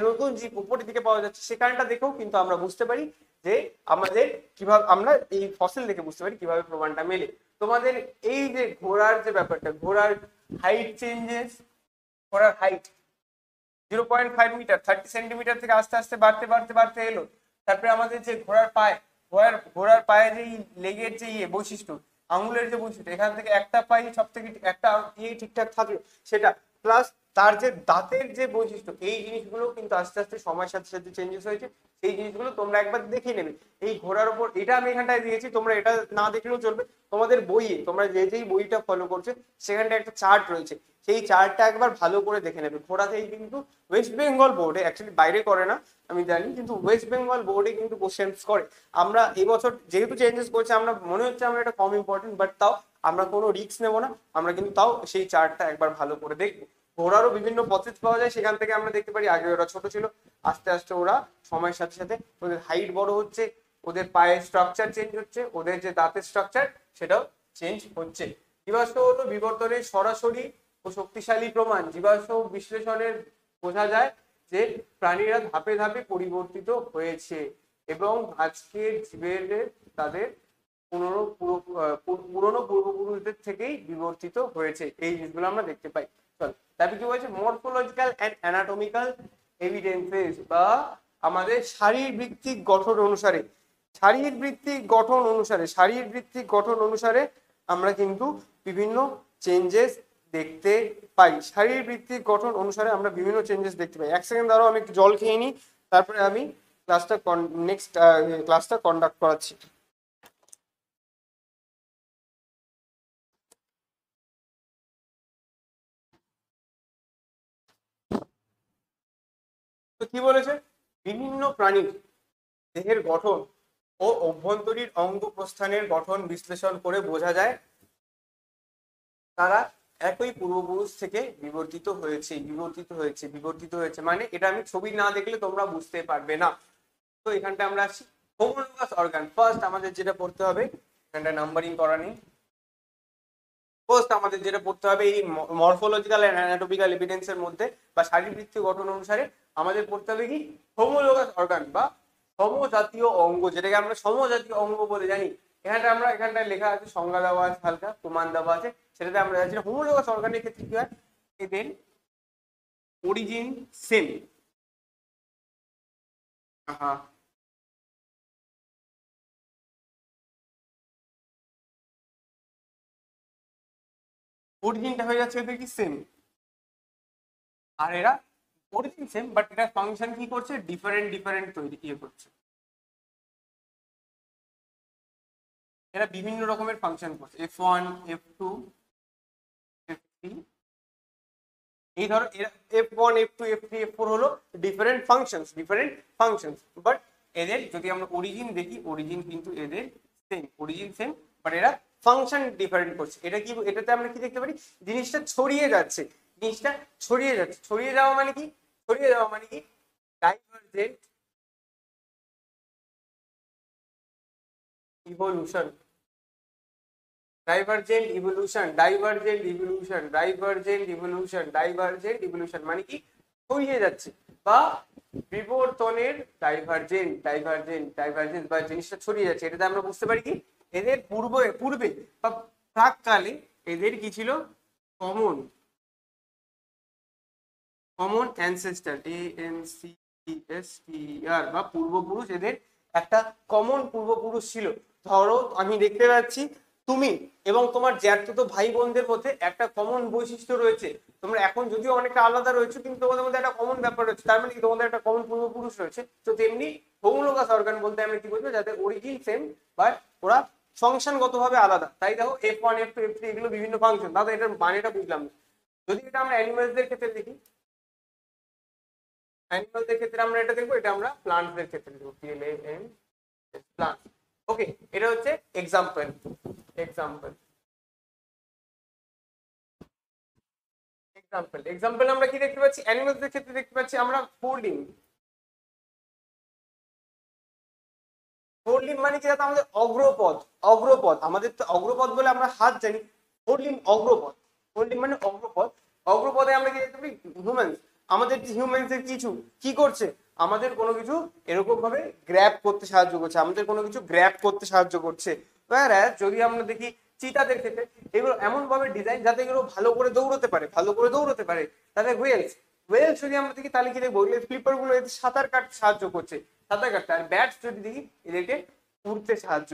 নতুন জীব উপরের দিকে পাওয়া যাচ্ছে, সেখানটা দেখেও কিন্তু আমরা বুঝতে পারি যে আমাদের কিভাবে, আমরা এই ফসিল দেখে বুঝতে পারি কিভাবে প্রমাণটা মেলে। তোমাদের এই যে ঘোড়ার যে ব্যাপারটা, ঘোড়ার হাইট 0.5 মিটার 30 সেন্টিমিটার থেকে আস্তে আস্তে বাড়তে এলো। তারপরে আমাদের যে ঘোড়ার পায়ে যে লেগের যে বৈশিষ্ট্য, আঙুলের যে বৈশিষ্ট্য, এখান থেকে একটা পাই সব থেকে একটা ঠিকঠাক থাকলো সেটা, প্লাস তার যে দাঁতের যে বৈশিষ্ট্য, এই জিনিসগুলো কিন্তু আস্তে আস্তে সময়ের সাথে সাথে চেঞ্জেস হয়েছে। সেই জিনিসগুলো তোমরা একবার দেখে নেবে। এই ঘোড়ার উপর এটা আমি এখানটায় দিয়েছি, তোমরা এটা না দেখলেও চলবে। তোমাদের বইয়ে তোমরা যেই বইটা ফলো করছে সেখানটায় একটা চার্ট রয়েছে, সেই চার্টটা একবার ভালো করে দেখে নেবে। ঘোড়াতেই কিন্তু ওয়েস্ট বেঙ্গল বোর্ডে, অ্যাকচুয়ালি বাইরে করে না আমি জানি, কিন্তু ওয়েস্ট বেঙ্গল বোর্ডে কিন্তু কোশ্চেন্স করে। আমরা এবছর যেহেতু চেঞ্জেস করছে, আমরা মনে হচ্ছে আমরা এটা কম ইম্পর্টেন্ট, বাট তাও আমরা কোনো রিস্ক নেবো না, আমরা কিন্তু তাও সেই চার্টটা একবার ভালো করে দেখবো। ঘোড়ারও বিভিন্ন প্রসেস পাওয়া যায়, সেখান থেকে আমরা দেখতে পারি আগে ওরা ছোট ছিল, আস্তে আস্তে ওরা সময়ের সাথে সাথে ওদের হাইট বড় হচ্ছে, ওদের পায়ের স্ট্রাকচার চেঞ্জ হচ্ছে, ওদের যে দাঁতের স্ট্রাকচার সেটাও চেঞ্জ হচ্ছে। জীবাশ্ম হলো বিবর্তনের সরাসরি ও শক্তিশালী প্রমাণ। জীবাশ্ম বিশ্লেষণের বোঝা যায় যে প্রাণীরা ধাপে ধাপে পরিবর্তিত হয়েছে এবং আজকের জীবের তাদের পুরনো পূর্বপুরুষদের থেকেই বিবর্তিত হয়েছে, এই জিনিসগুলো আমরা দেখতে পাই। চল, তারপরে কি বলছে, মরফোলজিক্যাল অ্যান্ড অ্যানাটমিক্যাল এভিডেন্সেস, বা আমাদের শারীরবৃত্তিক গঠন অনুসারে, শারীরবৃত্তিক গঠন অনুসারে আমরা কিন্তু বিভিন্ন চেঞ্জেস দেখতে পাই। শারীরবৃত্তিক গঠন অনুসারে আমরা বিভিন্ন চেঞ্জেস দেখতে পাই। এক সেকেন্ড দাঁড়াও, আমি একটু জল খেয়ে নিই, তারপরে আমি ক্লাসটা কন্ডাক্ট করাচ্ছি। তো কি বলেছে, বিভিন্ন প্রাণীর দেহের গঠন ও অভ্যন্তরীণ অঙ্গ প্রস্থানের গঠন বিশ্লেষণ করে বোঝা যায় তারা একই পূর্বপুরুষ থেকে বিবর্তিত হয়েছে মানে এটা আমি ছবি না দেখলে তোমরা বুঝতে পারবে না। তো এখানটা আমরা আসছি হোমোলোগাস অর্গান। ফার্স্ট আমাদের যেটা পড়তে হবে, এখানটা নাম্বারিং করা নেই, ফার্স্ট আমাদের যেটা পড়তে হবে এই মরফোলজিক্যাল এন্ড অ্যানাটমিক্যাল এভিডেন্সের মধ্যে বা শারীরবৃত্তীয় গঠন অনুসারে আমাদের পড়তে হবে কি, হোমোলোগাস অর্গান বা সমজাতীয় অঙ্গ, যেটাকে আমরা সমজাতীয় অঙ্গ বলে জানি। এখানটায় লেখা আছে, সংজ্ঞা দেওয়া আছে, হালকা প্রমাণ দেওয়া আছে, সেটাতে আমরা যাচ্ছি। হোমোলোগাস অর্গানের ক্ষেত্রে কি হয়, এদের অরিজিন সেম। হ্যাঁ, অরিজিনটা হয়ে যাচ্ছে এদের কি সেম, আর এরা অরিজিন সেম বাট এটা ফাংশন কি করছে, ডিফারেন্ট তৈরি করছে। এরা বিভিন্ন রকমের ফাংশন করছে, F1 F2 F3, এই ধরো F1 F2 F3 F4 হলো ডিফারেন্ট ফাংশনস, বাট এদের যদি আমরা অরিজিন দেখি, অরিজিন কিন্তু এদের সেম, বাট এরা ফাংশন ডিফারেন্ট করছে। এটা কি, এটাতে আমরা কি দেখতে পারি, জিনিসটা ছড়িয়ে যাচ্ছে, ছড়িয়ে যাওয়া মানে কি, ডাইভারজেন্ট ইভলিউশন, ডাইভারজেন্ট ইভলিউশন মানে কি, ছড়িয়ে যাচ্ছে, বা বিবর্তনের ডাইভারজেন্স বা জিনিসটা ছড়িয়ে যাচ্ছে। এটাতে আমরা বুঝতে পারি কি, এদের পূর্বে বা প্রাককালে এদের কি ছিল, কমন অ্যানসেস্টার, ANCESTER বা পূর্বপুরুষ, এদের একটা কমন পূর্বপুরুষ ছিল। ধরো আমি দেখতে পাচ্ছি তুমি এবং তোমার জ্যাঠতো ভাই বোনদের মধ্যে একটা কমন বৈশিষ্ট্য রয়েছে, তোমরা এখন যদিও অনেকটা আলাদা রয়েছে কিন্তু তোমাদের মধ্যে একটা কমন ব্যাপার রয়েছে, তার মানে কি তোমাদের একটা কমন পূর্বপুরুষ রয়েছে। তো তেমনি হোমোলোগাস অর্গান বলতে আমরা কি বলবো, যাদের অরিজিন সেম বাট ওরা ফাংশনগত ভাবে আলাদা। তাই দেখো F1 F2 F3 এগুলো বিভিন্ন ফাংশন, দাদা এটার মানেটা বুঝলাম না। যদি এটা আমরা অ্যানিমালসদের ক্ষেত্রে দেখি, অ্যানিমালসদের ক্ষেত্রে আমরা এটা দেখবো, এটা আমরা প্লান্টসদের ক্ষেত্রে দেখবো, প্লান্ট। ওকে, এটা হচ্ছে এক্সাম্পল আমরা কি দেখতে পাচ্ছি, অ্যানিমালসদের ক্ষেত্রে দেখতে পাচ্ছি আমরা ফোর লিম্ব মানে কি, যাতে আমাদের অগ্রপদ আমাদের তো অগ্রপদ বলে আমরা হাত জানি, ফোর লিম্ব মানে অগ্রপদে আমরা কি দেখতে পাই, হিউম্যানস, আমাদের হিউম্যানসের কিছু কি করছে, আমাদের কোনো কিছু এরকম ভাবে গ্র্যাব করতে সাহায্য করছে। যদি আমরা দেখি চিতাদের ক্ষেত্রে, এগুলো এমন ভাবে ডিজাইন যাতে এগুলো ভালো করে দৌড়তে পারে। তাদের ওয়েলস যদি আমরা দেখি তাহলে কি দেখবো, ফ্লিপার গুলো এদের সাঁতার কাটতে সাহায্য করছে, আর ব্যাটস যদি দেখি এদেরকে উড়তে সাহায্য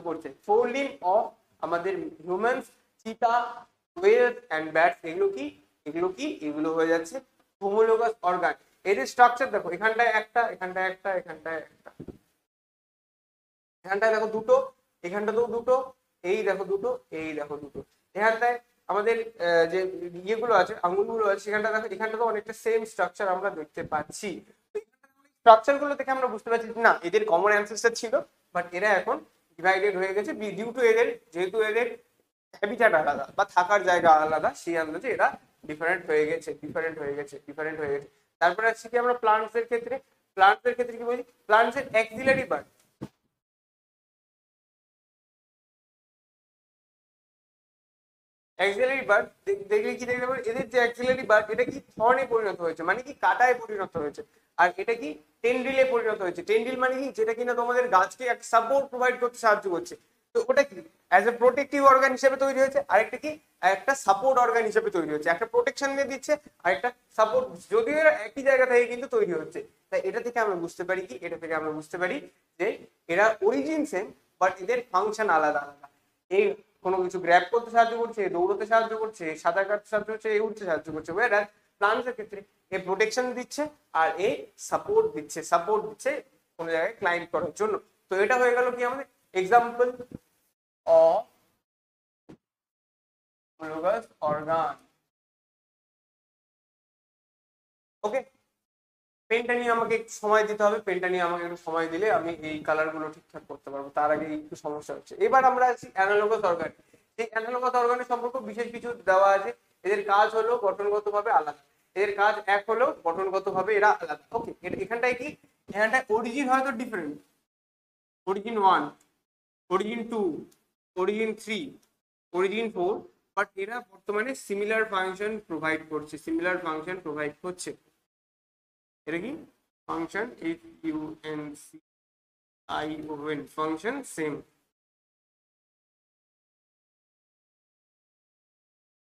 করছে। ফোর লিম্ব অফ আমাদের হিউম্যানস, চিতা, ওয়েলস এন্ড ব্যাটস, এগুলো হয়ে যাচ্ছে হোমোলোগাস অর্গান। এদের স্ট্রাকচার দেখো, এখানটায় দেখো দুটো, এখানটাতেও দুটো, এই দেখো দুটো, এখানটায় আমাদের যে ইয়েগুলো আছে, আঙ্গুলগুলো আছে, সেখানটা দেখো, এখানটাতেও অনেকটা সেম স্ট্রাকচার আমরা দেখতে পাচ্ছি। স্ট্রাকচার গুলো দেখে আমরা বুঝতে পারছি না এদের কমন অ্যানসেস্টর ছিল, বাট এরা এখন ডিভাইডেড হয়ে গেছে ডিউ টু যেহেতু এদের হ্যাবিটেট আলাদা বা থাকার জায়গা আলাদা, সেই আন্দাজে এরা ডিফারেন্ট হয়ে গেছে। তারপরে আসছি কি আমরা প্লান্টসের ক্ষেত্রে কি বলি, প্লান্টসের অ্যাক্সিলারি পার্ট, অ্যাক্সিলারি বার দেখলে কি দেখতে পাবে, এদের যে অ্যাক্সিলারি বার এটা কি থর্নে পরিণত হয়েছে, মানে কি কাটায় পরিণত হয়েছে। আর এটা কি টেন্ড্রিলে পরিণত হয়েছে। টেন্ড্রিল মানে কি, যেটা কিনা তোমাদের গাছকে এক সাপোর্ট প্রোভাইড করতে সাহায্য করছে। তো ওটা কি অ্যাজ এ প্রোটেক্টিভ অর্গান হিসেবে তৈরি হয়েছে, আরেকটা কি একটা সাপোর্ট অর্গান হিসেবে তৈরি হচ্ছে, একটা প্রোটেকশন দিয়ে দিচ্ছে আর একটা সাপোর্ট, যদিও এরা একই জায়গা থেকে কিন্তু তৈরি হচ্ছে। তাই এটা থেকে আমরা বুঝতে পারি কি, এটা থেকে আমরা বুঝতে পারি যে এরা অরিজিন সেম বাট এদের ফাংশন আলাদা আলাদা। এই কোনো কিছু গ্র্যাব করতে সাহায্য করছে, দৌড়তে সাহায্য করছে, সাঁতার কাটতে সাহায্য করছে, এই উঠতে সাহায্য করছে। প্লান্টসের ক্ষেত্রে এ প্রোটেকশন দিচ্ছে আর এ সাপোর্ট দিচ্ছে কোনো জায়গায় ক্লাইম্ব করার জন্য। তো এটা হয়ে গেল কি আমাদের এক্সাম্পল অফ homologous organ। ওকে, পেনটা নিয়ে আমাকে একটু সময় দিতে হবে, পেনটা নিয়ে আমাকে একটু সময় দিলে আমি এই কালার গুলো ঠিকঠাক করতে পারবো, তার আগে একটু সমস্যা হচ্ছে। এবার আমরা আছি অ্যানালগাস অর্গান। এই অ্যানালগাস অর্গানের সম্পর্ক বিশেষ কিছু দেওয়া আছে। এদের কাজ হলো গঠনগতভাবে আলাদা, এদের কাজ এক হলো গঠনগতভাবে এরা আলাদা। ওকে, এখানটায় কি, এখানটায় অরিজিন হয়তো different, origin 1, origin 2, origin 3, origin 4, but এরা বর্তমানে সিমিলার ফাংশন প্রোভাইড করছে। এটা কি function, FUNCTION, function same,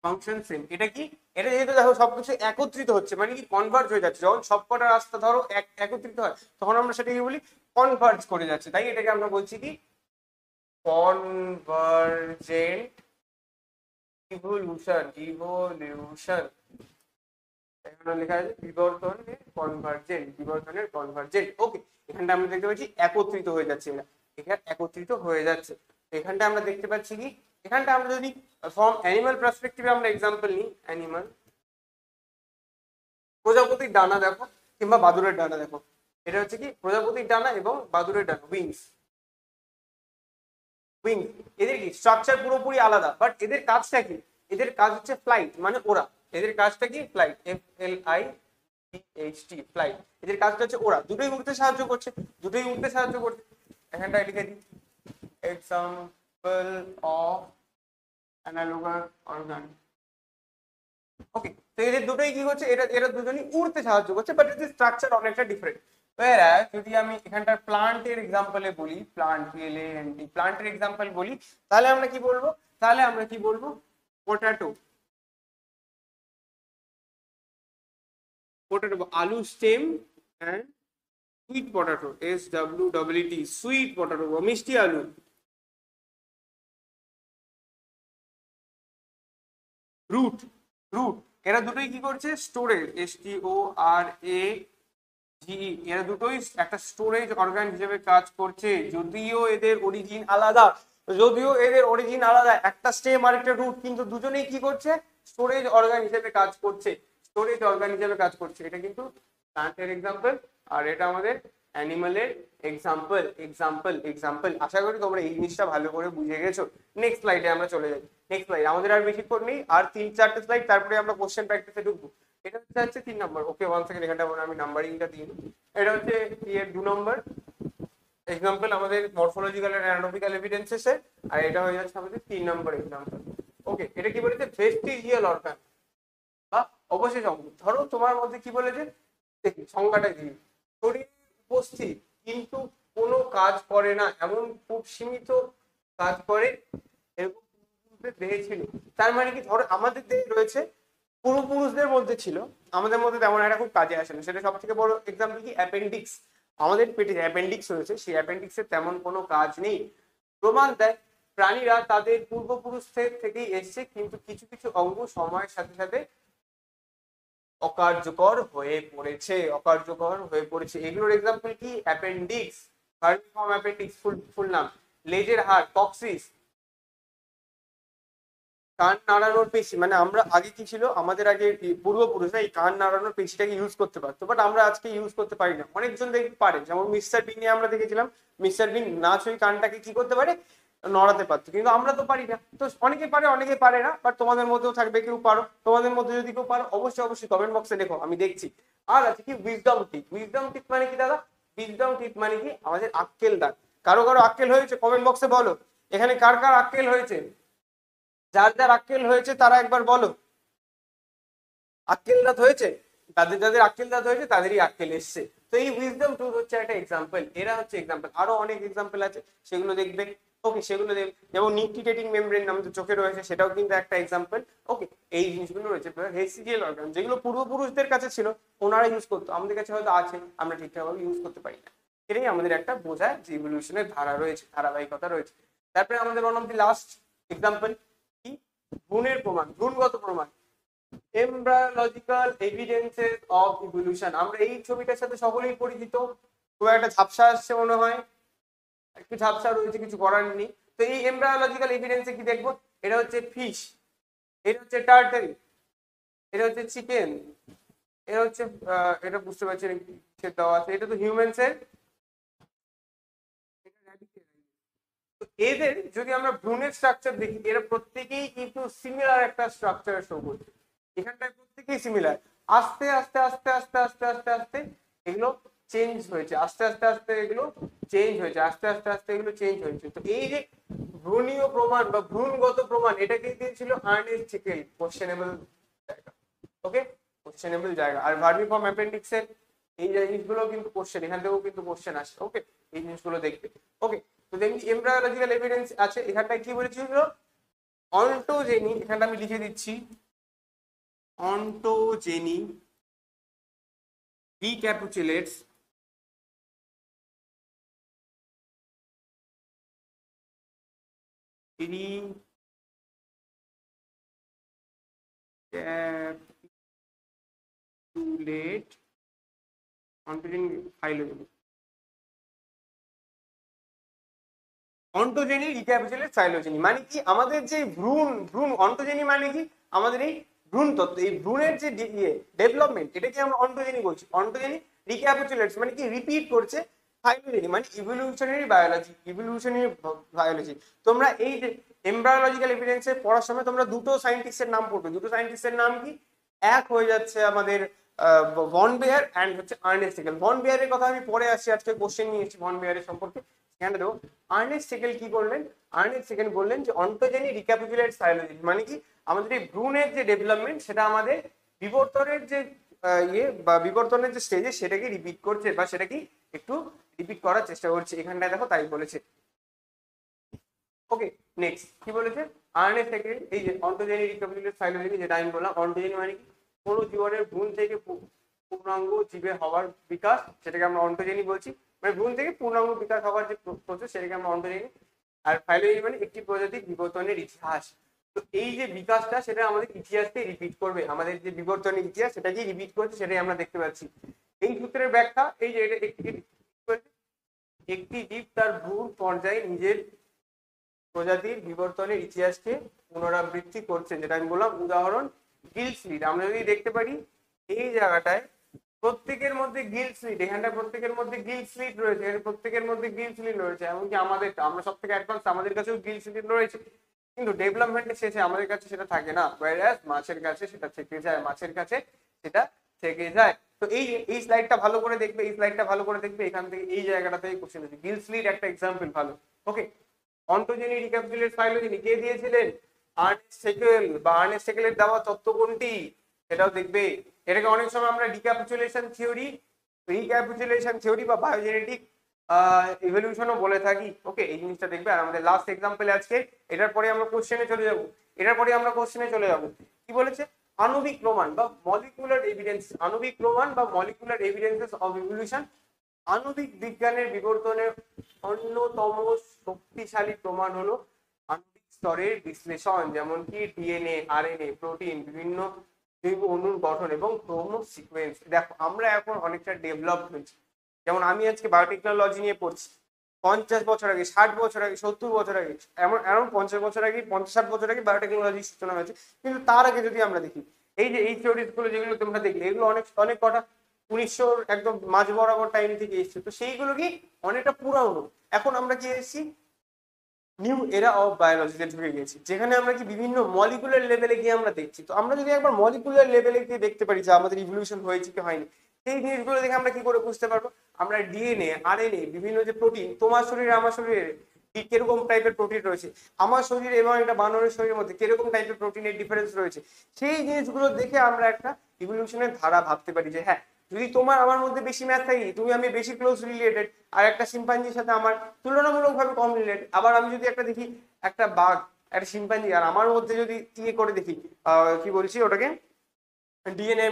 function same. এটা কি, এটা যেহেতু দেখো সবকিছু একত্রিত হচ্ছে, মানে কি কনভার্জ হয়ে যাচ্ছে। যখন সবকটা রাস্তা ধরো একত্রিত হয় তখন আমরা সেটাকে বলি কনভার্জ করে যাচ্ছে। তাই এটাকে আমরা বলছি কি কনভার্জেন্ট ইভলিউশন। এখানে লেখা আছে বিবর্তনের কনভার্জেন্ট। ওকে, এখানটা আমরা দেখতে পাচ্ছি একত্রিত হয়ে যাচ্ছে, এরা এখানে একত্রিত হয়ে যাচ্ছে। এখানটা আমরা দেখতে পাচ্ছি কি, এখানটা আমরা যদি ফ্রম অ্যানিমাল পার্সপেক্টিভে আমরা এক্সাম্পল নিই, অ্যানিমাল, প্রজাপতির ডানা দেখো কিংবা বাদুড়ের ডানা দেখো, এটা হচ্ছে কি প্রজাপতির ডানা এবং বাদুড়ের ডানা, উইংস। এদের কি স্ট্রাকচার পুরোপুরি আলাদা, বাট এদের কাজটা কি, এদের কাজ হচ্ছে ফ্লাইট, মানে ওরা, এদের কাজটা কি ফ্লাইট, FLIGHT, ফ্লাইট। এদের কাজটা হচ্ছে ওরা দুটোই উঠতে সাহায্য করছে, এখানটা লিখে দিই এক্সাম্পল অফ অ্যানালগাস অর্গান। ওকে, তো এদের দুটোই কি করছে, এরা দুজনই উড়তে সাহায্য করছে, বাট এদের স্ট্রাকচার অনেকটা ডিফারেন্ট। যদি আমি এখানটার প্লান্টের এক্সাম্পলে বলি, প্লান্টের এক্সাম্পল বলি, তাহলে আমরা কি বলবো, পোটাটো, আলু stem and sweet potato, SWEET, sweet potato, মিষ্টি আলু। রুট, এরা দুটোই কি করছে, স্টোরেজ, STORAGE, এরা দুটোই একটা স্টোরেজ অর্গান হিসেবে কাজ করছে। যদিও এদের অরিজিন আলাদা, একটা স্টেম আর একটা রুট, কিন্তু দুজনেই কি করছে, স্টোরেজ অর্গান হিসেবে কাজ করছে। এটা কিন্তু প্লান্টের এক্সাম্পল আর এটা আমাদের অ্যানিমালের এক্সাম্পল। আশা করি তোমরা এই জিনিসটা ভালো করে বুঝে গেছো। নেক্সট স্লাইডে আমরা চলে যাই। আমাদের আর বেশিক্ষণ নেই, আর 3-4টে স্লাইড, তারপরে আমরা কোশ্চেন প্র্যাকটিসে ঢুকবো। এটা হচ্ছে 3 নম্বর। ওকে, 1 সেকেন্ড, এখানটা আমি নাম্বারিংটা দিই। এটা হচ্ছে এর 2 নম্বর এক্সাম্পল আমাদের মরফোলজিক্যাল এন্ড অ্যানাটমিক্যাল এভিডেন্সেস এর, আর এটা হয়ে যাচ্ছে আমাদের 3 নম্বর এক্সাম্পল। ওকে, এটা কি বলেছে, ভেস্টিজিয়াল অর্গান বা অবশেষ অঙ্গ। ধরো তোমার মধ্যে কি বলেছে, দেখি সংজ্ঞাটা কি, শরীর উপস্থিত কিন্তু কোনো কাজ করে না, এমন খুব সীমিত কাজ করে এরকম দেহে ছিল। তার মানে কি, ধরো আমাদের দেহে রয়েছে, পূর্বপুরুষদের মধ্যে ছিল, আমাদের মধ্যে তেমন একটা খুব কাজে আসে না। সেটা সব থেকে বড় এক্সাম্পল কি, অ্যাপেন্ডিক্স। আমাদের পেটে যে অ্যাপেন্ডিক্স রয়েছে, সেই অ্যাপেন্ডিক্সের তেমন কোনো কাজ নেই। প্রমাণ দেয় প্রাণীরা তাদের পূর্বপুরুষদের থেকেই এসছে, কিন্তু কিছু কিছু অঙ্গ সময়ের সাথে সাথে অকার্যকর হয়ে পড়েছে। এগুলোর এক্সাম্পল কি, অ্যাপেন্ডিক্স, ভার্মিফর্ম অ্যাপেন্ডিক্স, ফুল নাম, লেজের হাড়, কক্সিস, কান নাড়ানোর পেশি, মানে আমরা আগে কি ছিল, আমাদের আগে পূর্বপুরুষরা এই কান নাড়ানোর পেশিটাকে ইউজ করতে পারতো, বাট আমরা আজকে ইউজ করতে পারি না। অনেকজন পারে, যেমন মিস্টার বিন নিয়ে আমরা দেখেছিলাম, মিস্টার বিন নাচ ওই কানটাকে কি করতে পারে, নড়াতে পারতো, কিন্তু আমরা তো পারি না। তো অনেকে পারে না, বাট তোমাদের মধ্যেও থাকবে কেউ পারো। তোমাদের মধ্যে যদি কেউ পারো, অবশ্যই কমেন্ট বক্সে লেখো, আমি দেখছি। আর আছে কি, উইজডম টিথ মানে কি দাদা, মানে কি আমাদের আক্কেল দাঁত। কারো আক্কেল হয়েছে, কমেন্ট বক্সে বলো। এখানে কার আক্কেল হয়েছে, যার যার আক্কেল হয়েছে তারা একবার বলো, আক্কেল দাঁত হয়েছে? তাদের যাদের আক্কেল দাঁত হয়েছে তাদেরই আক্কেল এসছে। তো এই উইজডম ট্রুথ হচ্ছে একটা এক্সাম্পল, এরা হচ্ছে এক্সাম্পল, আরো অনেক এক্সাম্পল আছে সেগুলো দেখবে। ওকে, সেগুলো দেখবে, যেমন নিকটিটেটিং মেমব্রেন আমাদের চোখে রয়েছে, সেটাও কিন্তু একটা এক্সাম্পল। ওকে, এই জিনিসগুলো রয়েছে। হেসিজিয়াল অর্গান যেগুলো পূর্বপুরুষদের কাছে ছিল, ওনারা ইউজ করতো, আমাদের কাছে হয়তো আছে, আমরা ঠিকঠাকভাবে ইউজ করতে পারি না। এটাই আমাদের একটা বোঝায় যে ইভলিউশনের ধারা রয়েছে, ধারাবাহিকতা রয়েছে। তারপরে আমাদের one of the last example কি, ভ্রূণের প্রমাণ, ভ্রূণগত প্রমাণ, এমব্রায়োলজিক্যাল এভিডেন্সেস অফ ইভলিউশন। আমরা এই ছবিটার সাথে সকলেই পরিচিত। খুব একটা ঝাপসা আসছে মনে হয়, একটু ঝাপসা রয়েছে, কিছু করার নেই। তো এই এমব্রায়োলজিক্যাল এভিডেন্সে কি দেখবো, এটা হচ্ছে ফিশ, এটা হচ্ছে টার্টারি, এটা হচ্ছে চিকেন, এটা হচ্ছে এটা বুঝতে পারছেন দেওয়া আছে, এটা তো হিউম্যানস এর। তো এদের যদি আমরা ভ্রূণের স্ট্রাকচার দেখি, এরা প্রত্যেকেই কিন্তু সিমিলার একটা স্ট্রাকচার শো করছে। এখানটায় প্রত্যেকেই সিমিলার। আস্তে আস্তে আস্তে আস্তে আস্তে আস্তে আস্তে এগুলো চেঞ্জ হয়েছে, আস্তে আস্তে আস্তে এগুলো চেঞ্জ হয়েছে, আস্তে আস্তে আস্তে এগুলো চেঞ্জ হয়েছে। তো এই যে ভ্রূণীয় প্রমাণ বা ভ্রূণগত প্রমাণ, এটাকে দিয়েছিল আর্নেস্ট হেকেল, কোশ্চেনেবল জায়গা। ওকে, কোশ্চেনেবল জায়গা। আর ভার্মিফর্ম অ্যাপেন্ডিক্সের এই জিনিসগুলো কিন্তু কোশ্চেন, এখান থেকেও কিন্তু কোশ্চেন আসে। ওকে, এই জিনিসগুলো দেখবে। ওকে, তো দেখি এমব্রায়োলজিক্যাল এভিডেন্স আছে, এখানটায় কি বলেছিল, অন্টোজেনি, এখানটা আমি লিখে দিচ্ছি, ontogeny recapitulates recapitulate ontogeny phylogeny, ontogeny recapitulate phylogeny. মানে কি, আমাদের যে ভ্রূণ, অন্টোজেনি মানে কি, আমাদের এই ভ্রূণ তত্ত্ব, এই ভ্রূণের যে ডেভেলপমেন্ট, এটাকে আমরা অন্টোজেনি বলছি। অন্টোজেনি রিক্যাপিচুলেটস মানে কি, রিপিট করছে। ফাইলোজেনি মানে ইভলিউশনারি বায়োলজি, বায়োলজি। তোমরা এই যে এমব্রায়োলজিক্যাল এভিডেন্সে পড়ার সময় তোমরা দুটো সায়েন্টিস্টের নাম পড়বে, দুটো সায়েন্টিস্টের নাম কি, এক হয়ে যাচ্ছে আমাদের ভন বেয়ার অ্যান্ড হচ্ছে আর্নেস্ট হেকেল। ভন বেয়ারের কথা আমি পরে আসছি, আজকে কোশ্চেন নিয়ে এসেছি ভন বেয়ারের সম্পর্কে, সেখানে দেবো। আর্নেস্ট হেকেল কি করলেন, আর্নেস্ট হেকেল বললেন যে অন্টোজেনি রিক্যাপিচুলেট ফাইলোজেনি মানে কি, আমাদের এই ভ্রূণের যে ডেভেলপমেন্ট, সেটা আমাদের বিবর্তনের যে ইয়ে বা বিবর্তনের যে স্টেজে, সেটাকে রিপিট করছে বা সেটাকে একটু রিপিট করার চেষ্টা করছে। এখানটায় দেখো তাই বলেছে। ওকে, নেক্সট কি বলেছে, আর্নেস্ট হেকেল এই যে অন্টোজেনি রিক্যাপিচুলেট ফাইলোজেনি, যেটা আমি বললাম। অন্টোজেনি মানে কি, কোনো জীবনের ভ্রূণ থেকে পূর্ণাঙ্গ জীবে হওয়ার বিকাশ, সেটাকে আমরা অন্টোজেনি বলছি। মানে ভ্রূণ থেকে পূর্ণাঙ্গ বিকাশ হওয়ার যে প্রসেস, সেটাকে আমরা অন্টোজেনি। আর ফাইলোজেনি মানে একটি প্রজাতির বিবর্তনের ইতিহাস। তো এই যে বিকাশটা, সেটা আমাদের ইতিহাসকে রিপিট করবে, আমাদের যে বিবর্তনের ইতিহাস সেটাকে রিপিট করছে, সেটাই আমরা দেখতে পাচ্ছি। এই সূত্রের ব্যাখ্যা এই যে এটা একটি জীব তার ভ্রূণ পর্যায়ে নিজের প্রজাতির বিবর্তনের ইতিহাসকে পুনরাবৃত্তি করছে, যেটা আমি বললাম। উদাহরণ, গিল স্লিট। আমরা যদি দেখতে পারি এই জায়গাটায় প্রত্যেকের মধ্যে গিল স্লিট, এখানটা প্রত্যেকের মধ্যে গিল স্লিট রয়েছে, প্রত্যেকের মধ্যে গিল স্লিট রয়েছে। এমনকি আমাদের, আমরা সব থেকে অ্যাডভান্স, আমাদের কাছেও গিল স্লিট রয়েছে। কিন্তু ডেভেলপমেন্টের শেষে আমাদের কাছে সেটা থাকে না, ওয়্যারএজ মাছের কাছে সেটা থেকে যায়, মাছের কাছে সেটা থেকে যায়। তো এই স্লাইডটা ভালো করে দেখবে, এই স্লাইডটা ভালো করে দেখবে, এখান থেকে এই জায়গাটা থেকে কোশ্চেন আছে। গিল স্লিট একটা এক্সাম্পল ভালো। ওকে, অন্টোজেনি রিক্যাপিচুলেট ফাইলোজেনি কে দিয়েছিলেন, আর্নেস্ট হেকেল। বা আর্নেস্ট হেকেলের দেওয়া তত্ত্ব কোনটি, সেটাও দেখবে। এটাকে অনেক সময় আমরা রিক্যাপিচুলেশন থিওরি বা বায়োজেনেটিক ইভলিউশনও বলে থাকি। ওকে, এই জিনিসটা দেখবে। আর আমাদের লাস্ট এক্সাম্পল আজকে, এটার পরে আমরা কোশ্চেনে চলে যাব। কি বলেছে, আণবিক প্রমাণ বা মলিকুলার এভিডেন্স, আণবিক প্রমাণ বা মলিকুলার এভিডেন্সেস অফ ইভলিউশন। আণবিক বিজ্ঞানের বিবর্তনের অন্যতম শক্তিশালী প্রমাণ হলো আণবিক স্তরের বিশ্লেষণ, যেমন কি ডিএনএ, আরএনএ, প্রোটিন, বিভিন্ন জৈব অণুর গঠন এবং ক্রোমো সিকোয়েন্স। দেখো, আমরা এখন অনেকটা ডেভেলপ হয়েছি। যেমন আমি আজকে বায়োটেকনোলজি নিয়ে পড়ছি, 50 বছর আগে, 60 বছর আগে, 70 বছর আগে, এমন এমন 50 বছর আগে, 50-60 বছর আগে বায়োটেকনোলজির সূচনা হয়েছে। কিন্তু তার আগে যদি আমরা দেখি, এই যে এই থিওরিজ গুলো যেগুলো তোমরা দেখলে, এগুলো অনেক অনেক কটা 1900 একদম মাঝ বরাবর টাইম থেকে এসছে। তো সেইগুলো কি অনেকটা পুরানো। এখন আমরা কি এসেছি, নিউ এরা অফ বায়োলজিতে ঢুকে গেছি, যেখানে আমরা কি বিভিন্ন মলিকুলার লেভেলে গিয়ে আমরা দেখছি। তো আমরা যদি একবার মলিকুলার লেভেলে গিয়ে দেখতে পারি যে আমাদের ইভলিউশন হয়েছে কি হয়নি, সেই জিনিসগুলো দেখে আমরা কি করে বুঝতে পারবো। আমরা ডিএনএ, আরএনএ, বিভিন্ন যে প্রোটিন, তোমার শরীরে আমার শরীরে কিরকম টাইপের প্রোটিন রয়েছে আমার শরীরে এবং একটা বানরের শরীরের মধ্যে, কিরকম টাইপের প্রোটিনের ডিফারেন্স রয়েছে, সেই জিনিসগুলো দেখে আমরা একটা ইভলিউশনের ধারা ভাবতে পারি যে হ্যাঁ, যদি তোমার আমার মধ্যে বেশি ম্যাচ থাকে, তুমি আমি বেশি ক্লোজ রিলেটেড, আর একটা শিম্পাঞ্জির সাথে আমার তুলনামূলকভাবে কম রিলেটেড। আবার আমি যদি একটা দেখি একটা বাঘ একটা শিম্পাঞ্জি আর আমার মধ্যে যদি ইয়ে করে দেখি, কি বলছি ওটাকে, ডিএনএ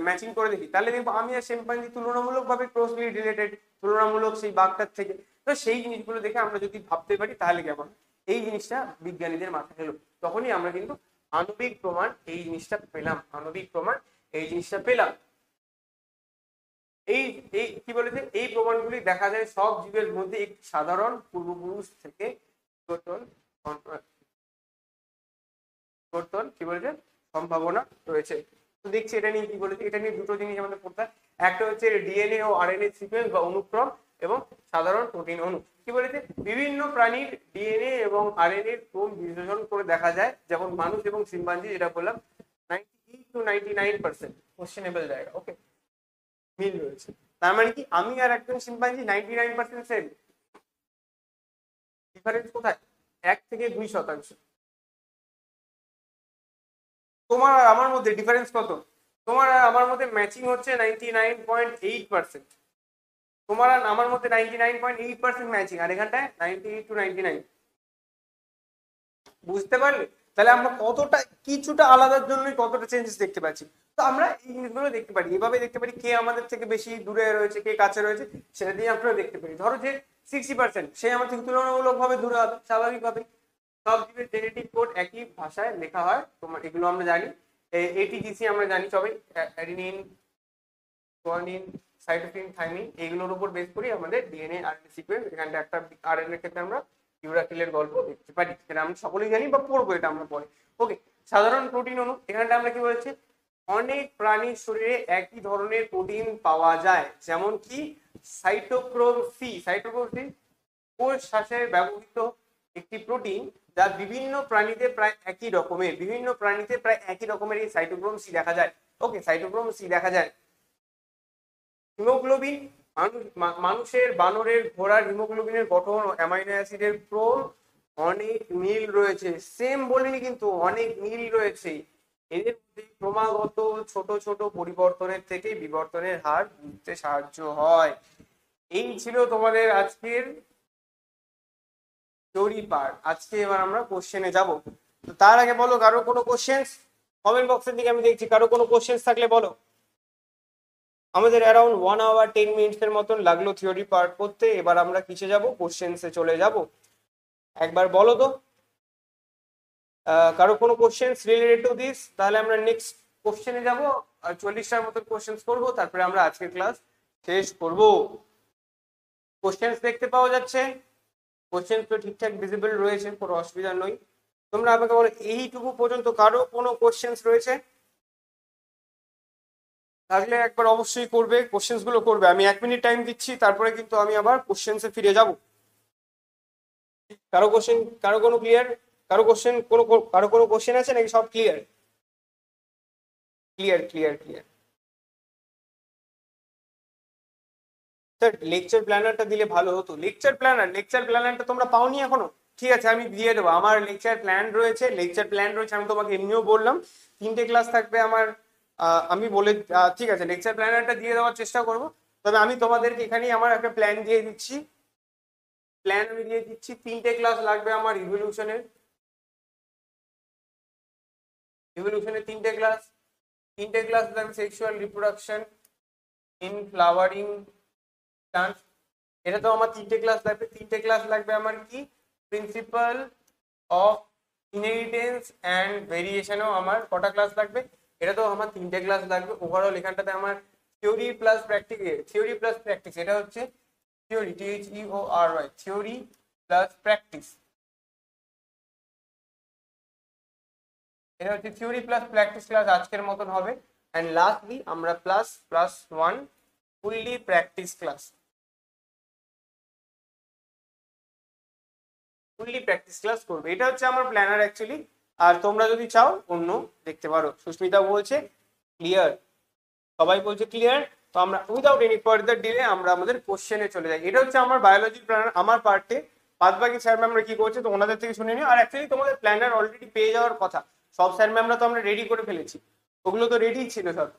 ম্যাচিং করে দেখি, তাহলে দেখবো আমি আর শিম্পাঞ্জি তুলনামূলকভাবে ক্লোজলি রিলেটেড তুলনামূলক সেই বাঘটার থেকে। তো সেই জিনিসগুলো দেখে আমরা যদি ভাবতে পারি তাহলে কেমন, এই জিনিসটা বিজ্ঞানীদের মাথায় এলো, তখনই আমরা কিন্তু আণবিক প্রমাণ এই জিনিসটা পেলাম, আণবিক প্রমাণ এই জিনিসটা পেলাম। এই এই কি বলেছে, এই প্রমাণগুলি দেখা যায় সব জীবের মধ্যে একটি সাধারণ পূর্বপুরুষ থেকে বিবর্তন কি বলেছে সম্ভাবনা রয়েছে। তো দেখছি এটা নিয়ে কি বলেছে, এটা নিয়ে দুটো জিনিস আমাদের পড়তে হয়, একটা হচ্ছে ডিএনএ ও আরএনএ সিকোয়েন্স বা অনুক্রম, এবং সাধারণ প্রোটিন অণু। কি বলেছে, বিভিন্ন প্রাণীর ডিএনএ এবং আরএনএ ক্রম বিশ্লেষণ করে দেখা যায়, যেমন মানুষ এবং শিম্পাঞ্জি, যেটা বললাম 98 to 99% কোশ্চেনেবল জায়গা, ওকে, মিল রয়েছে। তার মানে কি আমি আর একজন শিম্পাঞ্জি 99% সেম, ডিফারেন্স কোথায়, 1 থেকে 2%। তোমার আর আমার মধ্যে ডিফারেন্স কত, তোমার আর আমার মধ্যে ম্যাচিং হচ্ছে 99.8%, তোমার আর আমার মধ্যে 99.8% ম্যাচিং, আর এখানটায় 98 to 99। বুঝতে পারলে, তাহলে আমরা কতটা কিছুটা আলাদার জন্যই কতটা চেঞ্জেস দেখতে পাচ্ছি। তো আমরা এই জিনিসগুলো দেখতে পারি, এভাবে দেখতে পারি কে আমাদের থেকে বেশি দূরে রয়েছে কে কাছে রয়েছে, সেটা দিয়ে আমরা দেখতে পারি। ধরো যে 60% সে আমার থেকে তুলনামূলকভাবে দূরে হবে, স্বাভাবিকভাবে। সব জীবের জেনেটিক কোড একই ভাষায় লেখা হয়, তোমার এগুলো আমরা জানি, এটিজিসি আমরা জানি সবাই, অ্যাডিনিন, গুয়ানিন, সাইটোসিন, থাইমিন, এইগুলোর উপর বেস করি আমাদের ডিএনএ আরএনএ সিকোয়েন্স। এখানটা একটা আরএনএ ক্ষেত্রে আমরা ইউরাকিলের গল্প দেখতে পারি, সেটা আমরা সকলেই জানি বা পড়বো এটা আমরা পরে। ওকে, সাধারণ প্রোটিন অণু, এখানটা আমরা কি বলছি, অনেক প্রাণীর শরীরে একই ধরনের প্রোটিন পাওয়া যায়, যেমন কি সাইটোক্রোম সি। সাইটোক্রোম সি কোষ শ্বাসে ব্যবহৃত একটি প্রোটিন, যা বিভিন্ন প্রাণীতে প্রায় একই রকমের, বিভিন্ন প্রাণীতে প্রায় একই রকমের এই সাইটোক্রোম সি দেখা যায়। ওকে, সাইটোক্রোম সি দেখা যায়। হিমোগ্লোবিন, মানুষের, বানরের, ঘোড়ার হিমোগ্লোবিনের গঠন ও অ্যামাইনো অ্যাসিডের ক্রম অনেক মিল রয়েছে, সেম বলিনি কিন্তু, অনেক মিল রয়েছে। এদের মধ্যে ক্রমাগত ছোট ছোট পরিবর্তনের থেকে বিবর্তনের হার বুঝতে সাহায্য হয়। এই ছিল তোমাদের আজকের থিওরি পার্ট। আজকে এবার আমরা কোশ্চেনে যাব। তো তার আগে বলো, কারো কোনো কোশ্চেন্স কমেন্ট বক্সের দিকে আমি দেখছি, কারো কোনো কোশ্চেন্স থাকলে বলো। আমাদের অ্যারাউন্ড 1 hour 10 minutes এর মতন লাগলো থিওরি পার্ট করতে। এবার আমরা কিসে যাব, কোশ্চেন্সে চলে যাব। একবার বলো তো, কারো কোনো কোশ্চেন্স রিলেটেড টু দিস, তাহলে আমরা নেক্সট কোশ্চেনে যাব, আর 40টার মতন কোশ্চেন্স করবো, তারপরে আমরা আজকের ক্লাস শেষ করব। কোশ্চেন্স দেখতে পাওয়া যাচ্ছে, কোশ্চেন্স তো ঠিকঠাক ভিজিবল রয়েছে, কোনো অসুবিধা নেই। তোমরা আমাকে বলো, এইটুকু পর্যন্ত কারো কোনো কোশ্চেন্স রয়েছে থাকলে একবার অবশ্যই করবে, কোশ্চেন্স গুলো করবে। আমি 1 মিনিট টাইম দিচ্ছি, তারপরে কিন্তু আমি আবার কোশ্চেন্সে ফিরে যাব। কারো কোশ্চেন, কারো কোনো ক্লিয়ার, কারো কোশ্চেন, কারো কোনো কোশ্চেন আছে নাকি সব clear? Clear clear clear. Sir lecture প্ল্যানারটা দিলে ভালো হতো। লেকচার প্ল্যানারটা তোমরা পাওনি এখনো? ঠিক আছে, আমি দিয়ে দেবো। আমার লেকচার প্ল্যান রয়েছে, আমি তোমাকে এমনিও বললাম 3টে ক্লাস থাকবে আমার। আমি বলে ঠিক আছে, লেকচার প্ল্যানারটা দিয়ে দেওয়ার চেষ্টা করব। তবে আমি তোমাদেরকে এখানেই আমার একটা প্ল্যান দিয়ে দিচ্ছি, আমি দিয়ে দিচ্ছি 3টে ক্লাস লাগবে আমার ইভলিউশনের। 3টে ক্লাস লাগবে sexual reproduction in flowering plant, এটা তো আমার 3টে ক্লাস লাগবে। 3টে ক্লাস লাগবে আমার কি, প্রিন্সিপাল অফ ইনহেরিটেন্স অ্যান্ড ভেরিয়েশনও আমার কটা ক্লাস লাগবে, এটা তো আমার 3টে ক্লাস লাগবে। ওভারঅল এখানটাতে আমার থিওরি প্লাস প্র্যাকটিস, এটা হচ্ছে theory, THEORY, theory plus practice, এটা হচ্ছে থিওরি প্লাস প্র্যাকটিস ক্লাস আজকের মতন হবে। অ্যান্ড লাস্টলি আমরা ++1 ফুললি প্র্যাকটিস ক্লাস, করবে। এটা হচ্ছে আমার প্ল্যানার অ্যাকচুয়ালি। আর তোমরা যদি চাও অন্য দেখতে পারো। সুস্মিতা বলছে ক্লিয়ার, সবাই বলছে ক্লিয়ার। তো আমরা উইদাউট এনি ফার্দার ডিলে আমরা আমাদের কোশ্চেনে চলে যাই। এটা হচ্ছে আমার বায়োলজির প্ল্যানার। আমার পার্টে বাদ বাকি স্যার ম্যামরা কি করছে তো ওনাদের থেকে শুনে নিও। আর অ্যাকচুয়ালি তোমাদের প্ল্যানার অলরেডি পেয়ে যাওয়ার কথা, সব স্যার ম্যামরা তো আমরা রেডি করে ফেলেছি, ওগুলো তো রেডি ছিল সব,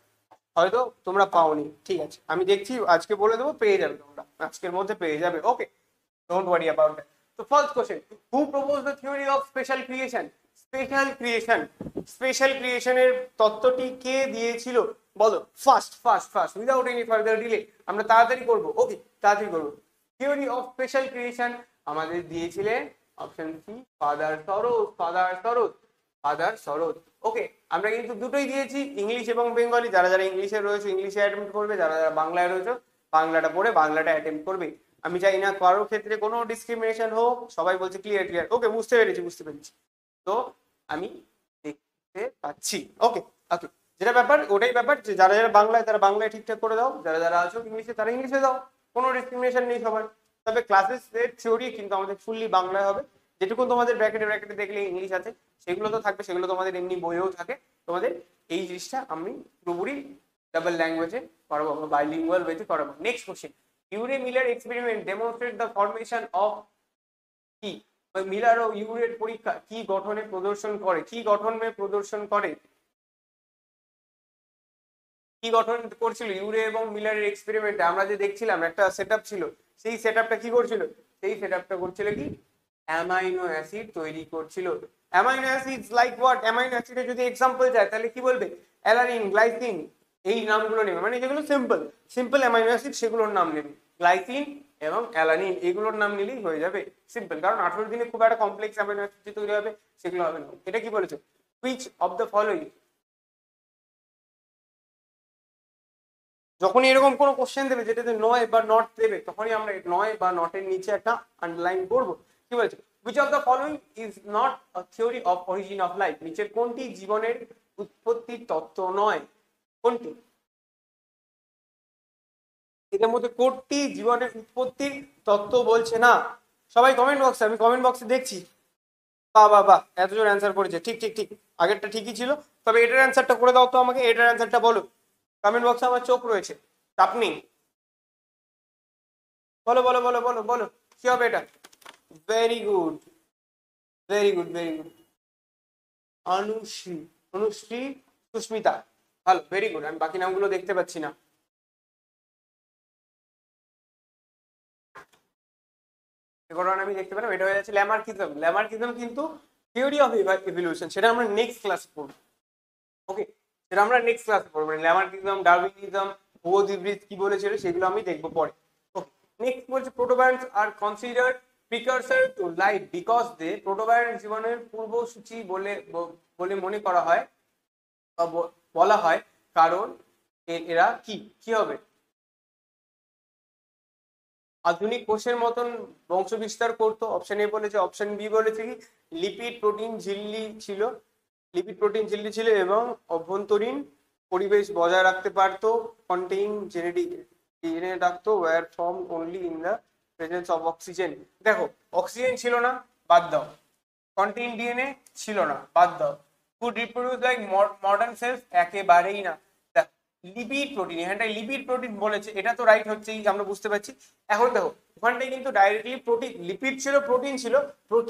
হয়তো তোমরা পাওনি। ঠিক আছে, আমি দেখছি আজকে বলে দেবো, পেয়ে যাবে তোমরা, আজকের মধ্যে পেয়ে যাবে। Okay, don't worry about that. তো first question, who propose the theory of special creation? Special creation, special ক্রিয়েশনের তত্ত্বটি কে দিয়েছিল বলো? First first first without any further delay, আমরা তাড়াতাড়ি করবো। ওকে, তাড়াতাড়ি করবো। থিওরি অফ স্পেশাল ক্রিয়েশন আমাদের দিয়েছিলেন option C, father Suarez, father Suarez, father Suarez. Okay, আমরা কিন্তু দুটোই দিয়েছি, ইংলিশ এবং বেঙ্গলি। যারা যারা ইংলিশে রয়েছে ইংলিশে অ্যাটেম্প্ট করবে, যারা যারা বাংলায় রয়েছে বাংলাটা পড়ে বাংলাটা অ্যাটেম্প্ট করবে। আমি চাই না কারোর ক্ষেত্রে কোনো ডিসক্রিমিনেশন হোক, সবাই বলছে ক্লিয়ার ক্লিয়ার। ওকে, বুঝতে পেরেছি বুঝতে পেরেছি। তো আমি দেখতে পাচ্ছি। ওকে ওকে, যেটা ব্যাপার ওটাই ব্যাপার যে যারা যারা বাংলায় তারা বাংলায় ঠিকঠাক করে দাও, যারা যারা আছো ইংলিশে তারা ইংলিশে দাও, কোনো ডিসক্রিমিনেশন নেই সবার। তবে ক্লাসেস থিওরি কিন্তু আমাদের ফুললি বাংলায় হবে। যেটুকু তোমাদের ব্র্যাকেটে ব্র্যাকেটে দেখলে ইংলিশ আছে সেগুলো তো থাকবে, সেগুলো তোমাদের এমনি বইয়েও থাকে। তোমাদের এই জিনিসটা আমি পুরোপুরি ডাবল ল্যাঙ্গুয়েজে করাবো, বাইলিঙ্গুয়াল ওয়েতে করাবো। Next question, Urey Miller experiment demonstrate the formation of কি? মিলার ও ইউরের পরীক্ষা কি গঠনে প্রদর্শন করে? কি গঠনে প্রদর্শন করে? কি গঠন করছিল ইউরে এবং মিলারের এক্সপেরিমেন্টে? আমরা যে দেখছিলাম একটা সেটআপ ছিল, সেই সেটআপটা কি করছিল? সেই সেটআপটা করছিল কি? অ্যামাইনো অ্যাসিড তৈরি করছিল। Amino acid like what? Amino অ্যাসিডের যদি এক্সাম্পল যায় তাহলে কি বলবে? অ্যালানিন, গ্লাইসিন, এই নামগুলো নেবে, মানে যেগুলো সিম্পল সিম্পল অ্যামাইনো অ্যাসিড সেগুলোর নাম নেবে। গ্লাইসিন এবং অ্যালানিন এগুলোর নাম নিলেই হয়ে যাবে, সিম্পল। কারণ 18 দিনে খুব একটা কমপ্লেক্স অ্যামাইনো অ্যাসিড তৈরি হবে সেগুলো হবে না। এটা কি বলেছে? হুইচ অফ দ্য ফলোইং, যখনই এরকম কোনো কোশ্চেন দেবে যেটাতে নয় বা নট দেবে তখনই আমরা নয় বা নটের নিচে একটা আন্ডারলাইন করবো। কি বলেছে? Which of the following is not a theory of origin of life? নিচের কোনটি জীবনের উৎপত্তির তত্ত্ব নয়? কোনটি? এদের মধ্যে কোনটি জীবনের উৎপত্তির তত্ত্ব বলছে না? সবাই কমেন্ট বক্সে, আমি কমেন্ট বক্সে দেখছি। বাহ বাহ বাহ, এত জোর অ্যান্সার করেছে। ঠিক ঠিক ঠিক, আগেরটা ঠিকই ছিল, তবে এটার অ্যান্সারটা করে দাও তো আমাকে, এটার অ্যান্সারটা বলো। কমেন্ট বক্সে আমার চোখ রয়েছে, চাপ নেই। বলো বলো বলো বলো বলো, কি হবে এটা? Very good very good very good. Anushree, Anushree, Susmita, ভালো, ভেরি গুড। আমি বাকি নামগুলো দেখতে পাচ্ছি না। এগুলো আমি দেখতে পেলাম, এটা হয়ে যাচ্ছে ল্যামার্কিজম। ল্যামার্কিজম কিন্তু থিওরি অফ ইভলিউশন, সেটা আমরা নেক্সট ক্লাসে পড়বো। ওকে, সেটা আমরা নেক্সট ক্লাসে পড়বো। ল্যামার্কিজম, ডারউইনিজম, হুগো দিব্রিজ কি বলেছিল সেগুলো আমি দেখবো পরে। ওকে, নেক্সট বলছে protobionts are considered precursor to life because they, protobiont জীবনের পূর্বসূচি বলে বলে মনে করা হয় বা বলা হয় কারণ এরা কি কি হবে? আধুনিক কোষের মতন বংশ বিস্তার করতো। অপশন এ বলেছে, অপশন বি বলেছে কি লিপিড প্রোটিন ঝিল্লি ছিল, লিপিড প্রোটিন ঝিল্লি ছিল এবং অভ্যন্তরীণ পরিবেশ বজায় রাখতে পারতো। কন্টেইন জেনেটিক ডিএনএ রাখতো, were form only in the presence of oxygen. দেখো, অক্সিজেন ছিল না, বাদ দাও। কন্টেইন ডিএনএ ছিল না, বাদ দাও। Could reproduce like modern cells, একেবারেই না। লিপিড প্রোটিন, এখানটায় লিপিড প্রোটিন বলেছে, এটা তো রাইট হচ্ছে, আমরা বুঝতে পারছি। এখন দেখো ওখানটায় কিন্তু ডাইরেক্টলি প্রোটিন, লিপিড ছিল, প্রোটিন ছিল,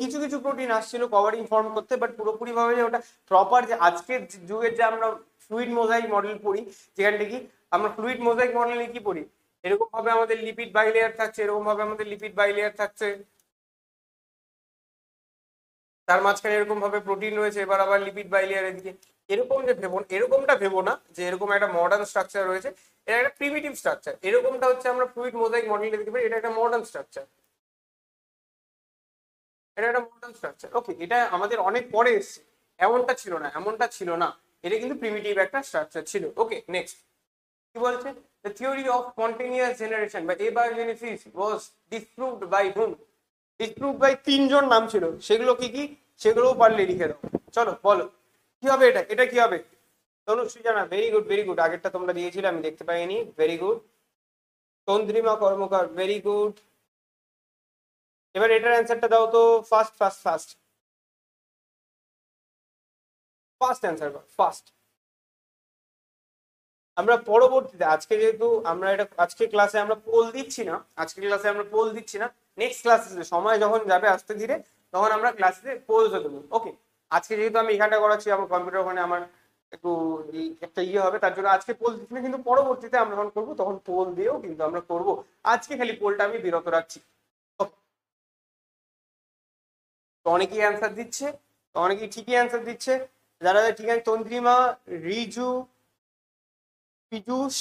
কিছু কিছু প্রোটিন আসছিল কভারিং ফর্ম করতে, বাট পুরোপুরি ভাবে যে ওটা প্রপার যে আজকের যুগের যে আমরা ফ্লুইড মোজাইক মডেল পড়ি, যেখানটা কি আমরা ফ্লুইড মোজাইক মডেলে কি পড়ি, এরকম ভাবে আমাদের লিপিড বাইলেয়ার থাকছে, এরকম ভাবে আমাদের লিপিড বাইলেয়ার থাকছে, তার মাঝখানে এরকম ভাবে প্রোটিন রয়েছে, এবার আবার লিপিড বাইলেয়ারের দিকে। এরকম যে ভেবো, এরকমটা ভেবো না যে এরকম একটা মডার্ন স্ট্রাকচার রয়েছে, এটা একটা প্রিমিটিভ স্ট্রাকচার। এরকমটা হচ্ছে আমরা ফ্লুইড মোজাইক মডেলে দেখতে পাই, এটা একটা মডার্ন স্ট্রাকচার, এটা একটা মডার্ন স্ট্রাকচার। ওকে, এটা আমাদের অনেক পরে এসছে, এমনটা ছিল না, এমনটা ছিল না, এটা কিন্তু প্রিমিটিভ একটা স্ট্রাকচার ছিল। ওকে, নেক্সট কি বলছে? The theory of spontaneous generation by abiogenesis was disproved by whom? Disproved by তিনজন নাম ছিল, সেগুলো কি কি সেগুলোও পারলে লিখে দাও। চলো বলো কি হবে এটা, এটা কি হবে? তনুশ্রী জানা, ভেরি গুড ভেরি গুড। আগেরটা তোমরা দিয়েছিলে আমি দেখতে পাইনি, ভেরি গুড। তন্দ্রিমা কর্মকার, ভেরি গুড। এবার এটার অ্যান্সারটা দাও তো, first first first first answer first. আমরা পরবর্তীতে, আজকে যেহেতু আমরা এটা আজকে ক্লাসে আমরা পোল দিচ্ছি না, আজকে ক্লাসে আমরা পোল দিচ্ছি না, নেক্সট ক্লাসে সময় যখন যাবে আস্তে ধীরে, তখন আমরা ক্লাসে পোলসও দেবো। ওকে, আজকে যেহেতু আমি এখানটা করাচ্ছি, আমার কম্পিউটার ওখানে আমার একটু একটা ইয়ে হবে, তার জন্য আজকে পোল দিচ্ছি না, কিন্তু পরবর্তীতে আমরা যখন করবো তখন পোল দিয়েও কিন্তু আমরা করবো। আজকে খালি পোলটা আমি বিরত রাখছি। তো অনেকেই অ্যান্সার দিচ্ছে, তো অনেকেই ঠিকই অ্যান্সার দিচ্ছে। যারা যারা ঠিক আছে, তন্দ্রিমা, রিজু, পীযূষ,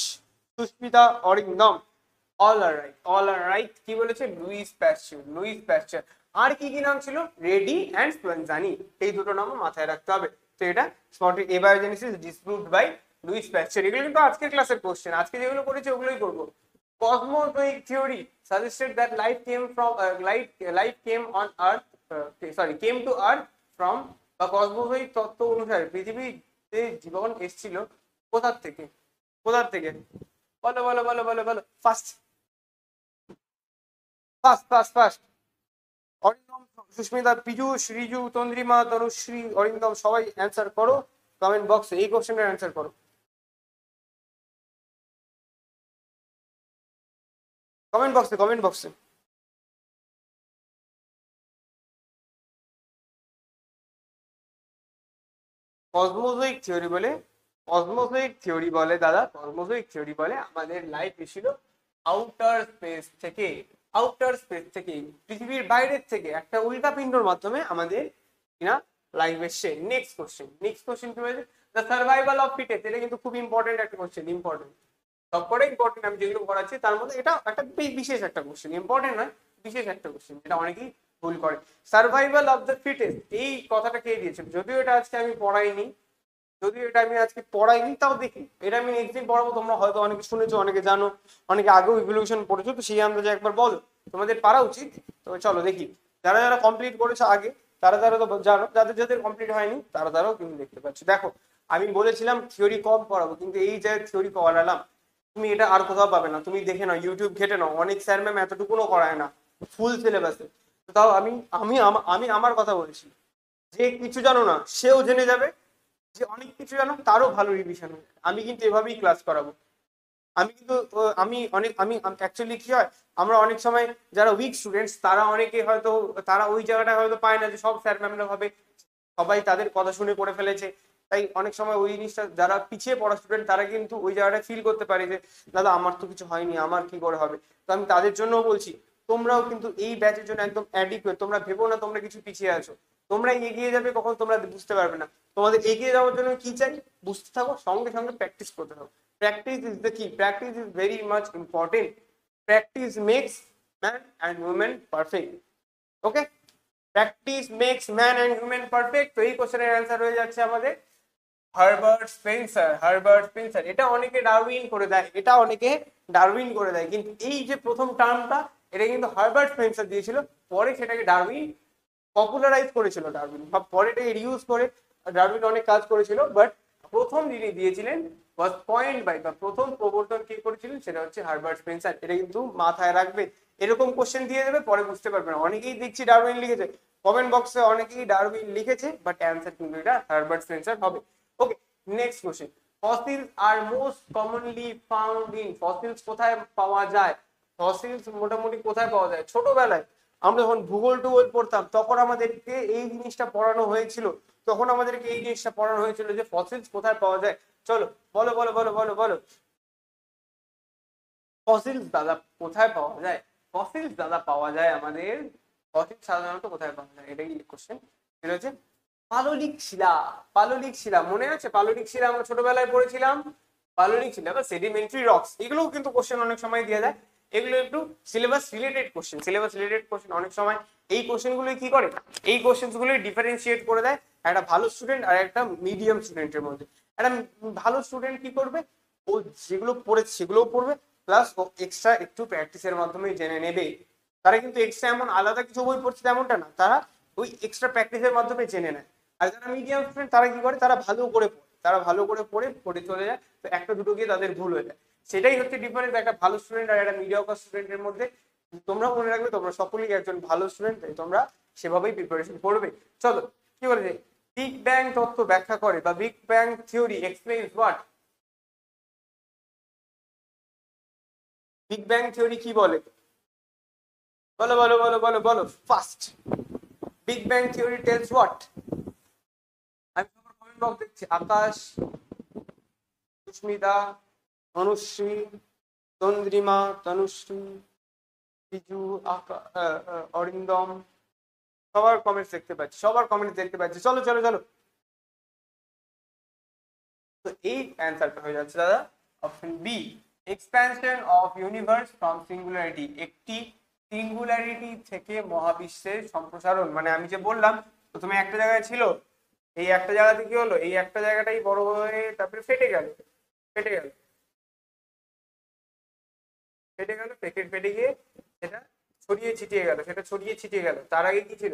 সুস্মিতা, অরিন্দম, অল আর রাইট, অল আর রাইট। কি বলেছে? Luis প্যাস্চার, Luis প্যাস্চার। আর কি কি নাম ছিল? রেডি অ্যান্ড স্পেনজানি, এই দুটো নামও মাথায় রাখতে হবে। তো এটা স্পটিক এবায়োজেনেসিস ডিসপ্রুভড বাই লুইস প্যাস্চার। এগুলো কিন্তু আজকের ক্লাসের কোশ্চেন, আজকে যেগুলো করেছে ওগুলোই করবো। Cosmogonic theory suggested that life came on Earth, came to Earth from, বা কসমোগনিক তত্ত্ব অনুসারে পৃথিবীতে জীবন এসেছিল কোথার থেকে? কোথার থেকে? বলো বলো বলো বলো বলো, first first first first. Arindam, Susmita, Piyush, Riju, Tandrima, Tanushree, Arindam, সবাই অ্যান্সার করো কমেন্ট বক্সে, এই কোশ্চেনটার অ্যান্সার করো কমেন্ট বক্সে, কমেন্ট বক্সে। কসমোজয়িক থিওরি বলে, কসমোজয়িক থিওরি বলে দাদা, কসমোজয়িক থিওরি বলে আমাদের লাইফ এসেছিল আউটার স্পেস থেকে, আউটার স্পেস থেকে, পৃথিবীর বাইরের থেকে একটা উল্কা পিণ্ডর মাধ্যমে আমাদের কিনা লাইফ এসছে। নেক্সট কোশ্চেন, নেক্সট কোশ্চেন কি বলেছে? The survival of fittest. এটা কিন্তু খুব ইম্পর্টেন্ট একটা কোশ্চেন, ইম্পর্টেন্ট, সবকটা ইম্পর্টেন্ট। আমি যেগুলো করাচ্ছি তার মধ্যে এটা একটা বিশেষ একটা কোশ্চেন, ইম্পর্টেন্ট নয়, বিশেষ একটা কোশ্চেন, যেটা অনেকেই ভুল করে। সার্ভাইভাল অফ দ্য ফিটেস্ট, এই কথাটা কে দিয়েছে? যদিও এটা আজকে আমি পড়াইনি, যদিও এটা আমি আজকে পড়াইনি, তাও দেখি এটা আমি নেক্সট দিন পড়াবো। তোমরা হয়তো অনেকে শুনেছো, অনেকে জানো, অনেকে আগেও ইভলিউশন পড়েছো, তো সেই আন্দাজে একবার বলো, তোমাদের পারা উচিত। তবে চলো দেখি, যারা যারা কমপ্লিট করেছো আগে, তারা তারা তো জানো, যাদের যাদের কমপ্লিট হয়নি তারা তারাও কিন্তু দেখতে পাচ্ছ। দেখো, আমি বলেছিলাম থিওরি কম পড়াবো, কিন্তু এই যে থিওরি পড়ালাম, তুমি এটা আর কোথাও পাবে না। তুমি দেখে নাও, ইউটিউব ঘেটে নাও, অনেক স্যার ম্যাম এতটুকুও করায় না ফুল সিলেবাসে। তাও আমি আমি আমি আমার কথা বলছি, যে কিছু জানো না সেও জেনে যাবে, যে অনেক কিছু জানো তারও ভালো রিভিশন হবে। আমি কিন্তু এভাবেই ক্লাস করাবো। আমি কিন্তু আমি অনেক আমি অ্যাকচুয়ালি কি হয়, আমরা অনেক সময় যারা উইক স্টুডেন্টস তারা অনেকে হয়তো তারা ওই জায়গাটা হয়তো পায় না, যে সব স্যার ম্যামরা ভাবে সবাই তাদের কথা শুনে পড়ে ফেলেছে। তাই অনেক সময় ওই জিনিসটা যারা পিছিয়ে পড়া স্টুডেন্ট তারা কিন্তু ওই জায়গাটা ফিল করতে পারে যে দাদা আমার তো কিছু হয়নি, আমার কি করে হবে। তো আমি তাদের জন্য বলছি, তোমরাও কিন্তু এই ব্যাচের জন্য একদম অ্যাডিকুয়েট। তোমরা ভেবো না তোমরা কিছু পিছিয়ে আছো, তোমরা এগিয়ে যাবে, কখন তোমরা বুঝতে পারবে না। তোমাদের এগিয়ে যাওয়ার জন্য কি চাই? বুঝতে থাকো, সঙ্গে সঙ্গে প্র্যাকটিস করতে থাকো। Practice is the key, practice is very much important. Practice makes man and women perfect. Okay, practice makes man and women perfect. তো এই কোশ্চেনের অ্যান্সার হয়ে যাচ্ছে আমাদের হার্বার্ট স্পেন্সার, হার্বার্ট স্পেন্সার। এটা অনেকে ডারউইন করে দেয়, এটা অনেকে ডারউইন করে দেয়, কিন্তু এই যে প্রথম টার্মটা, এটা কিন্তু হার্বার্ট স্পেন্সার দিয়েছিল, পরে সেটাকে ডারউইন পপুলারাইজ করেছিল। ডারউইন বা পরে এটা রিউজ করে ডারউইন অনেক কাজ করেছিল, বাট প্রথম যিনি দিয়েছিলেন ওয়াজ পয়েন্ট বাই, বা প্রথম প্রবর্তন কে করেছিলেন সেটা হচ্ছে হার্বার্ট স্পেন্সার। এটা কিন্তু মাথায় রাখবে, এরকম কোশ্চেন দিয়ে দেবে, পরে বুঝতে পারবে না। অনেকেই দেখছি ডারউইন লিখেছে, কমেন্ট বক্সে অনেকেই ডারউইন লিখেছে, বাট অ্যান্সার কিন্তু এটা হার্বার্ট স্পেন্সার হবে। Okay, next question. Fossils are most commonly found in, fossils কোথায় পাওয়া যায়? ফসিলস মোটামুটি কোথায় পাওয়া যায়? ছোটবেলায় আমরা যখন ভূগোল টুগোল পড়তাম তখন আমাদেরকে এই জিনিসটা পড়ানো হয়েছিল, তখন আমাদেরকে এই জিনিসটা পড়ানো হয়েছিল যে ফসিলস কোথায় পাওয়া যায়। চলো বলো বলো বলো বলো বলো, ফসিলস দাদা কোথায় পাওয়া যায়? ফসিলস দাদা পাওয়া যায় আমাদের, ফসিলস সাধারণত কোথায় পাওয়া যায় এটাই কোশ্চেন। এটা হচ্ছে পাললিক শিলা। পাললিক শিলা মনে আছে? পাললিক শিলা আমরা ছোটবেলায় পড়েছিলাম। পাললিক শিলা বা সেডিমেন্টারি রক্স, এগুলোও কিন্তু কোশ্চেন অনেক সময় দিয়ে যায়। এগুলো একটু syllabus related question, syllabus related question. অনেক সময় এই কোশ্চেন গুলো কি করে, এই কোশ্চেন গুলো ডিফারেন্সিয়েট করে দেয় একটা ভালো স্টুডেন্ট আর একটা মিডিয়াম স্টুডেন্টের মধ্যে। একটা ভালো স্টুডেন্ট কি করবে, ও যেগুলো পড়েছে সেগুলোও পড়বে, প্লাস ও এক্সট্রা একটু প্র্যাকটিসের মাধ্যমে জেনে নেবে। তারা কিন্তু এক্সট্রা এমন আলাদা কিছু বই পড়ছে তেমনটা না, তারা ওই এক্সট্রা প্র্যাকটিসের মাধ্যমে জেনে নেয়। আর যারা মিডিয়াম স্টুডেন্ট তারা কি করে, তারা ভালো করে পড়ে, তারা ভালো করে পড়ে পড়ে চলে যায়, তো একটা দুটো গিয়ে তাদের ভুল হয়ে যায়। সেটাই হচ্ছে ডিফারেন্স একটা ভালো স্টুডেন্ট আর একটা মিডিয়াকার স্টুডেন্টের মধ্যে। তোমরা মনে রাখবে তোমরা সকলেই একজন ভালো স্টুডেন্ট, তাই তোমরা সেভাবেই প্রিপারেশন করবে। চলো, কি বলে, বিগ ব্যাং তত্ত্ব ব্যাখ্যা করে, বা big bang theory explains what? Big bang theory কি বলে? বলো বলো বলো বলো বলো first. Big bang theory tells what? আমি তোমার কমেন্ট বক্স দেখছি। আকাশ, সুস্মিতা, অনুশ্রী, চন্দ্রিমা, তনুশ্রী, বিজু, অরিন্দম, সবার কমেন্টস দেখতে পাচ্ছি, সবার কমেন্টস দেখতে পাচ্ছি। চলো চলো চলো। তো এই অ্যান্সারটা হয়ে যাচ্ছে দাদা option B, expansion of universe from singularity. একটি সিঙ্গুলারিটি থেকে মহাবিশ্বের সম্প্রসারণ। মানে আমি যে বললাম প্রথমে একটা জায়গায় ছিল, এই একটা জায়গাতে কি হলো, এই একটা জায়গাটাই বড় হয়ে তারপরে ফেটে গেল, ফেটে গেল, ফেটে গেল, ফেটে গিয়ে সেটা ছড়িয়ে ছিটিয়ে গেল, সেটা ছড়িয়ে ছিটিয়ে গেল। তার আগে কি ছিল?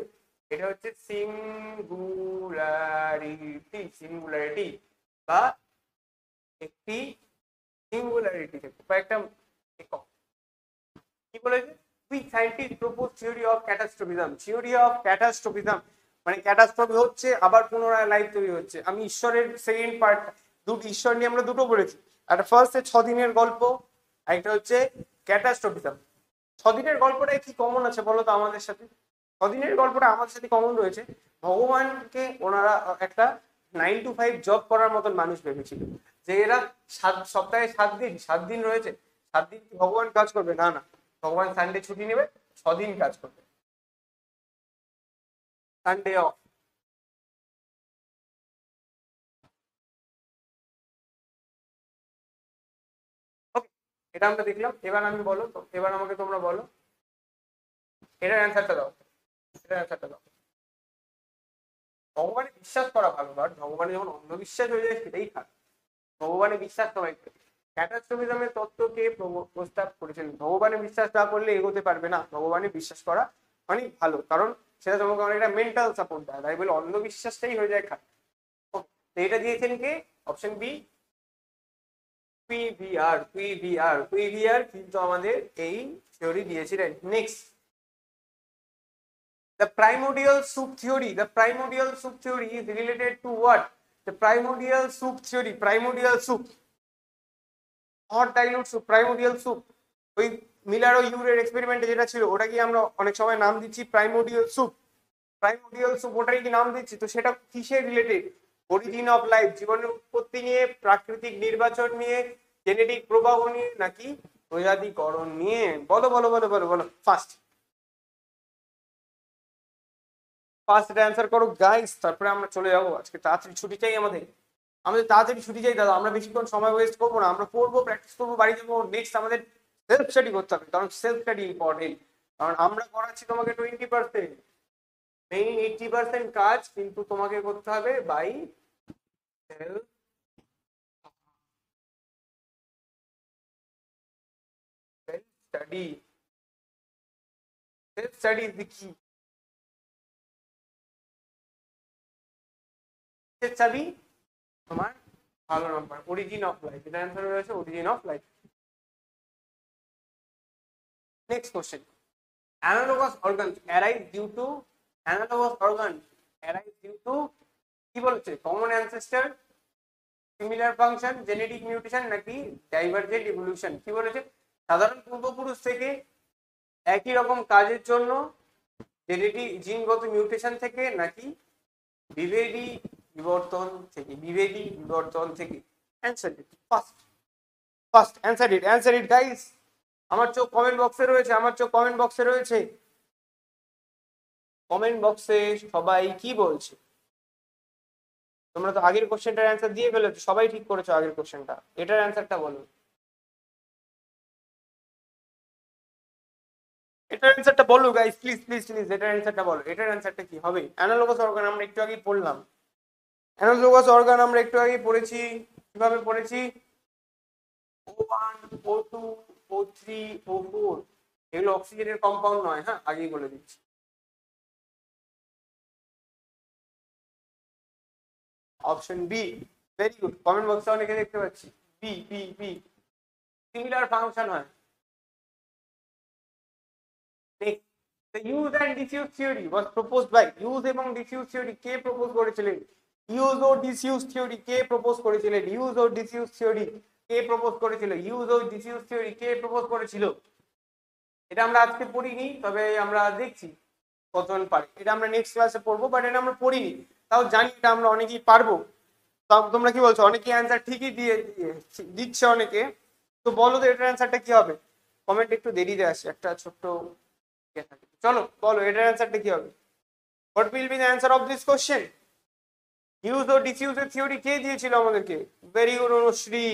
এটা হচ্ছে সিঙ্গুলারিটি, সিঙ্গুলারিটি বা একটি সিঙ্গুলারিটি থেকে বা একটা একক। কি বলেছে? We scientist propose theory of catastrophism. Theory of catastrophism মানে ক্যাটাস্ট্রফি হচ্ছে আবার পুনরায় লাইফ তৈরি হচ্ছে। আমি ঈশ্বরের সেকেন্ড পার্ট, দুটো ঈশ্বর নিয়ে আমরা দুটো পড়েছি। একটা ফার্স্টে 6 দিনের গল্প, আর একটা হচ্ছে ক্যাটাস্ট্রফিজম। 6 দিনের গল্পটায় কি কমন আছে বলো তো আমাদের সাথে? 6 দিনের গল্পটা আমাদের সাথে কমন রয়েছে, ভগবানকে ওনারা একটা 9 to 5 জব করার মতন মানুষ ভেবেছিল। যে এরা সপ্তাহে 7 দিন, 7 দিন রয়েছে, 7 দিন কি ভগবান কাজ করবে? না না, ভগবান সানডে ছুটি নেবে, 6 দিন কাজ করবে, সানডে অফ। ওকে, এটা আমরা দেখলাম। এবার আমি বলো তো, এবার আমাকে তোমরা বলো, এটার অ্যান্সারটা দাও, এটার অ্যান্সারটা দাও। ভগবানে বিশ্বাস করা ভালো, বাট ভগবানে যখন অন্ধবিশ্বাস হয়ে যায় সেটাই খারাপ। ভগবানে বিশ্বাস সবাই করে। ক্যাটাস্ট্রফিজমের তত্ত্বকে প্রস্তাব করেছেন। ভগবানে বিশ্বাস না করলে এগোতে পারবে না, ভগবানে বিশ্বাস করা অনেক ভালো, কারণ সেটা তোমাকে অনেকটা মেন্টাল সাপোর্ট দেয়। তাই বলে অন্ধবিশ্বাসটাই হয়ে যায় খারাপ। তো এটা দিয়েছেন কে? Option B, PVR. PVR, PVR কিন্তু আমাদের এই থিওরি দিয়েছিলেন। Next, the primordial soup theory. The primordial soup theory is related to what? The primordial soup theory, primordial soup, hot dilute soup, primordial soup. ওই মিলার ও ইউরের এক্সপেরিমেন্টে যেটা ছিল ওটাকে আমরা অনেক সময় নাম দিচ্ছি প্রাইমোডিয়াল স্যুপ। প্রাইমোডিয়াল স্যুপ ওটাই কি নাম দিচ্ছি। তো সেটা কিসের রিলেটেড? অরিজিন অফ লাইফ, জীবনের উৎপত্তি নিয়ে, প্রাকৃতিক নির্বাচন নিয়ে, জেনেটিক প্রবাহ নিয়ে, নাকি প্রজাতিকরণ নিয়ে? বলো বলো বলো বলো বলো ফার্স্ট, ফার্স্ট অ্যান্সার করো গাইস, তারপরে আমরা চলে যাবো। আজকে তাড়াতাড়ি ছুটি চাই আমাদের, আমাদের তাড়াতাড়ি ছুটি চাই দাদা। আমরা বেশিক্ষণ সময় ওয়েস্ট করবো না, আমরা পড়বো, প্র্যাকটিস করবো, বাড়ি যাবো। নেক্সট আমাদের সেলফ স্টাডি করতে হবে, কারণ সেলফ স্টাডি ইম্পর্টেন্ট। কারণ আমরা করাচ্ছি তোমাকে 20%, মেইন 80% কাজ কিন্তু তোমাকে করতে হবে by self study. Self study is the key. চাবি তোমার ভালো নাম্বার, অরিজিন অফ লাইফ। এটা অ্যান্সার রয়েছে origin of life. Next question, analogous organs arise due to, analogous organs arise due to কি বলছে? Common ancestor, similar function, genetic mutation, নাকি ডাইভার্জেন্ট ইভলিউশন। কি বলেছে? সাধারণ পূর্বপুরুষ থেকে একই রকম কাজের জন্য জেনেটিক জিনগত মিউটেশন থেকে, নাকি বিভেদী বিবর্তন থেকে। বিভেদী বিবর্তন থেকে। Answer it first, first answer it, answer it guys. আমার চোখ কমেন্ট বক্সে রয়েছে, আমার চোখ কমেন্ট বক্সে রয়েছে। কমেন্ট বক্সে সবাই কি বলছে? তোমরা তো আগের কোশ্চেনটার অ্যান্সার দিয়ে ফেলেছো, সবাই ঠিক করেছো আগের কোশ্চেনটা। এটার অ্যান্সারটা বলো, এটার অ্যান্সারটা বলো গাইস, প্লিজ প্লিজ প্লিজ, এটার অ্যান্সারটা বলো। এটার অ্যান্সারটা কি হবে? অ্যানালোগাস অর্গান আমরা একটু আগেই পড়লাম, অ্যানালোগাস অর্গান আমরা একটু আগেই পড়েছি। কিভাবে পড়েছি? O1, O2, O3, O4 এগুলো অক্সিজেনের কম্পাউন্ড নয়, হ্যাঁ আগেই বলে দিচ্ছি। Option B, very good. Comment বক্সে অনেকে দেখতে পাচ্ছি B B B, similar function হয়। Next, the use and disuse theory was proposed by, use এবং ডিসইউজ থিওরি কে প্রপোজ করেছিলেন? ইউজ ও ডিসইউজ থিওরি কে প্রপোজ করেছিলেন? ইউজ ও ডিসইউজ থিওরি কে প্রপোজ করেছিল? ইউজ ও ডিসইউজ থিওরি কে প্রপোজ করেছিল? এটা আমরা আজকে পড়িনি, তবে আমরা দেখছি কতজন পারে। এটা আমরা নেক্সট ক্লাসে পড়বো, বাট এটা আমরা পড়িনি, তাও জানি এটা আমরা অনেকেই পারবো। তাও তোমরা কি বলছো? অনেকেই অ্যান্সার ঠিকই দিচ্ছে অনেকে। তো বলো তো এটার অ্যান্সারটা কি হবে? কমেন্ট একটু দেরিতে আসে, একটা ছোট্ট ইয়ে থাকে। চলো বলো এটার অ্যান্সারটা কি হবে? What will be the answer of this question? Use ও ডিসইউজের থিওরি কে দিয়েছিল আমাদেরকে? Very good Anushree,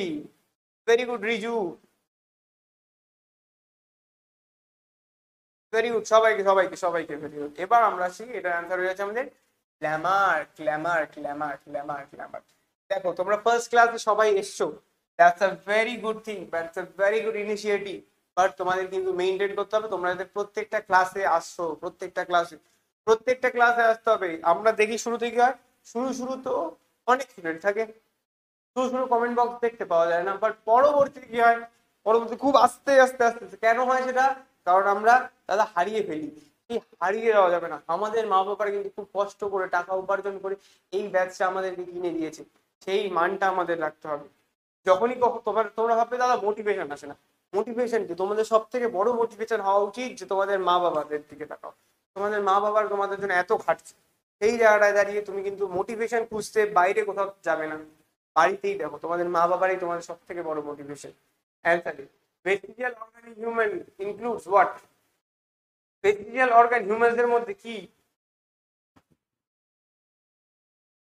very good Riju, very good, সবাইকে সবাইকে সবাইকে ভেরি গুড। এবার আমরা আসি, এটার অ্যান্সার হয়ে যাচ্ছে আমাদের Glamour, Glamour, Glamour, Glamour, Glamour. দেখো তোমরা ফার্স্ট ক্লাসে সবাই এসছো, that's a very good thing, that's a very good initiative. But তোমাদের কিন্তু মেইনটেইন করতে হবে, তোমরা যাতে প্রত্যেকটা ক্লাসে আসছো, প্রত্যেকটা ক্লাসে আসতে হবে। আমরা দেখি শুরুতে কি হয়, শুরু তো অনেক স্টুডেন্ট থাকে, শুরু কমেন্ট বক্স দেখতে পাওয়া যায় না, বাট পরবর্তী কি হয়, পরবর্তী খুব আস্তে আস্তে আস্তে আস্তে কেন হয় সেটা? কারণ আমরা দাদা হারিয়ে ফেলি। এই হারিয়ে যাওয়া যাবে না। আমাদের মা বাবারা কিন্তু খুব কষ্ট করে টাকা উপার্জন করে এই ব্যাচটা আমাদেরকে কিনে দিয়েছে, সেই মানটা আমাদের রাখতে হবে। যখনই তোমরা ভাববে দাদা মোটিভেশন আসে না, মোটিভেশন কি? তোমাদের সব থেকে বড় মোটিভেশন হওয়া উচিত যে তোমাদের মা বাবাদের দিকে তাকাও। তোমাদের মা বাবার তোমাদের জন্য এত খাটছে, সেই জায়গাটায় দাঁড়িয়ে তুমি কিন্তু মোটিভেশন খুঁজতে বাইরে কোথাও যাবে না, বাড়িতেই দেখো তোমাদের মা বাবারই তোমাদের সব থেকে বড় motivation. Answer is vestigial organ in human includes what? Vestigial organ হিউম্যানদের মধ্যে কি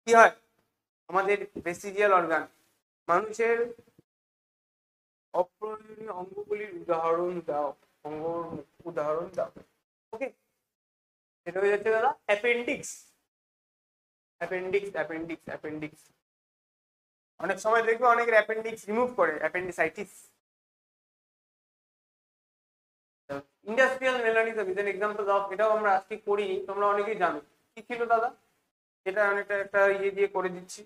কি হয়? আমাদের ভেস্টিজিয়াল অর্গান, মানুষের অপ্রয়োজনীয় অঙ্গগুলির উদাহরণ দাও, অঙ্গর উদাহরণ দাও। ওকে, এটা হয়ে যাচ্ছে দাদা অ্যাপেন্ডিক্স, অ্যাপেন্ডিক্স, অ্যাপেন্ডিক্স, অ্যাপেন্ডিক্স। অনেক সময় দেখবে অনেকের অ্যাপেন্ডিক্স রিমুভ করে, appendicitis. Industrial melanism is an example of, এটাও আমরা আজকে করিনি, তোমরা অনেকেই জানো। কি ছিল দাদা? এটা অনেকটা একটা ইয়ে দিয়ে করে দিচ্ছি,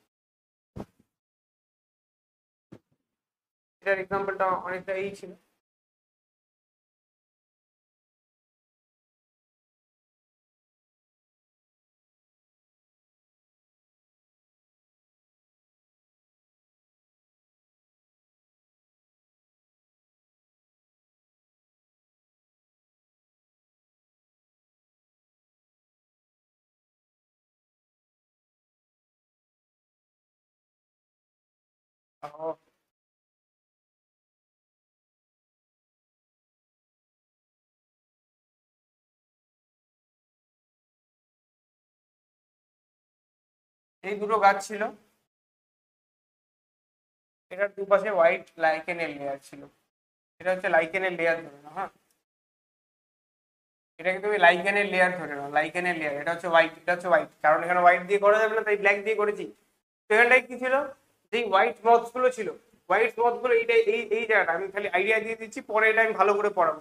এটার এক্সাম্পলটা অনেকটা এই ছিল। এই দুটো গাছ ছিল, এটার দুপাশে হোয়াইট লাইকেনের লেয়ার ছিল। এটা হচ্ছে লাইকেনের লেয়ার ধরে নাও, হ্যাঁ, এটাকে তুমি লাইকেনের লেয়ার ধরে নাও, লাইকেনের লেয়ার। এটা হচ্ছে হোয়াইট, এটা হচ্ছে হোয়াইট, কারণ এখানে হোয়াইট দিয়ে করা যাবে না, তাই ব্ল্যাক দিয়ে করেছি। তো এখানটায় কি ছিল? যে হোয়াইট মথস গুলো ছিল, হোয়াইট মথস গুলো এইটা এই জায়গাটা আমি খালি আইডিয়া দিয়ে দিচ্ছি, পরে এটা আমি ভালো করে পড়াবো।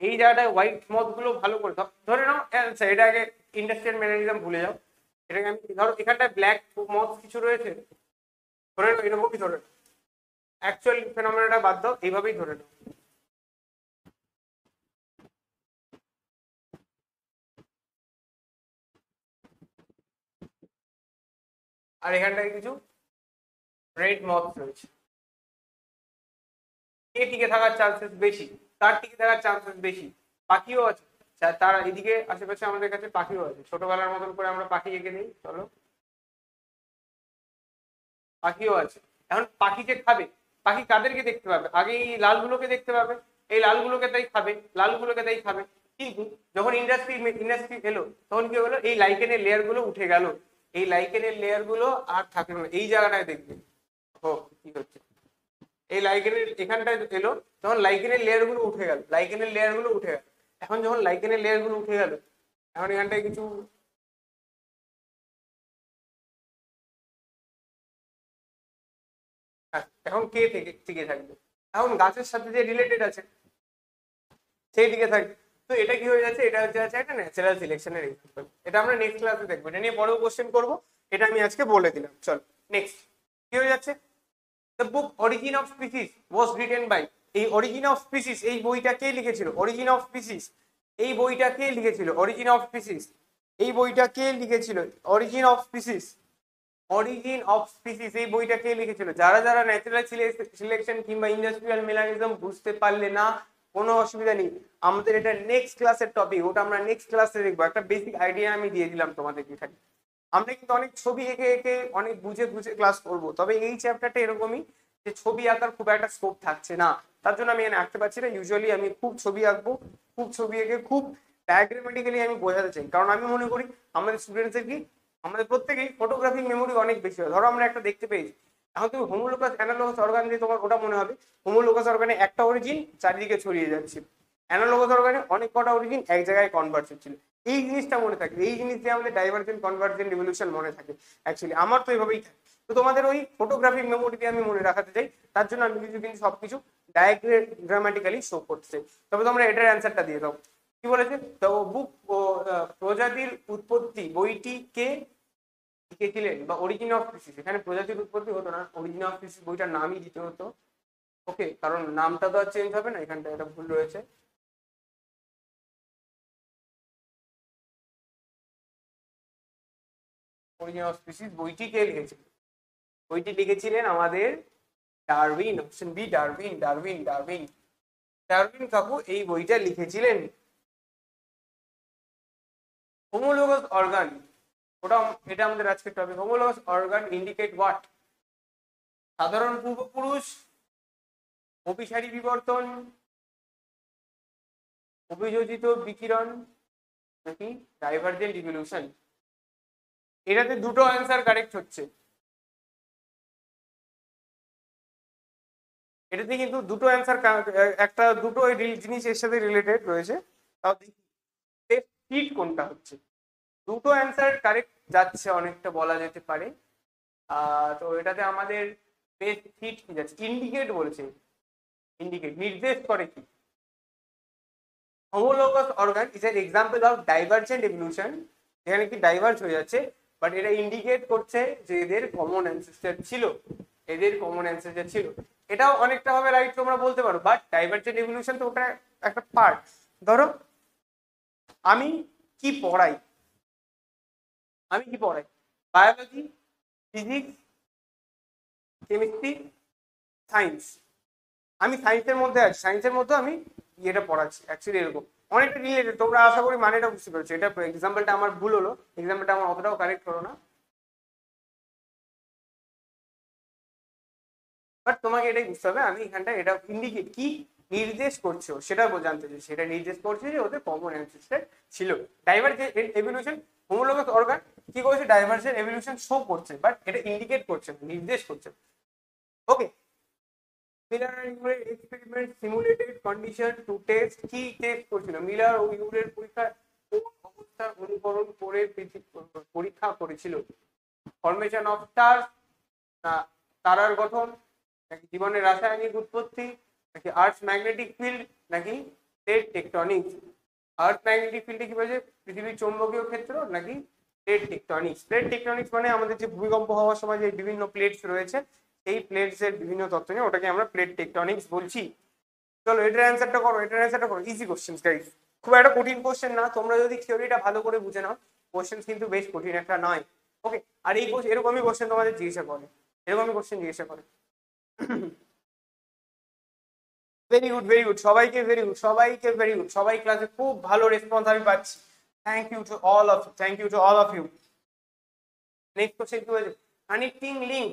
এই জায়গাটায় হোয়াইট মথ গুলো ভালো করে ধরে নাও। আচ্ছা, এটা আগে ইন্ডাস্ট্রিয়াল ম্যানারিজম ভুলে যাও, এটাকে আমি ধরো এখানটায় ব্ল্যাক মথ কিছু রয়েছে, ধরে নাও এরকমই ধরে নাও, অ্যাকচুয়াল ফেনোমেনাটা বাদ দাও, এইভাবেই ধরে নাও। আর এখানটায় কিছু রেড মথ রয়েছে। কে টিকে থাকার চান্সেস বেশি? তার টিকে থাকার চান্সেস বেশি। পাখিও আছে, তার এদিকে আশেপাশে আমাদের কাছে পাখিও আছে। ছোটবেলার মতন করে আমরা পাখি এঁকে দিই, চলো, পাখিও আছে। এখন পাখি যে খাবে, পাখি কাদেরকে দেখতে পাবে? আগে এই লালগুলোকে দেখতে পাবে, এই লালগুলোকে তাই খাবে, লালগুলোকে তাই খাবে। কিন্তু যখন ইন্ডাস্ট্রি এলো, তখন কি হলো? এই লাইকেনের লেয়ার গুলো উঠে গেল, এই লাইকেনের লেয়ার গুলো আর থাকলো না। এই জায়গাটায় দেখবে ও কি হচ্ছে, এই লাইকেনের এখানটায় এলো, তখন লাইকেনের লেয়ার গুলো উঠে গেল, লাইকেনের লেয়ার গুলো উঠে গেল। এখন যখন লাইকেনের লেয়ার গুলো উঠে গেল, এখন এখানটায় কিছু এখন কে থেকে টিকে থাকবে? এখন গাছের সাথে যে রিলেটেড আছে সেই দিকে থাকবে। তো এটা কি হয়ে যাচ্ছে? এটা হচ্ছে একটা ন্যাচারাল সিলেকশনের এক্সাম্পল। এটা আমরা নেক্সট ক্লাসে দেখবো, এটা নিয়ে পরেও কোশ্চেন করবো, এটা আমি আজকে বলে দিলাম। চল নেক্সট কি হয়ে যাচ্ছে? The book origin of species was written by, এই অরিজিন অফ স্পিসিস এই বইটা কে লিখেছিল? অরিজিন অফ স্পিসিস এই বইটা কে লিখেছিল? অরিজিন অফ স্পিসিস এই বইটা কে লিখেছিল? Origin of species, origin of species এই বইটা কে লিখেছিল? যারা যারা ন্যাচারাল সিলেকশন কিংবা ইন্ডাস্ট্রিয়াল মেলানিজম বুঝতে পারলে না, কোনো অসুবিধা নেই। আমাদের এটা নেক্সট ক্লাসের টপিক, ওটা আমরা নেক্সট ক্লাসে দেখবো। একটা বেসিক আইডিয়া আমি দিয়ে দিলাম তোমাদেরকে এখানে। আমরা কিন্তু অনেক ছবি এঁকে এঁকে অনেক বুঝে বুঝে ক্লাস করবো, তবে এই চ্যাপ্টারটা এরকমই যে ছবি আঁকার খুব একটা স্কোপ থাকছে না, তার জন্য আমি এখানে আঁকতে পারছি না। ইউজুয়ালি আমি খুব ছবি আঁকবো, খুব ছবি এঁকে খুব ডায়াগ্রামেটিক্যালি আমি বোঝাতে চাই, কারণ আমি মনে করি আমাদের স্টুডেন্টসের কি, আমাদের প্রত্যেকেই ফটোগ্রাফিক মেমোরি অনেক বেশি হয়। ধরো আমরা একটা দেখতে পেয়েছি, এখন তুমি হোমোলোগাস অ্যানালোগাস অর্গান দিয়ে তোমার ওটা মনে হবে। হোমোলোগাস অর্গানে একটা অরিজিন চারিদিকে ছড়িয়ে যাচ্ছে, অ্যানালোগাস অর্গানে অনেক কটা অরিজিন এক জায়গায় কনভার্জ হচ্ছিল। এই জিনিসটা মনে থাকে, এই জিনিস দিয়ে আমাদের ডাইভার্জেন্ট কনভার্জেন্ট রিভলিউশন মনে থাকে। অ্যাকচুয়ালি আমার তো এভাবেই থাকে। তো তোমাদের ওই ফটোগ্রাফিক মেমোরি দিয়ে আমি মনে রাখাতে চাই, তার জন্য আমি কিছু কিন্তু সবকিছু ডায়াগ্রামেটিক্যালি শো করতে চাই। তবে তোমরা এটার অ্যান্সারটা দিয়ে দাও। কি বলেছে? তো বুক প্রজাতির উৎপত্তি বইটি কে লিখেছিলেন, বা অরিজিন অফ স্পিসিস, এখানে প্রজাতির উৎপত্তি হতো না, অরিজিন অফ স্পিসিস বইটার নামই দিতে হতো। ওকে, কারণ নামটা তো আর চেঞ্জ হবে না, এখানটা একটা ভুল রয়েছে। অরিজিন অফ স্পিসিস বইটি কে লিখেছিলেন? বইটি লিখেছিলেন আমাদের Darwin. Option B, Darwin, Darwin, Darwin. Darwin কাকু এই বইটা লিখেছিলেন। হোমোলোগাস অর্গান, ওটা এটা আমাদের আজকের topic. Homologous organ indicate what? সাধারণ পূর্বপুরুষ, অভিসারী বিবর্তন, অভিযোজিত বিকিরণ, নাকি ডাইভার্জেন্ট ইভলিউশন? এটাতে দুটো অ্যান্সার কারেক্ট হচ্ছে। এটাতে কিন্তু দুটো অ্যান্সার, একটা দুটো জিনিস এর সাথে রিলেটেড রয়েছে। তাও দেখি ঠিক কোনটা হচ্ছে। দুটো অ্যান্সার কারেক্ট যাচ্ছে অনেকটা বলা যেতে পারে। তো এটাতে আমাদের বেস্ট ফিট কি যাচ্ছে? ইন্ডিকেট বলেছে। ইন্ডিকেট নির্দেশ করে কি? Homologous organ is an example of divergent evolution, এখানে কি ডাইভার্জ হয়ে যাচ্ছে, বাট এটা ইন্ডিকেট করছে যে এদের কমন অ্যানসেস্টর ছিল, এদের কমন অ্যানসেস্টর ছিল। এটাও অনেকটা ভাবে রাইট তোমরা বলতে পারো, বাট ডাইভার্জেন্ট ইভলিউশন তো ওটা একটা পার্ট। ধরো আমি কি পড়াই, আমি কি পড়াই? Biology, physics, chemistry, science. আমি সায়েন্সের মধ্যে আছি, সায়েন্সের মধ্যে আমি ইয়েটা পড়াচ্ছি। অ্যাকচুয়ালি এরকম অনেকটা রিলেটেড, তোমরা আশা করি মানেটা বুঝতে পেরেছো। এটা এক্সাম্পলটা আমার ভুল হলো, এক্সাম্পলটা আমার অতটাও কারেক্ট হলো না, বাট তোমাকে এটাই বুঝতে হবে। আমি এখানটা এটা ইন্ডিকেট কি নির্দেশ করছে, সেটা জানতে চাই। সেটা নির্দেশ করছে যে ওদের কমন অ্যানসেস্টর ছিল। ডাইভার্জেন্ট এভলিউশন, হোমোলোগাস অর্গান কি করেছে? ডাইভার্জেন্ট এভলিউশন শো করছে, বাট এটা ইন্ডিকেট করছে, নির্দেশ করছে। ওকে, মিলার এন্ড ইউরের experiment simulated condition to test, কি টেস্ট করছিল? মিলার ও ইউরের পরীক্ষা কোন অবস্থার অনুকরণ করে পরীক্ষা করেছিল? ফরমেশন অফ স্টার, না তারার গঠন, নাকি জীবনের রাসায়নিক উৎপত্তি, নাকি আর্থ ম্যাগনেটিক ফিল্ড, নাকি প্লেট টেকটনিক্স? আর্থ ম্যাগনেটিক ফিল্ডে কি বলছে? পৃথিবীর চৌম্বকীয় ক্ষেত্র, নাকি প্লেট টেকটনিক্স? প্লেট টেকটনিক্স মানে আমাদের যে ভূমিকম্প হওয়ার সময় যে বিভিন্ন প্লেটস রয়েছে, এই প্লেটস এর বিভিন্ন তত্ত্ব নিয়ে ওটাকে আমরা প্লেট টেকটনিক্স বলছি। চলো এটার অ্যান্সারটা করো, এটার অ্যান্সারটা করো। ইজি কোশ্চেন গাইস, খুব একটা কঠিন কোশ্চেন না। তোমরা যদি থিওরিটা ভালো করে বুঝে নাও, কোশ্চেন কিন্তু বেশ কঠিন একটা নয়। ওকে, আর এই এরকমই কোশ্চেন তোমাদের জিজ্ঞাসা করে, এরকমই কোশ্চেন জিজ্ঞাসা করে। ভেরি গুড, ভেরি গুড, সবাইকে ভেরি গুড, সবাইকে ভেরি গুড, সবাই ক্লাসে খুব ভালো রেসপন্স আমি পাচ্ছি। Thank you to all of you, thank you to all of you. Next question কি বলেছে? Connecting link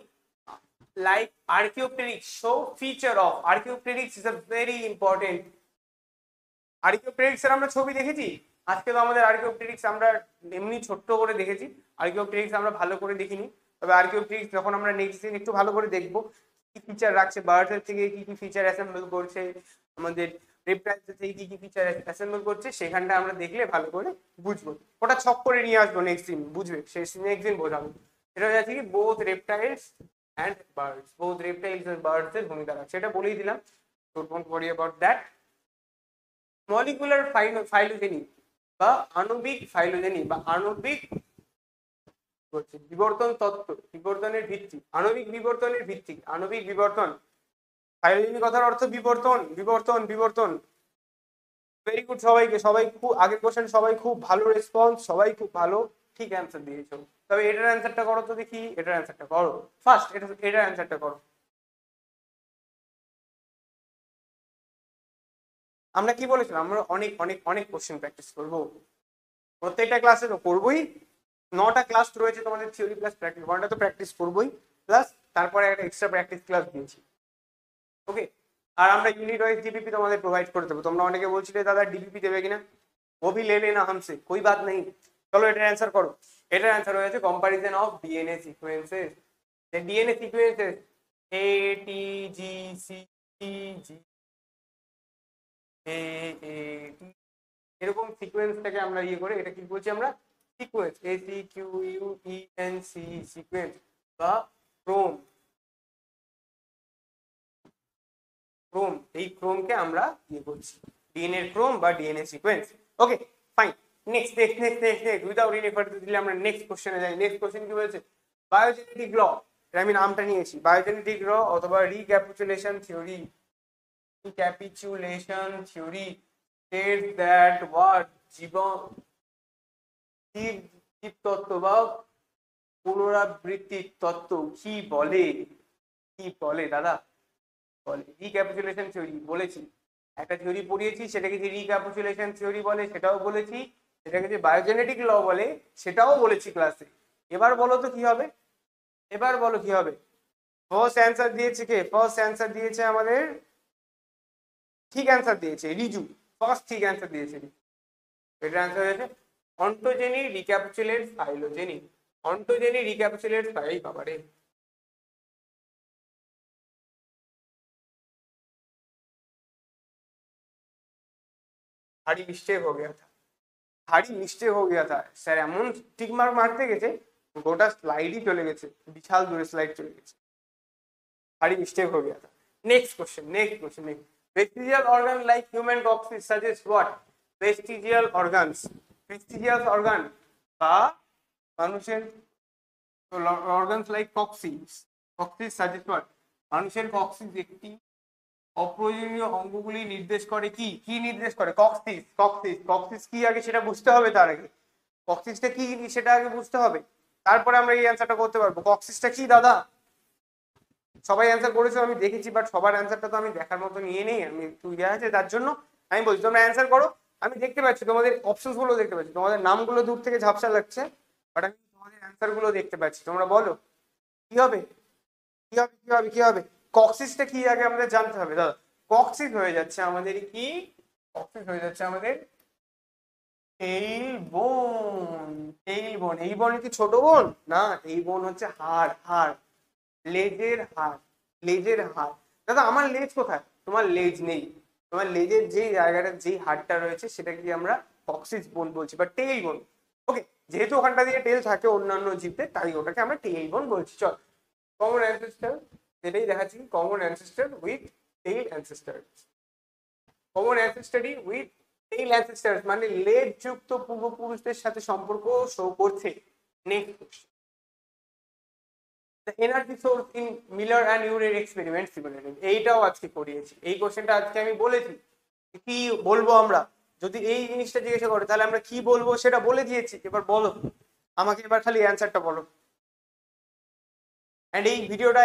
like archaeopteryx show feature of, archaeopteryx is a very important। Archaeopteryx এর আমরা ছবি দেখেছি, আজকে তো আমাদের আর্কিওপ্টেরিক্স আমরা এমনি ছোট্ট করে দেখেছি, আর্কিওপ্টেরিক্স আমরা ভালো করে দেখিনি। তবে আর্কিওপ্টেরিক্স যখন আমরা নেক্সট দিন একটু ভালো করে দেখবো, কি ফিচার রাখছে, বার্ডস থেকে কি কি ফিচার অ্যাসেম্বল করছে, আমাদের রেপ্টাইলস থেকে কি কি ফিচার অ্যাসেম্বল করছে, সেখানটা আমরা দেখলে ভালো করে বুঝবো। ওটা ছক করে নিয়ে আসবো নেক্সট দিন, বুঝবে সেই নেক্সট দিন বোঝাবো। এটা হয়ে যাচ্ছে কি both reptiles and birds, both reptiles and birds এর ভূমিকা রাখছে, এটা বলেই দিলাম। Don't worry about that. Molecular phylogeny বা আণবিক ফাইলোজেনি বা আণবিক বিবর্তন তত্ত্ব, বিবর্তনের ভিত্তি, আণবিক বিবর্তনের ভিত্তি, আণবিক বিবর্তন। ফাইলোজেনি কথার অর্থ বিবর্তন, বিবর্তন, বিবর্তন। ভেরি গুড সবাইকে, সবাই খুব আগের কোশ্চেন সবাই খুব ভালো রেসপন্স, সবাই খুব ভালো ঠিক অ্যান্সার দিয়েছো। তবে এটার অ্যান্সারটা করো তো দেখি, এটার অ্যান্সারটা করো ফার্স্ট, এটার অ্যান্সারটা করো। আমরা কি বলেছিলাম, আমরা অনেক অনেক অনেক কোশ্চেন প্র্যাকটিস করবো, প্রত্যেকটা ক্লাসে তো করবোই। 9টা ক্লাস রয়েছে তোমাদের থিওরি প্লাস প্র্যাকটিস, 1টা তো প্র্যাকটিস করবোই, প্লাস তারপরে একটা এক্সট্রা প্র্যাকটিস ক্লাস দিয়েছি। ওকে, আর আমরা यूनिट वाइज डीपीपी তোমাদের প্রোভাইড করে দেবো। তোমরা অনেকে বলছিলে দাদা डीपीपी দেবে কিনা, वो भी ले लेना हमसे, कोई बात नहीं। চলো এটার অ্যান্সার করো। এটার অ্যান্সার হয়েছে comparison of DNA sequences. DNA sequences A T G C T G A A T, এরকম সিকোয়েন্সটাকে আমরা ইয়ে করে এটা কি বলছি আমরা, sequence, A C Q U E N C, sequence বা ক্রোম। ক্রোম, এই ক্রোমকে আমরা ইয়ে করছি ডিএনএ ক্রোম বা DNA sequence. Okay fine, next next next next next without any further delay আমরা নেক্সট কোশ্চেনে যাই। নেক্সট কোশ্চেন কি বলছে, বায়োজেনেটিক ল, এটা আমি নামটা নিয়েছি, বায়োজেনেটিক ল অথবা recapitulation theory. Recapitulation theory state that what, জীবন জীব তত্ত্ব বা পুনরাবৃত্তির তত্ত্ব কি বলে, কি বলে দাদা বলে, রিক্যাপিচুলেশন থিওরি বলেছি, একটা থিওরি পড়িয়েছি, সেটাকে যে রিক্যাপিচুলেশন থিওরি বলে সেটাও বলেছি, সেটাকে যে বায়োজেনেটিক ল বলে সেটাও বলেছি ক্লাসে। এবার বলো তো কি হবে, এবার বলো কি হবে। ফার্স্ট অ্যান্সার দিয়েছে কে, ফার্স্ট অ্যান্সার দিয়েছে আমাদের, ঠিক অ্যান্সার দিয়েছে রিজু, ফার্স্ট ঠিক অ্যান্সার দিয়েছে। এটার অ্যান্সার হয়েছে ontogeny recapitulate phylogeny. Ontogeny recapitulate file, বাবারে भारी मिस्टेक हो गया था, ভারী মিস্টেক हो गया था স্যার, এমন টিক মার্ক মারতে গেছে গোটা স্লাইডই চলে গেছে, বিশাল দূরে স্লাইড চলে গেছে, ভারী মিস্টেক हो गया था। Next question, next question, vestigial organ like human coccyx suggests what, vestigial organs, vestigial organ বা মানুষের organs like coccyx, coccyx suggests what, মানুষের coccyx একটি অপ্রয়োজনীয় অঙ্গগুলি নির্দেশ করে কি, কি নির্দেশ করে, কক্সিস, কক্সিস, কক্সিস কি আগে সেটা বুঝতে হবে, তার আগে কক্সিসটা কি সেটা আগে বুঝতে হবে, তারপরে আমরা এই অ্যান্সারটা করতে পারবো। কক্সিসটা কি দাদা, সবাই অ্যান্সার করেছো আমি দেখেছি, বাট সবার অ্যান্সারটা তো আমি দেখার মতো নিয়ে নেই, আমি তুই দেওয়া আছে তার জন্য আমি বলছি তোমরা অ্যান্সার করো। আমি দেখতে পাচ্ছি তোমাদের অপশনস গুলো দেখতে পাচ্ছি, তোমাদের নামগুলো দূর থেকে ঝাপসা লাগছে, বাট আমি তোমাদের অ্যান্সার গুলো দেখতে পাচ্ছি। তোমরা বলো কি হবে, কি হবে, কি হবে, কি হবে। কক্সিসটা কি আগে আমাদের জানতে হবে দাদা। কক্সিস হয়ে যাচ্ছে আমাদের কি, কক্সিস হয়ে যাচ্ছে আমাদের টেইল বোন, টেইল বোন। এই বোন কি ছোট বোন না, এই বোন হচ্ছে হাড়, হাড়, লেজের হাড়, লেজের হাড়। দাদা আমার লেজ কোথায়, তোমার লেজ নেই, তোমার লেজের যেই জায়গাটা যেই হাড়টা রয়েছে সেটাকে আমরা কক্সিস বোন বলছি বা টেইল বোন। ওকে, যেহেতু ওখানটা দিয়ে টেল থাকে অন্যান্য জীবদের, তাই ওটাকে আমরা টেইল বোন বলছি। চল, কমন অ্যানসেস্টার, এটাই দেখাচ্ছি, common ancestor with tail ancestor, common ancestry with tail ancestor মানে লেজ যুক্ত পূর্বপুরুষদের সাথে সম্পর্ক শো করছে। Next, the energy source in Miller and Urey experiment simulated, এইটাও আজকে করিয়েছি, এই কোশ্চেনটা আজকে আমি বলেছি কি বলবো আমরা, যদি এই জিনিসটা জিজ্ঞাসা করে তাহলে আমরা কি বলবো সেটা বলে দিয়েছি। এবার বলো আমাকে, এবার খালি অ্যান্সারটা বলো। এন্ড এই ভিডিওটা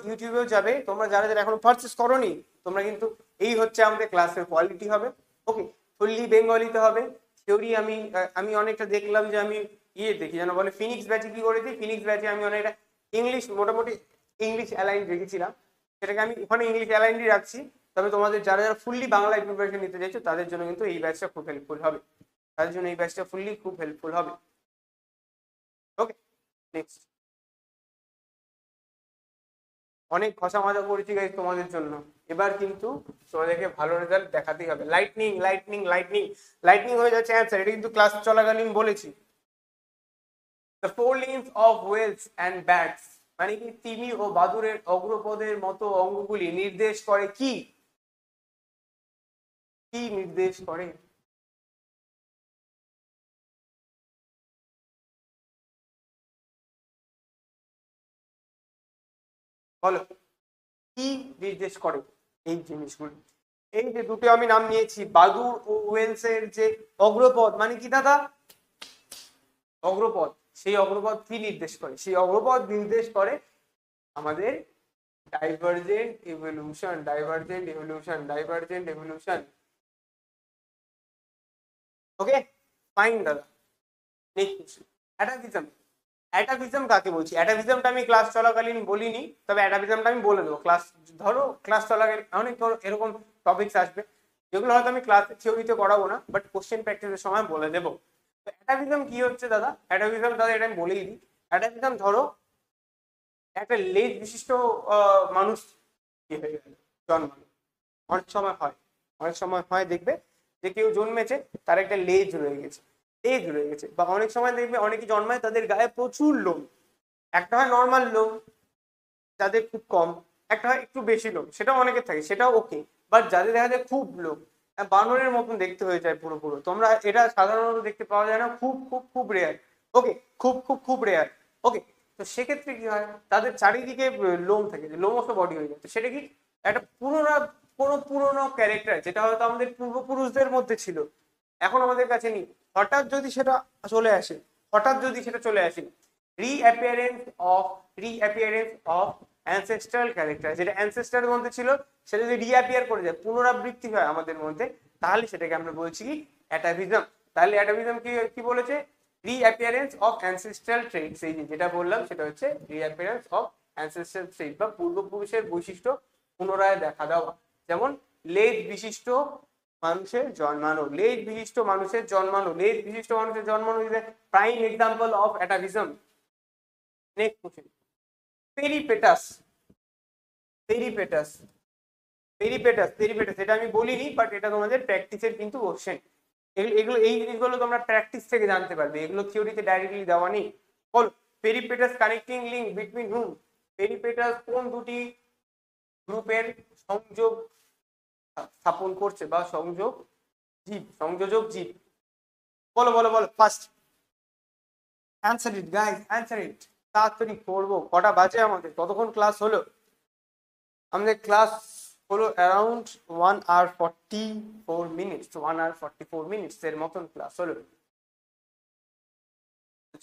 ইউটিউবেও যাবে, তোমরা যারা যারা এখনো পারচেস করোনি তোমরা কিন্তু, এই হচ্ছে আমাদের ক্লাসের কোয়ালিটি হবে। ওকে, ফুললি বেঙ্গলিতে হবে থিওরি। আমি অনেকটা দেখলাম যে আমি দেখি যেন বলে ফিনিক্স ব্যাচে কি করেছি, ফিনিক্স ব্যাচে আমি অনেকটা ইংলিশ, মোটামুটি ইংলিশ অ্যালাইন রেখেছিলাম, সেটাকে আমি ওখানে ইংলিশ অ্যালাইনই রাখছি। তবে তোমাদের যারা যারা ফুললি বাংলায় প্রিপারেশন নিতে চাইছো তাদের জন্য কিন্তু এই ব্যাচটা খুব হেল্পফুল হবে, তাদের জন্য এই ব্যাচটা ফুললি খুব হেল্পফুল হবে। ওকে, নেক্সট, অনেক খসা মাজা করেছি গাইস তোমাদের জন্য, এবার কিন্তু তোমাদেরকে ভালো রেজাল্ট দেখাতেই হবে। লাইটনিং, লাইটনিং, লাইটনিং, লাইটনিং হয়ে যাচ্ছে অ্যান্সার, এটা কিন্তু ক্লাস চলাকালীন বলেছি। The four limbs of whales and bats মানে কি, তিমি ও বাদুড়ের অগ্রপদের মতো অঙ্গগুলি নির্দেশ করে কি, কি নির্দেশ করে, বলো কি নির্দেশ করে এই জিনিসগুলি। এই যে দুটো আমি নাম নিয়েছি, বাদুড় ও ওয়েলস এর যে অগ্রপদ মানে কি দাদা, অগ্রপদ, সেই অগ্রপদ কি নির্দেশ করে, সেই অগ্রপদ নির্দেশ করে আমাদের divergent evolution, divergent evolution, divergent evolution. Okay fine দাদা। নেক্সট অ্যাটাভিজম। অ্যাটাভিজম কাকে বলছি? অ্যাটাভিজমটা আমি ক্লাস চলাকালীন বলিনি, তবে অ্যাটাভিজমটা আমি বলে দেবো। ধরো ক্লাস চলাকালীন অনেক এরকম টপিকস আসবে যেগুলো হয়তো আমি ক্লাস থিওরিতে করাবো না, বাট কোশ্চেন প্র্যাকটিসের সময় বলে দেবো। তো অ্যাটাভিজম কি হচ্ছে দাদা? অ্যাটাভিজম দাদা এটা আমি বলেই দিই। অ্যাটাভিজম ধরো একটা লেজ বিশিষ্ট মানুষ কি হয়ে গেল, জন্মানো। অনেক সময় হয়, অনেক সময় হয় দেখবে যে কেউ জন্মেছে তার একটা লেজ রয়ে গেছে, লেজ রয়ে গেছে। বা অনেক সময় দেখবে অনেকে জন্মায় তাদের গায়ে প্রচুর লোম। একটা হয় নর্মাল লোম যাদের খুব কম, একটা হয় একটু বেশি লোম, সেটাও অনেকের থাকে, সেটাও ওকে। বাট যাদের দেখা যায় খুব লোম, বানরের মতন দেখতে হয়ে যায় পুরো পুরো, তোমরা এটা সাধারণত দেখতে পাওয়া যায় না, খুব খুব খুব রেয়ার। ওকে, খুব খুব খুব রেয়ার। ওকে, তো সেক্ষেত্রে কি হয়, তাদের চারিদিকে লোম থাকে, লোমস বডি হয়ে যায়। তো সেটা কি একটা কোনো পুরোনো ক্যারেক্টার যেটা হয়তো আমাদের পূর্বপুরুষদের মধ্যে ছিল, এখন আমাদের কাছে নেই, হঠাৎ যদি সেটা চলে আসে, হঠাৎ যদি সেটা চলে আসে, রিঅ্যাপিয়ারেন্স অফ রিঅ্যাপিয়ারেন্স অফ অ্যানসেস্ট্রাল ক্যারেক্টার, যেটা অ্যানসেস্টারের মধ্যে ছিল সেটা যদি রিঅ্যাপিয়ার করে যায়, পুনরাবৃত্তি হয় আমাদের মধ্যে, তাহলে সেটাকে আমরা বলছি কি অ্যাটাভিজম। তাহলে অ্যাটাভিজম কি কি বলেছে? রিঅ্যাপিয়ারেন্স অফ অ্যানসেস্ট্রাল ট্রেটস। এই যেটা বললাম সেটা হচ্ছে রিঅ্যাপিয়ারেন্স অফ অ্যানসেস্ট্রাল ট্রেট বা পূর্বপুরুষের বৈশিষ্ট্য পুনরায় দেখা দেওয়া। যেমন লেজ বিশিষ্ট মানুষের জন্মানো, লেজ বিশিষ্ট মানুষের জন্মানো, লেজ বিশিষ্ট মানুষের জন্মানো is a prime example of atavism. Next question, peripatus. Peripatus peripatus peripatus এটা আমি বলিনি, বাট এটা তোমাদের প্র্যাকটিসের কিন্তু কোশ্চেন। এগুলো এগুলো এই জিনিসগুলো তোমরা প্র্যাকটিস থেকে জানতে পারবে, এগুলো থিওরিতে ডাইরেক্টলি দেওয়া নেই। বল, পেরিপেটাস কানেক্টিং লিঙ্ক বিটুইন হুম। পেরিপেটাস কোন দুটি গ্রুপের সংযোগ স্থাপন করছে বা সংযোজক জীব? বলো বলো বলো first. Answer it guys, answer it. তাড়াতাড়ি করবো, কটা বাজে আমাদের? কতক্ষণ ক্লাস হলো আমাদের? ক্লাস হলো around 1 hour 44 minutes, 1 hour 44 minutes এর মতন ক্লাস হলো।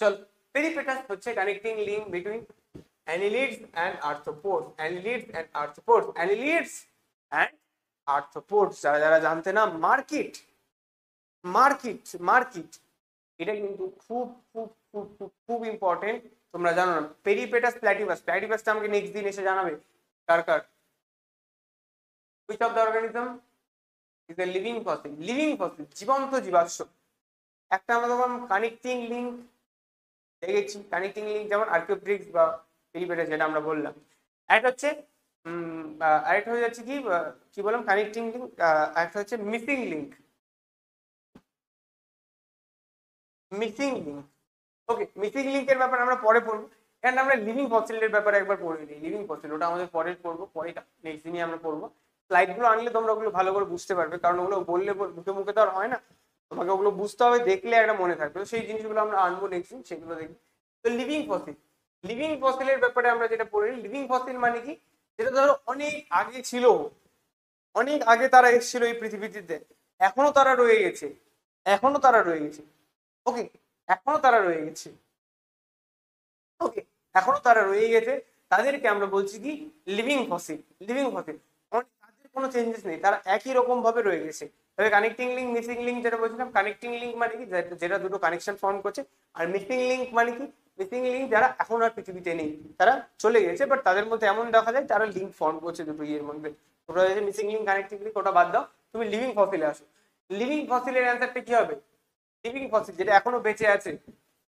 চল, পেরিপেটাস হচ্ছে connecting link between annelids and arthropods, annelids and arthropods, annelids and arthropods. যারা যারা জানতে না, মার্কিট মার্কিট মার্কিট এটা কিন্তু খুব খুব খুব খুব খুব ইম্পর্টেন্ট, তোমরা জানো না। পেরিপেটাস প্ল্যাটিভাস, প্ল্যাটিভাসটা আমাকে নেক্সট দিন এসে জানাবে কার কার। which of the organism is a living fossil? Living fossil, জীবন্ত জীবাশ্ম। একটা আমরা তখন কানেক্টিং লিঙ্ক দেখেছি, কানেক্টিং লিঙ্ক যেমন আর্কিওপ্টেরিক্স বা পেরিপেটাস যেটা আমরা বললাম। একটা হচ্ছে আরেকটা হয়ে যাচ্ছে কি কি বললাম, কানেক্টিং লিঙ্ক। আরেকটা হচ্ছে মিসিং লিঙ্ক, মিসিং লিঙ্ক। ওকে, মিসিং লিঙ্কের ব্যাপারে আমরা পরে পড়বো, কারণ আমরা লিভিং ফসিলের ব্যাপারে একবার পড়ে নিই। লিভিং ফসিল ওটা আমাদের পরে পড়বো, পরে নেক্সট দিনই আমরা পড়বো। স্লাইডগুলো আনলে তোমরা ওগুলো ভালো করে বুঝতে পারবে, কারণ ওগুলো বললে মুখে মুখে তো আর হয় না, তোমাকে ওগুলো বুঝতে হবে, দেখলে একটা মনে থাকবে। তো সেই জিনিসগুলো আমরা আনবো নেক্সট দিন, সেগুলো দেখবো। তো লিভিং ফসিল, লিভিং ফসিলের ব্যাপারে আমরা যেটা পড়ে নিই, লিভিং ফসিল মানে কি, যেটা ধরো অনেক আগে ছিল, অনেক আগে তারা এসেছিল এই পৃথিবীতে, এখনো তারা রয়ে গেছে, এখনো তারা রয়ে গেছে। ওকে, এখনো তারা রয়ে গেছে। ওকে, এখনো তারা রয়ে গেছে, তাদেরকে আমরা বলছি কি লিভিং ফসিল। লিভিং ফসিল তাদের কোনো চেঞ্জেস নেই, তারা একই রকম ভাবে রয়ে গেছে। তবে কানেক্টিং লিঙ্ক মিসিং লিঙ্ক যেটা বলছিলাম, কানেক্টিং লিঙ্ক মানে কি যেটা দুটো কানেকশন ফর্ম করছে, আর মিসিং লিঙ্ক মানে কি, মিসিং লিঙ্ক যারা এখন আর পৃথিবীতে নেই, তারা চলে গেছে, বাট তাদের মধ্যে এমন দেখা যায় তারা লিঙ্ক ফর্ম করছে দুটো ইয়ের মধ্যে। ওটা হচ্ছে মিসিং লিঙ্ক, কানেক্টিং লিঙ্ক, ওটা বাদ দাও, তুমি লিভিং ফসিলে আসো। লিভিং ফসিলের অ্যান্সারটা কি হবে? লিভিং ফসিল যেটা এখনো বেঁচে আছে,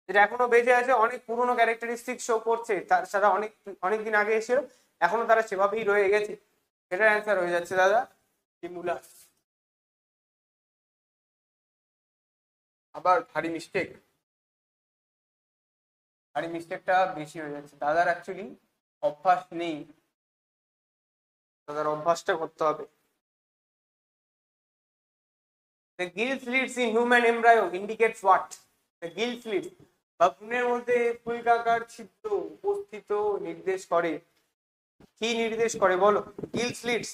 যেটা এখনো বেঁচে আছে, অনেক পুরোনো ক্যারেক্টারিস্টিক শো করছে, তার সাথে অনেক অনেক দিন আগে এসেছিল, এখনো তারা সেভাবেই রয়ে গেছে, সেটার অ্যান্সার হয়ে যাচ্ছে দাদা লিমুলাস। আবার ভারী মিস্টেক, ভারী মিস্টেকটা বেশি হয়ে যাচ্ছে দাদার। অ্যাকচুয়ালি অভ্যাস নেই, দাদার অভ্যাসটা করতে হবে। The gill slits in human embryo indicates what? The gill slits বা ভ্রূণের মধ্যে ফুলকাকার ছিদ্র উপস্থিত নির্দেশ করে, কি নির্দেশ করে বলো? গিল স্লিটস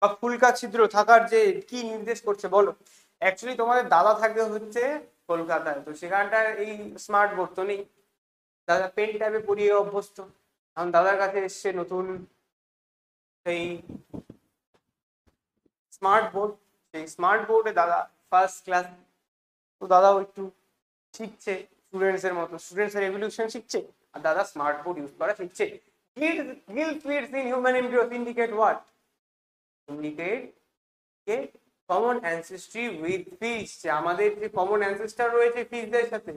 বা ফুলকা ছিদ্র থাকার যে কি নির্দেশ করছে বলো? অ্যাকচুয়ালি তোমাদের দাদা থাকে হচ্ছে কলকাতায়, তো সেখানটার এই স্মার্ট বোর্ড তো নেই, দাদা পেন ট্যাবে পড়িয়ে অভ্যস্ত। এখন দাদার কাছে এসছে নতুন সেই স্মার্ট বোর্ড, সেই স্মার্ট বোর্ডে দাদা ফার্স্ট ক্লাস তো দাদাও একটু শিখছে স্টুডেন্টসের মতো, স্টুডেন্টসের এভলিউশন শিখছে আর দাদা স্মার্ট বোর্ড ইউজ করা শিখছে। Gill fields in human embryos indicate what? Indicate common ancestry with fish, যে আমাদের যে কমন অ্যানসেস্টার রয়েছে ফিশদের সাথে,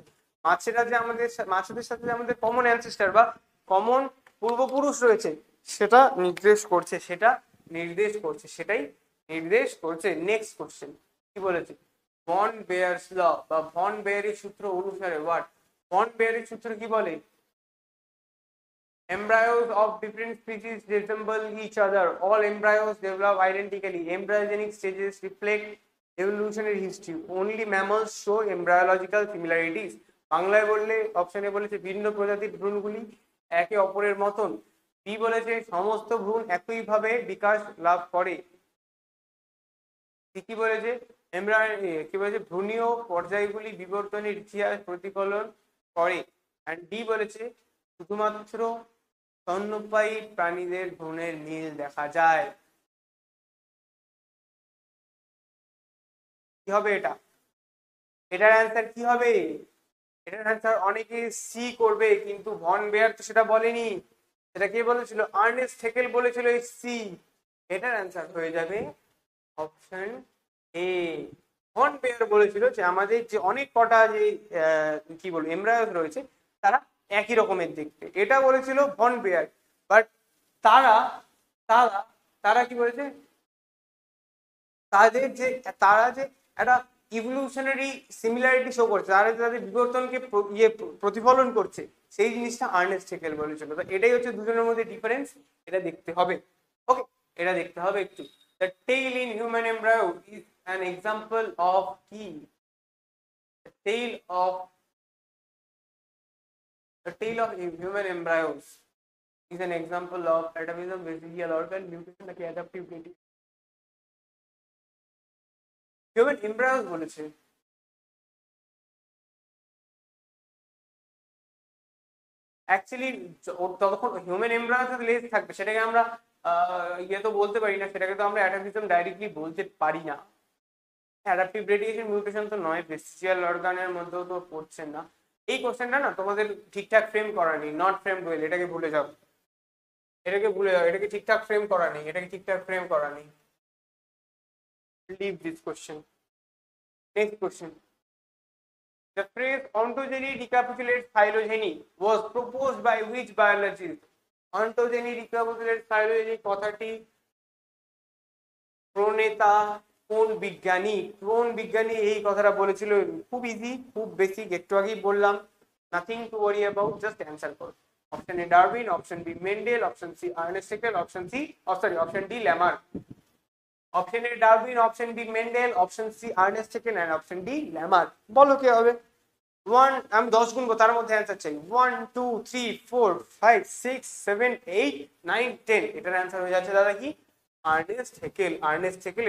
মাছেরা যে আমাদের মাছেদের সাথে যে আমাদের কমন অ্যানসেস্টার বা কমন পূর্বপুরুষ রয়েছে সেটা নির্দেশ করছে, সেটাই নির্দেশ করছে। নেক্সট কোশ্চেন কি বলেছে? ভন বেয়ারস ল বা ভন বেয়ারের সূত্র অনুসারে হোয়াট? ভন বেয়ারের সূত্র কি বলে? Embryos of different species resemble each other. All embryos develop identically. Embryogenic stages reflect evolutionary history. Only mammals show embryological similarities. বাংলায় বললে অপশনে বলেছে ভিন্ন প্রজাতির ভ্রূণগুলি একে অপরের মতন। বি বলেছে সমস্ত ভ্রূণ একইভাবে বিকাশ লাভ করে। কি বলেছে? কি বলেছে? ভ্রূণীয় পর্যায়গুলি বিবর্তনের ইতিহাস প্রতিফলন করে। এন্ড ডি বলেছে শুধুমাত্র স্তন্যপায়ী প্রাণীদের ভ্রূণের মিল দেখা যায়। কি হবে এটা? এটার অ্যান্সার কি হবে? এটার অ্যান্সার অনেকে সি করবে, কিন্তু ভন বেয়ার তো সেটা বলেনি। সেটা কে বলেছিল? আর্নেস্ট হেকেল বলেছিল সি। এটার অ্যান্সার হয়ে যাবে অপশন এ। ভন বেয়ার বলেছিল যে আমাদের যে অনেক কটা যে কি বলবো এমব্রায়োস রয়েছে তারা একই রকমের দেখতে, এটা বলেছিল ভন বেয়ার। বাট তারা তারা তারা কি বলেছে? তারা যে একটা ইভলিউশনারি সিমিলারিটি শো করছে, তারা তাদের বিবর্তনকে প্রতিফলন করছে, সেই জিনিসটা আর্নেস্ট হেকেল বলেছিল। তো এটাই হচ্ছে দুজনের মধ্যে ডিফারেন্স, এটা দেখতে হবে। ওকে, এটা দেখতে হবে একটু। The tail in human embryo is an example of কি? The tail of human embryos is an example of atavism, vestigial organ mutation নাকি adaptive gradient? হিউম্যান এমব্রায়োস বলেছে। অ্যাকচুয়ালি ততক্ষণ হিউম্যান এমব্রায়োসের লেজ থাকবে, সেটাকে আমরা তো বলতে পারি না, সেটাকে তো আমরা অ্যাটাভিজম ডাইরেক্টলি বলতে পারি না। অ্যাডাপটিভ রেডিয়েশন মিউটেশন তো নয়, ভেস্টিজিয়াল অর্গানের মধ্যেও তো পড়ছে না। এই কোশ্চেনটা না তোমাদের ঠিকঠাক ফ্রেম করা নেই, নট ফ্রেম ওয়েল, এটাকে ভুলে যাও, এটাকে ঠিকঠাক ফ্রেম করা নেই, leave this question. Next question. The phrase ontogeny recapitulates phylogeny was proposed by which biologist? Ontogeny recapitulates phylogeny কথাটি প্রণেতা কোন বিজ্ঞানী এই কথাটা বলেছিল? খুব ইজি, খুব বেসিক, একটু আগেই বললাম, nothing to worry about, just answer করো। Option A Darwin, option B Mendel, option C Ernest Haeckel, option D Lamarck. Option A Darwin, option B Mendel, option C Ernest Haeckel and option D Lamarck. বলো কে হবে? আমি 10 গুনবো, তার মধ্যে অ্যান্সার চাই। 1 2 3 4 5 6 7 8 9 10। এটার অ্যান্সার হয়ে যাচ্ছে দাদা কি? আর্নেস্ট হেকেল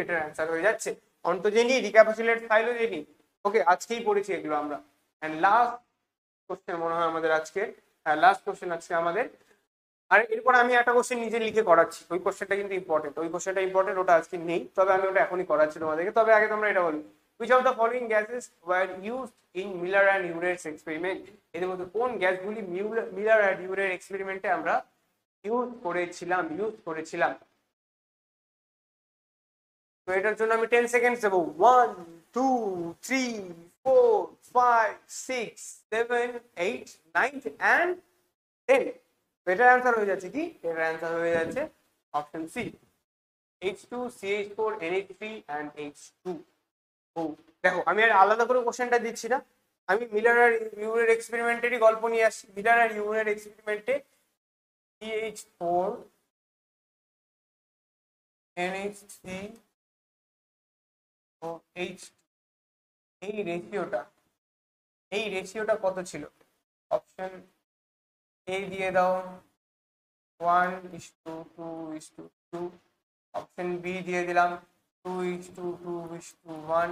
এটার অ্যান্সার হয়ে যাচ্ছে। Ontogeny, recapitulate, phylogeny. ওকে, আজকেই পড়েছি এগুলো আমরা। এন্ড লাস্ট কোশ্চেন মনে হয় আমাদের আজকে, লাস্ট কোশ্চেন আজকে আমাদের। আর এরপর আমি একটা কোশ্চেন নিজে লিখে করাচ্ছি, ওই কোশ্চেনটা কিন্তু ইম্পর্টেন্ট, ওটা আজকে নেই, তবে আমি ওটা এখনই করাচ্ছি তোমাদেরকে। তবে আগে তোমরা এটা বলো, which of the following gases were used in Miller and Uret's experiment? এদের মধ্যে কোন গ্যাসগুলি মিলার অ্যান্ড ইউরের এক্সপেরিমেন্টে আমরা ইউজ করেছিলাম? তো এটার জন্য আমি 10 সেকেন্ড দেবো। 1 2 3 4 5 6 7 8 9 and 10। এটার অ্যান্সার হয়ে যাচ্ছে কি? এটার অ্যান্সার হয়ে যাচ্ছে option C, H2CH4 NH3 and H2। দেখো আমি আর আলাদা করে কোশ্চেনটা দিচ্ছি না, আমি মিলার আর ইউরের এক্সপেরিমেন্টেরই গল্প নিয়ে আসছি। মিলার আর ইউরের এক্সপেরিমেন্টে CH4 NH3 ও H2 এই রেশিওটা কত ছিল? অপশন এ দিয়ে দাও 1:2:2। অপশন বি দিয়ে দিলাম 2:2:1।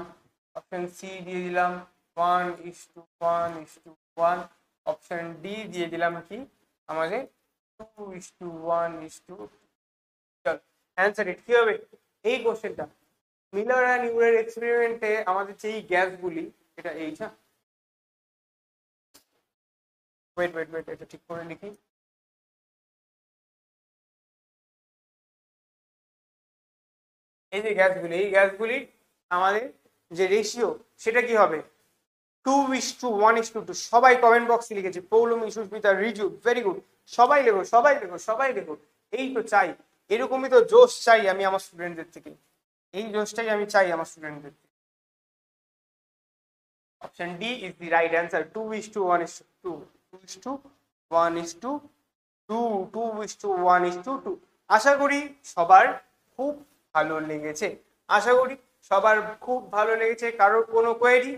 অপশন সি দিয়ে দিলাম 1:1:1। অপশন ডি দিয়ে দিলাম কি আমাদের 2:1:2। চল অ্যান্সার ইট কি হবে এই কোশ্চেনটা? মিলার অ্যান্ড ইউরের এক্সপেরিমেন্টে আমাদের যে গ্যাসগুলি, এটা এইচ, হ্যাঁ ওয়েট ওয়েট ওয়েট, এটা ঠিক করে লিখি। এই যে গ্যাসগুলি, এই গ্যাসগুলি আমাদের যে রেশিও সেটা কি হবে 2:1:2। সবাই কমেন্ট বক্সে লিখেছে, পৌলমি, সুস্মিতা, রিজু, ভেরি গুড। সবাই লেখো সবাই লেখো সবাই লেখো। এই তো চাই, এরকমই তো জোশ চাই আমি আমার স্টুডেন্টদের থেকে, এই জোশটাই আমি চাই আমার স্টুডেন্টদের থেকে। Option D is the right answer, 2:1:2, 2:1:2, 2:1:2। আশা করি সবার খুব ভালো লেগেছে, আশা করি সবার খুব ভালো লেগেছে। কারোর কোনো কোয়েরি,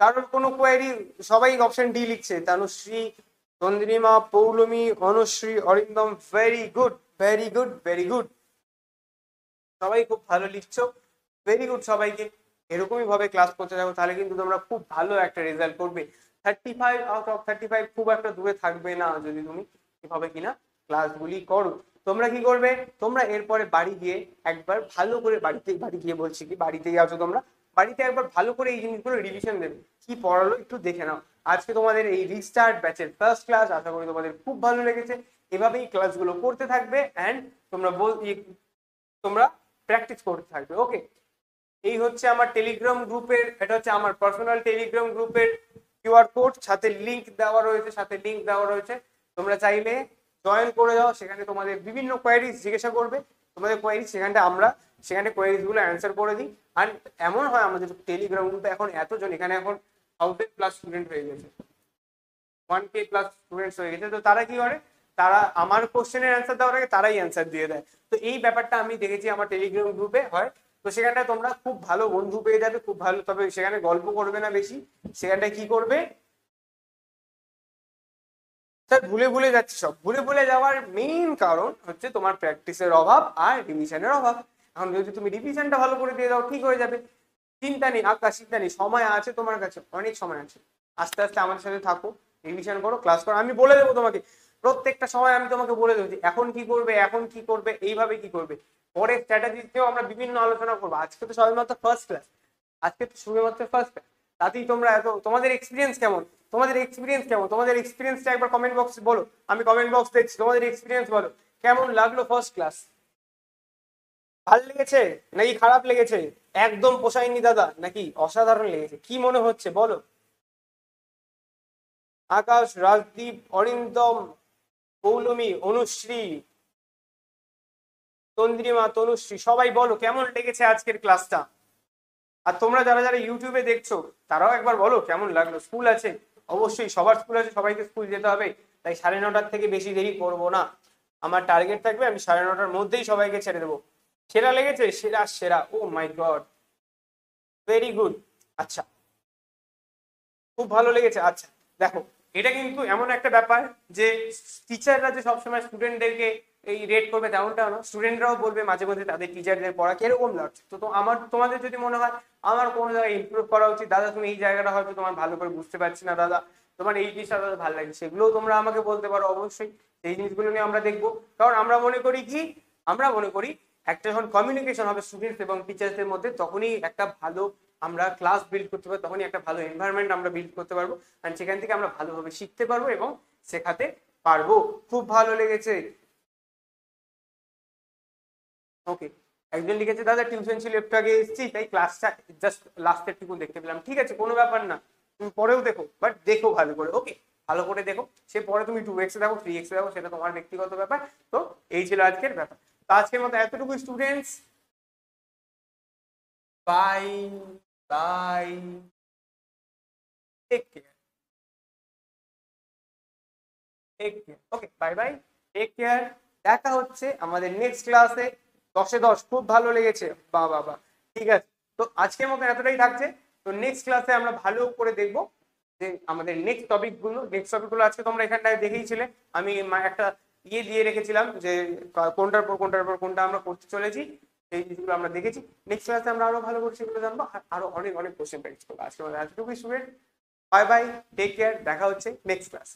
কারোর কোনো কোয়েরি? সবাই অপশন ডি লিখছে, Tanushree, Tandrima, Poulami, Anushree, Arindam, very good very good very good. সবাই খুব ভালো লিখছো, ভেরি গুড সবাইকে। এরকমই ভাবে ক্লাস করতে থাকো, তাহলে কিন্তু তোমরা খুব ভালো একটা রেজাল্ট করবে। 35/35 খুব একটা দূরে থাকবে না যদি তুমি এভাবে কিনা ক্লাসগুলি করো। তোমরা কি করবে, তোমরা এরপরে বাড়ি গিয়ে একবার ভালো করে, বাড়ি গিয়ে বলছি কি, বাড়িতেই আছো তোমরা, বাড়িতে একবার ভালো করে এই জিনিসগুলো রিভিশন দেবে, কি পড়ালো একটু দেখে নাও। আজকে তোমাদের এই রিস্টার্ট ব্যাচের ফার্স্ট ক্লাস, আশা করি তোমাদের খুব ভালো লেগেছে। এভাবেই ক্লাসগুলো করতে থাকবে অ্যান্ড তোমরা প্র্যাকটিস করতে থাকবে। ওকে, এই হচ্ছে আমার টেলিগ্রাম গ্রুপের, এটা হচ্ছে আমার পার্সোনাল টেলিগ্রাম গ্রুপের কিউআর কোড, সাথে লিংক দেওয়া রয়েছে, তোমরা চাইলে জয়েন করে যাও। সেখানে তোমাদের বিভিন্ন কোয়ারিজ জিজ্ঞাসা করবে, তোমাদের কোয়ারিজ সেখানে কোয়ারিজ গুলো অ্যান্সার করে দিই। আর এমন হয় আমাদের টেলিগ্রাম গ্রুপে এখন এতজন, এখানে এখন 1000+ স্টুডেন্ট হয়ে গেছে, 1K+ স্টুডেন্টস হয়ে গেছে। তো তারা কি করে, তারা আমার কোশ্চেনের অ্যান্সার দেওয়ার আগে তারাই অ্যান্সার দিয়ে দেয়। তো এই ব্যাপারটা আমি দেখেছি আমার টেলিগ্রাম গ্রুপে হয়। তো সেখানটায় তোমরা খুব ভালো বন্ধু পেয়ে যাবে, খুব ভালো। তবে সেখানে গল্প করবে না বেশি, সেখানটায় কি করবে, স্যার ভুলে যাচ্ছি, সব ভুলে যাওয়ার মেইন কারণ হচ্ছে তোমার প্র্যাকটিসের অভাব আর রিভিশনের অভাব। এখন যদি তুমি রিভিশনটা ভালো করে দিয়ে দাও, ঠিক হয়ে যাবে। চিন্তা নেই আকাশ, চিন্তা নেই, সময় আছে তোমার কাছে, অনেক সময় আছে। আস্তে আস্তে আমাদের সাথে থাকো, রিভিশন করো, ক্লাস করো, আমি বলে দেবো তোমাকে প্রত্যেকটা সময়, আমি তোমাকে বলে দেবো যে এখন কি করবে, এইভাবে কি করবে। পরে স্ট্র্যাটেজিতেও আমরা বিভিন্ন আলোচনা করবো। আজকে তো সবেমাত্র ফার্স্ট ক্লাস, তাতেই তোমরা এত, তোমাদের এক্সপিরিয়েন্স কেমন, তোমাদের এক্সপিরিয়েন্সটা একবার কমেন্ট বক্সে বলো, আমি কমেন্ট বক্স দেখছি, তোমাদের এক্সপিরিয়েন্স বলো, কেমন লাগলো ফার্স্ট ক্লাস, ভালো লেগেছে নাকি খারাপ লেগেছে, একদম পোষায়নি দাদা নাকি অসাধারণ লেগেছে, কি মনে হচ্ছে বলো। আকাশ, রাজদীপ, অরিন্দম, পৌলমি, অনুশ্রী, তন্দ্রিমা, তনুশ্রী, সবাই বলো কেমন লেগেছে আজকের ক্লাসটা। আর তোমরা যারা যারা ইউটিউবে দেখছো তারাও একবার বলো কেমন লাগলো। স্কুল আছে, অবশ্যই সবার স্কুল আছে, সবাইকে স্কুল যেতে হবে, তাই 9:30 থেকে বেশি দেরি করবো না। আমার টার্গেট থাকবে আমি 9:30-র মধ্যেই সবাইকে ছেড়ে দেবো। সেরা লেগেছে, সেরা, ও মাই গড, ভেরি গুড। আচ্ছা, খুব ভালো লেগেছে। আচ্ছা দেখো, এটা কিন্তু এমন একটা ব্যাপার যে টিচাররা যে সবসময় স্টুডেন্টদেরকে এই রেট করবে তেমনটা না, স্টুডেন্টরাও বলবে মাঝে মধ্যে তাদের টিচারদের পড়া কিরকম লাগছে। তো তোমাদের যদি মনে হয় আমার কোনো জায়গায় ইমপ্রুভ করা উচিত, দাদা তুমি এই জায়গাটা হয়তো তোমার ভালো করে বুঝতে পারছি না, দাদা তোমার এই জিনিসটা দাদা ভালো লাগছে, সেগুলোও তোমরা আমাকে বলতে পারো। অবশ্যই সেই জিনিসগুলো নিয়ে আমরা দেখবো। কারণ আমরা মনে করি একটা যখন কমিউনিকেশন হবে স্টুডেন্টস এবং টিচার্সদের মধ্যে, তখনই একটা ভালো আমরা ক্লাস বিল্ড করতে পারবো, তখনই একটা ভালো এনভায়রনমেন্ট আমরা বিল্ড করতে পারবো, আর সেখান থেকে আমরা ভালোভাবে শিখতে পারবো এবং শেখাতে পারবো। খুব ভালো লেগেছে। ওকে, একজন লিখেছে দাদা টিউশন ছিল একটু আগে এসেছি, তাই ক্লাসটা জাস্ট লাস্টের টুকু দেখতে পেলাম। ঠিক আছে, কোনো ব্যাপার না, তুমি পরেও দেখো, বাট দেখো ভালো করে। ওকে, ভালো করে দেখো, সে পরে তুমি 2x দেখো 3x দেখো, সেটা তোমার ব্যক্তিগত ব্যাপার। তো এই ছিল আজকের ব্যাপার। তো আজকের মতো এতটুকু students, bye bye, take care, okay bye bye, take care. দেখা হচ্ছে আমাদের নেক্সট ক্লাসে 10-এ 10। খুব ভালো লেগেছে, বাবা, ঠিক আছে। তো আজকের মতো এতটাই থাকছে। তো নেক্সট ক্লাসে আমরা ভালো করে দেখবো যে আমাদের নেক্সট টপিকগুলো আজকে তোমরা এখানটায় দেখেইছিলে, আমি একটা দিয়ে রেখেছিলাম যে কোনটার পর কোনটা আমরা করতে চলেছি, সেই জিনিসগুলো আমরা দেখেছি। নেক্সট ক্লাসে আমরা আরো ভালো করে সেগুলো জানবো, আর আরো অনেক কোশ্চেন প্র্যাকটিস করবো। আজকে আমাদের এতটুকুই student, bye bye, take care, দেখা হচ্ছে নেক্সট ক্লাস।